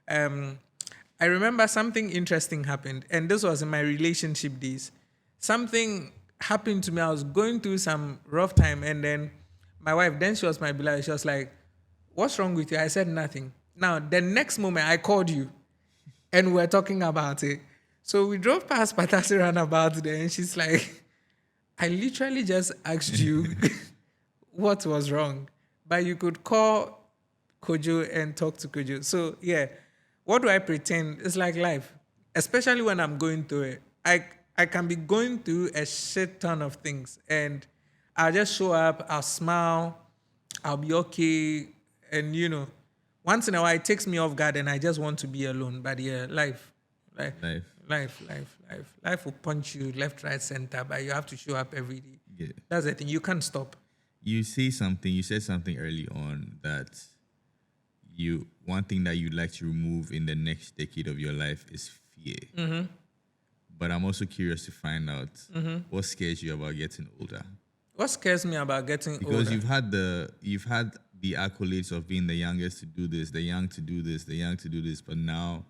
I remember something interesting happened, and this was in my relationship days. Something happened to me. I was going through some rough time, and then my wife, then she was my beloved. She was like, "What's wrong with you?" I said nothing. Now the next moment, I called you, and we were talking about it. So we drove past Patasi roundabout there, and she's like, "I literally just asked you what was wrong, but you could call Kojo and talk to Kojo." So yeah, what do I pretend? It's like life, especially when I'm going through it. I can be going through a shit ton of things, and I'll just show up, I'll smile, I'll be okay, and once in a while it takes me off guard, and I just want to be alone. But yeah, life, Life. life will punch you left, right, center, but you have to show up every day. Yeah. That's the thing. You can't stop. You said something early on that one thing that you'd like to remove in the next decade of your life is fear. Mm-hmm. But I'm also curious to find out what scares you about getting older. What scares me about getting older? Because you've had the accolades of being the youngest to do this, the young to do this, the young to do this, but now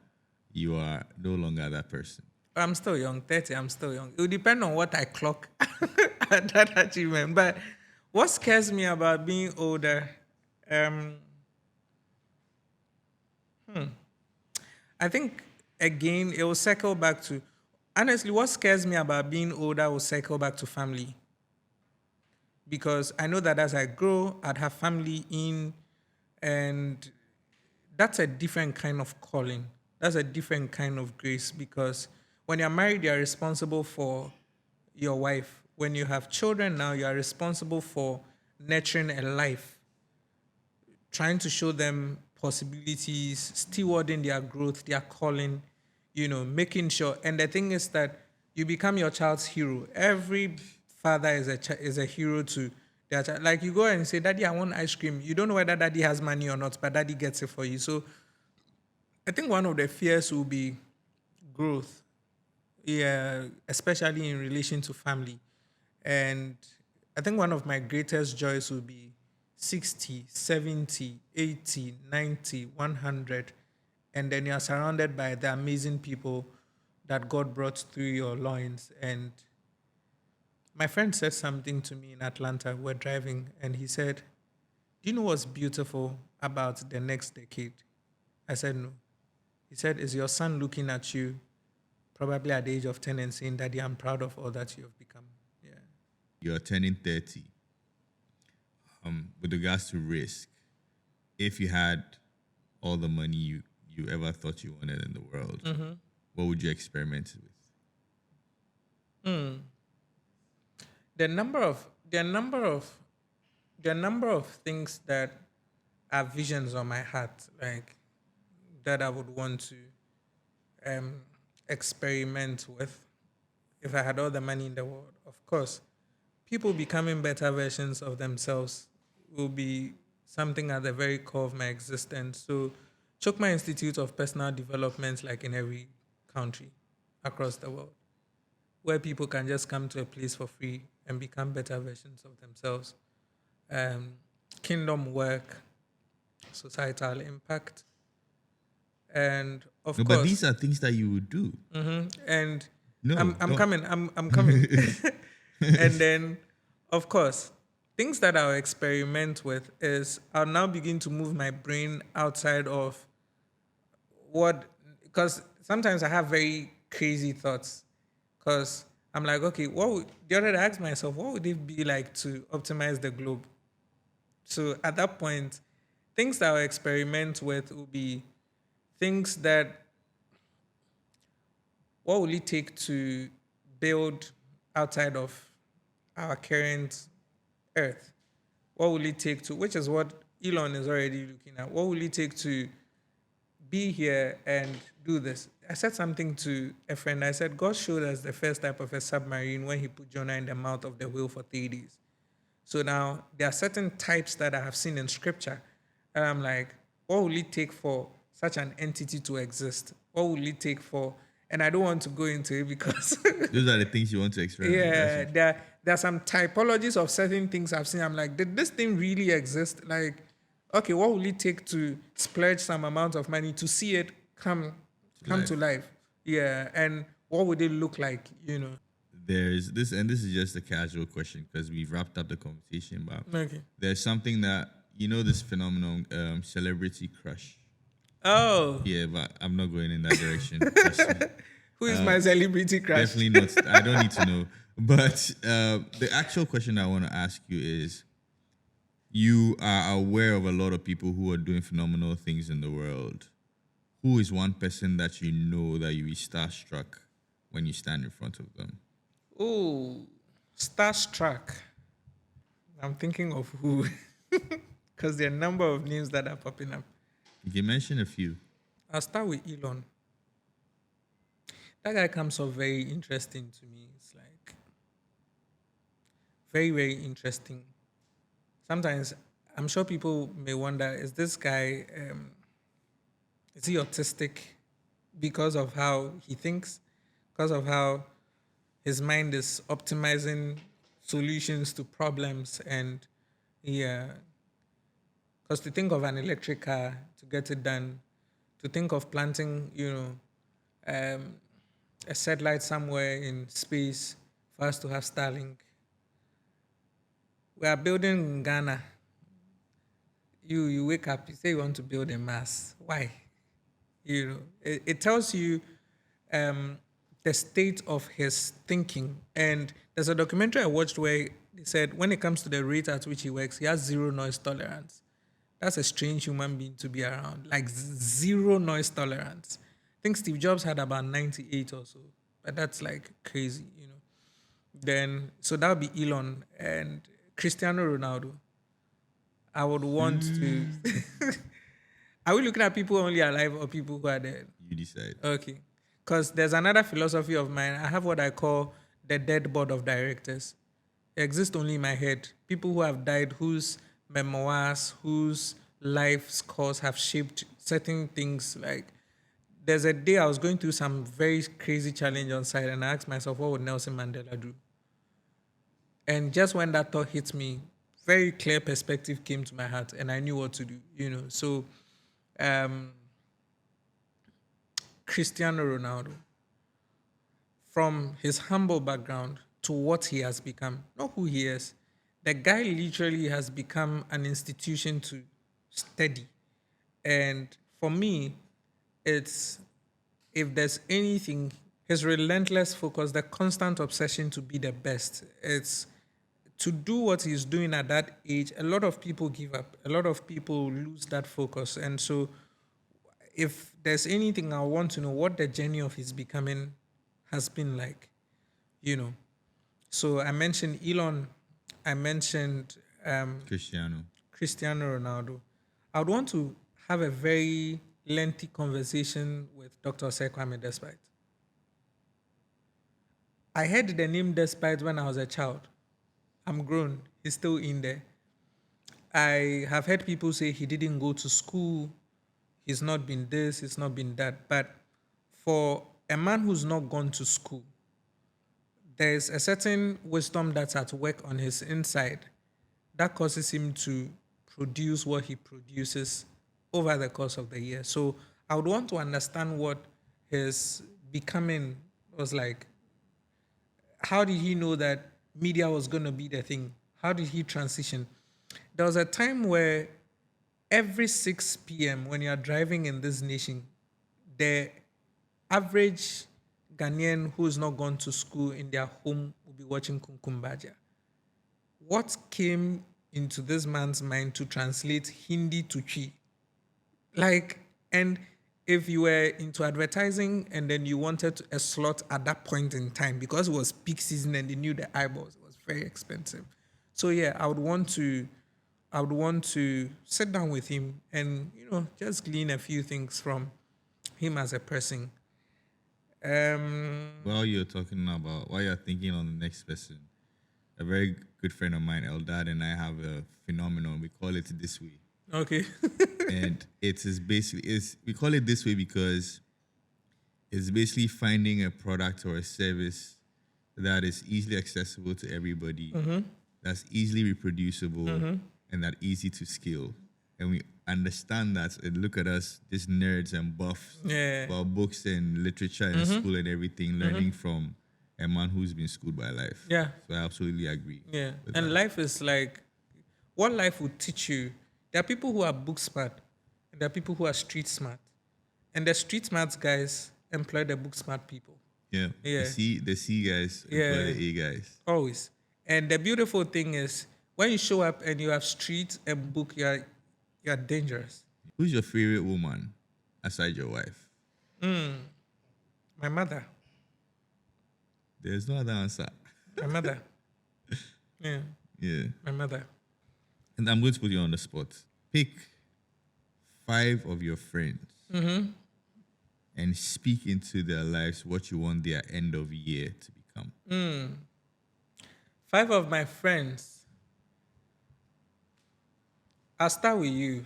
you are no longer that person. I'm still young, 30, I'm still young. It will depend on what I clock at that achievement. But what scares me about being older, I think, again, it will circle back to, honestly, what scares me about being older will circle back to family. Because I know that as I grow, I'd have family in, and that's a different kind of calling. That's a different kind of grace, because when you're married, you're responsible for your wife. When you have children now, you are responsible for nurturing a life, trying to show them possibilities, stewarding their growth, their calling, making sure. And the thing is that you become your child's hero. Every father is a hero to their child. Like, you go and say, "Daddy, I want ice cream." You don't know whether daddy has money or not, but daddy gets it for you. So I think one of the fears will be growth. Yeah, especially in relation to family. And I think one of my greatest joys will be 60, 70, 80, 90, 100. And then you're surrounded by the amazing people that God brought through your loins. And my friend said something to me in Atlanta. We're driving, and he said, "Do you know what's beautiful about the next decade?" I said, "No." He said, "Is your son looking at you, probably at the age of 10, and saying, 'Daddy, I'm proud of all that you have become.'" Yeah. You're turning 30. With regards to risk, if you had all the money you ever thought you wanted in the world, what would you experiment with? There are number of things that are visions on my heart, like, that I would want to experiment with if I had all the money in the world. Of course, people becoming better versions of themselves will be something at the very core of my existence. So, Chokma Institute of Personal Development, like in every country across the world, where people can just come to a place for free and become better versions of themselves. Kingdom work, societal impact, and of No, course. but these are things that you would do. And No, I'm don't. coming. I'm coming. And then, of course, things that I'll experiment with is I'll now begin to move my brain outside of what, because sometimes I have very crazy thoughts. Because I'm like, okay, the other day I asked myself, what would it be like to optimize the globe? So at that point, things that I'll experiment with will be things that, what will it take to build outside of our current Earth? What will it take to, which is what Elon is already looking at, what will it take to be here and do this? I said something to a friend. I said, God showed us the first type of a submarine when he put Jonah in the mouth of the whale for 3 days. So now there are certain types that I have seen in scripture. And I'm like, what will it take for such an entity to exist? What will it take for, and I don't want to go into it because Those are the things you want to experiment. yeah, there are some typologies of certain things I've seen. I'm like, did this thing really exist? Like, okay, what will it take to splurge some amount of money to see it come to life? Yeah, and what would it look like? there's this, and this is just a casual question because we've wrapped up the conversation, but Okay. there's something that, this phenomenon, celebrity crush. Oh, Yeah, but I'm not going in that direction. Trust me. who is my celebrity crush? Definitely not. I don't need to know. But the actual question I want to ask you is, you are aware of a lot of people who are doing phenomenal things in the world. Who is one person that you know that you be starstruck when you stand in front of them? Oh, starstruck. I'm thinking of who, because there are a number of names that are popping up. You can mention a few. I'll start with Elon. That guy comes off very interesting to me. It's like very, very interesting. Sometimes I'm sure people may wonder, is this guy, is he autistic because of how he thinks, because of how his mind is optimizing solutions to problems, and yeah, because to think of an electric car to get it done, to think of planting, a satellite somewhere in space for us to have Starlink. We are building in Ghana. You wake up, you say you want to build a mass. Why? It tells you the state of his thinking. And there's a documentary I watched where they said when it comes to the rate at which he works, he has zero noise tolerance. That's a strange human being to be around. Like zero noise tolerance. I think Steve Jobs had about 98 or so, but that's like crazy. Then, so that would be Elon and Cristiano Ronaldo. I would want to. Are we looking at people only alive or people who are dead? You decide. Okay. Because there's another philosophy of mine. I have what I call the dead board of directors. They exist only in my head. People who have died, whose memoirs, whose life's course have shaped certain things. Like, there's a day I was going through some very crazy challenge on site, and I asked myself, what would Nelson Mandela do? And just when that thought hit me, very clear perspective came to my heart, and I knew what to do. So, Cristiano Ronaldo, from his humble background to what he has become, not who he is, the guy literally has become an institution to study. And for me, it's, if there's anything, his relentless focus, the constant obsession to be the best. It's to do what he's doing at that age. A lot of people give up. A lot of people lose that focus. And so, if there's anything I want to know, what the journey of his becoming has been like. So I mentioned Elon. I mentioned Cristiano Ronaldo. I would want to have a very lengthy conversation with Dr. Kwame Despite. I heard the name Despite when I was a child. I'm grown. He's still in there. I have heard people say he didn't go to school. He's not been this, he's not been that. But for a man who's not gone to school, there's a certain wisdom that's at work on his inside that causes him to produce what he produces over the course of the year. So I would want to understand what his becoming was like. How did he know that media was going to be the thing? How did he transition? There was a time where every 6 p.m. when you're driving in this nation, the average Ghanaian who's not gone to school in their home will be watching Kunkumbaja. What came into this man's mind to translate Hindi to Chi? And if you were into advertising and then you wanted a slot at that point in time, because it was peak season and they knew the eyeballs, it was very expensive. So yeah, I would want to sit down with him and just glean a few things from him as a person. While you're thinking on the next person, a very good friend of mine, Eldad, and I have a phenomenon. We call it This Way. Okay. And we call it This Way because it's basically finding a product or a service that is easily accessible to everybody, that's easily reproducible, and that easy to scale. And we understand that, and look at us, these nerds and buffs about books and literature and school and everything, learning from a man who's been schooled by life. Yeah. So I absolutely agree. Yeah. with And that. life is like what life will teach you. There are people who are book smart, and there are people who are street smart. And the street smart guys employ the book smart people. Yeah. Yeah. The C guys employ the A guys. Always. And the beautiful thing is when you show up and you have street and book, you're dangerous. Who's your favorite woman aside your wife? My mother. There's no other answer. My mother. Yeah. Yeah. My mother. And I'm going to put you on the spot. Pick 5 of your friends and speak into their lives what you want their end of year to become. 5 of my friends. I'll start with you.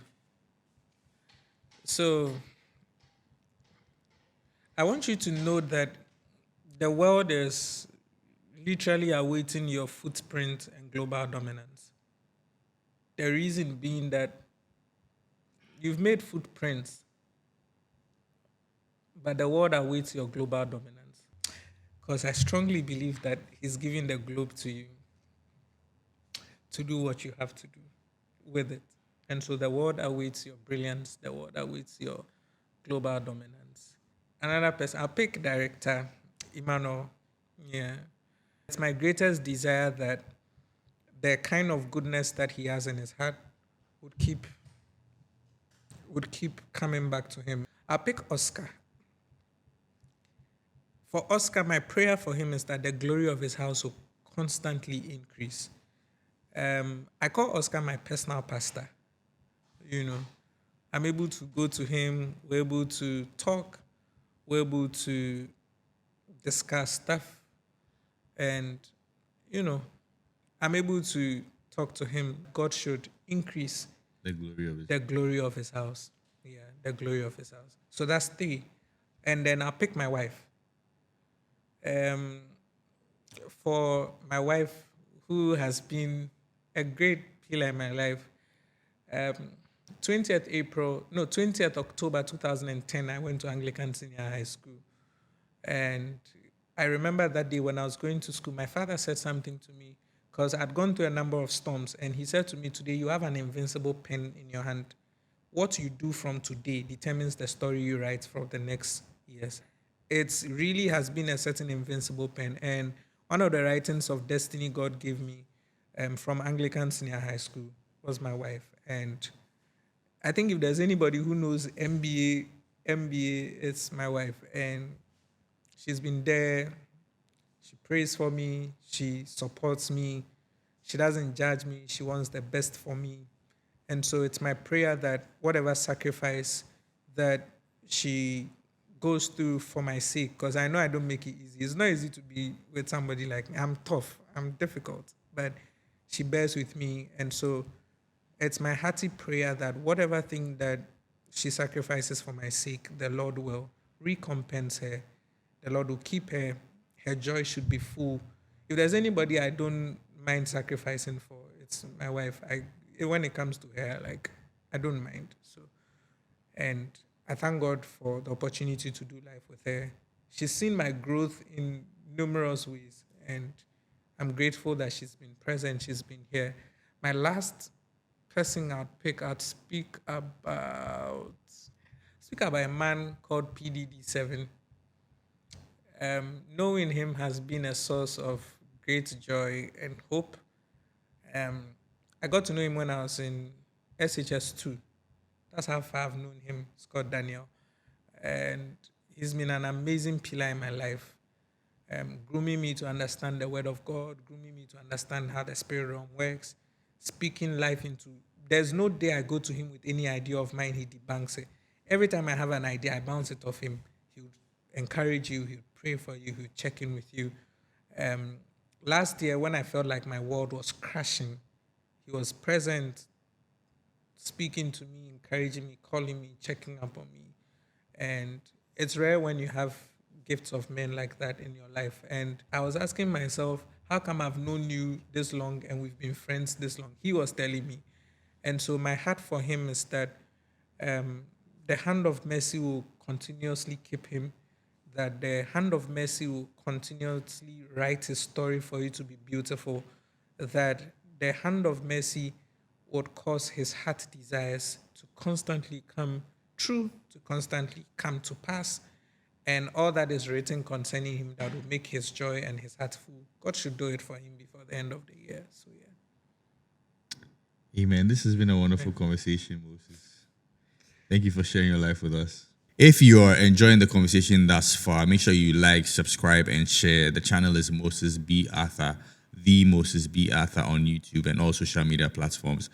So I want you to know that the world is literally awaiting your footprint and global dominance. The reason being that you've made footprints, but the world awaits your global dominance. Because I strongly believe that he's giving the globe to you to do what you have to do with it. And so the world awaits your brilliance, the world awaits your global dominance. Another person, I'll pick director Emmanuel. Yeah. It's my greatest desire that the kind of goodness that he has in his heart would keep coming back to him. I'll pick Oscar. For Oscar, my prayer for him is that the glory of his house will constantly increase. I call Oscar my personal pastor. You know, I'm able to go to him, we're able to talk, we're able to discuss stuff, and, you know, I'm able to talk to him. God should increase The glory of it. the glory of his house. Yeah, the glory of his house. So that's 3. And then I'll pick my wife. For my wife, who has been a great pillar in my life, 20th October 2010, I went to Anglican Senior High School. And I remember that day when I was going to school, my father said something to me because I'd gone through a number of storms. And he said to me, today, you have an invincible pen in your hand. What you do from today determines the story you write for the next years. It really has been a certain invincible pen. And one of the writings of destiny God gave me from Anglican Senior High School was my wife. And I think if there's anybody who knows MBA, it's my wife. And she's been there. She prays for me. She supports me. She doesn't judge me. She wants the best for me. And so it's my prayer that whatever sacrifice that she goes through for my sake, because I know I don't make it easy. It's not easy to be with somebody like me. I'm tough. I'm difficult. But she bears with me. And so it's my hearty prayer that whatever thing that she sacrifices for my sake, the Lord will recompense her. The Lord will keep her. Her joy should be full. If there's anybody I don't mind sacrificing for, it's my wife. When it comes to her, like, I don't mind. So, and I thank God for the opportunity to do life with her. She's seen my growth in numerous ways, and I'm grateful that she's been present. She's been here. My last person I'd speak about a man called PDD7. Knowing him has been a source of great joy and hope. I got to know him when I was in SHS2. That's how far I've known him, Scott Daniel. And he's been an amazing pillar in my life, grooming me to understand the word of God, grooming me to understand how the spirit realm works, speaking life into. There's no day I go to him with any idea of mine, he debunks it. Every time I have an idea, I bounce it off him. He would encourage you, he would pray for you, he would check in with you. Last year, when I felt like my world was crashing, he was present, speaking to me, encouraging me, calling me, checking up on me. And it's rare when you have gifts of men like that in your life. And I was asking myself, how come I've known you this long and we've been friends this long? He was telling me. And so my heart for him is that the hand of mercy will continuously keep him. that the hand of mercy will continuously write his story for you to be beautiful, that the hand of mercy would cause his heart desires to constantly come true, to constantly come to pass, and all that is written concerning him that will make his joy and his heart full. God should do it for him before the end of the year. So yeah. Amen. This has been a wonderful conversation, Moses. Thank you for sharing your life with us. If you are enjoying the conversation thus far, make sure you like, subscribe, and share. The channel is Moses B. Arthur, the Moses B. Arthur on YouTube and all social media platforms.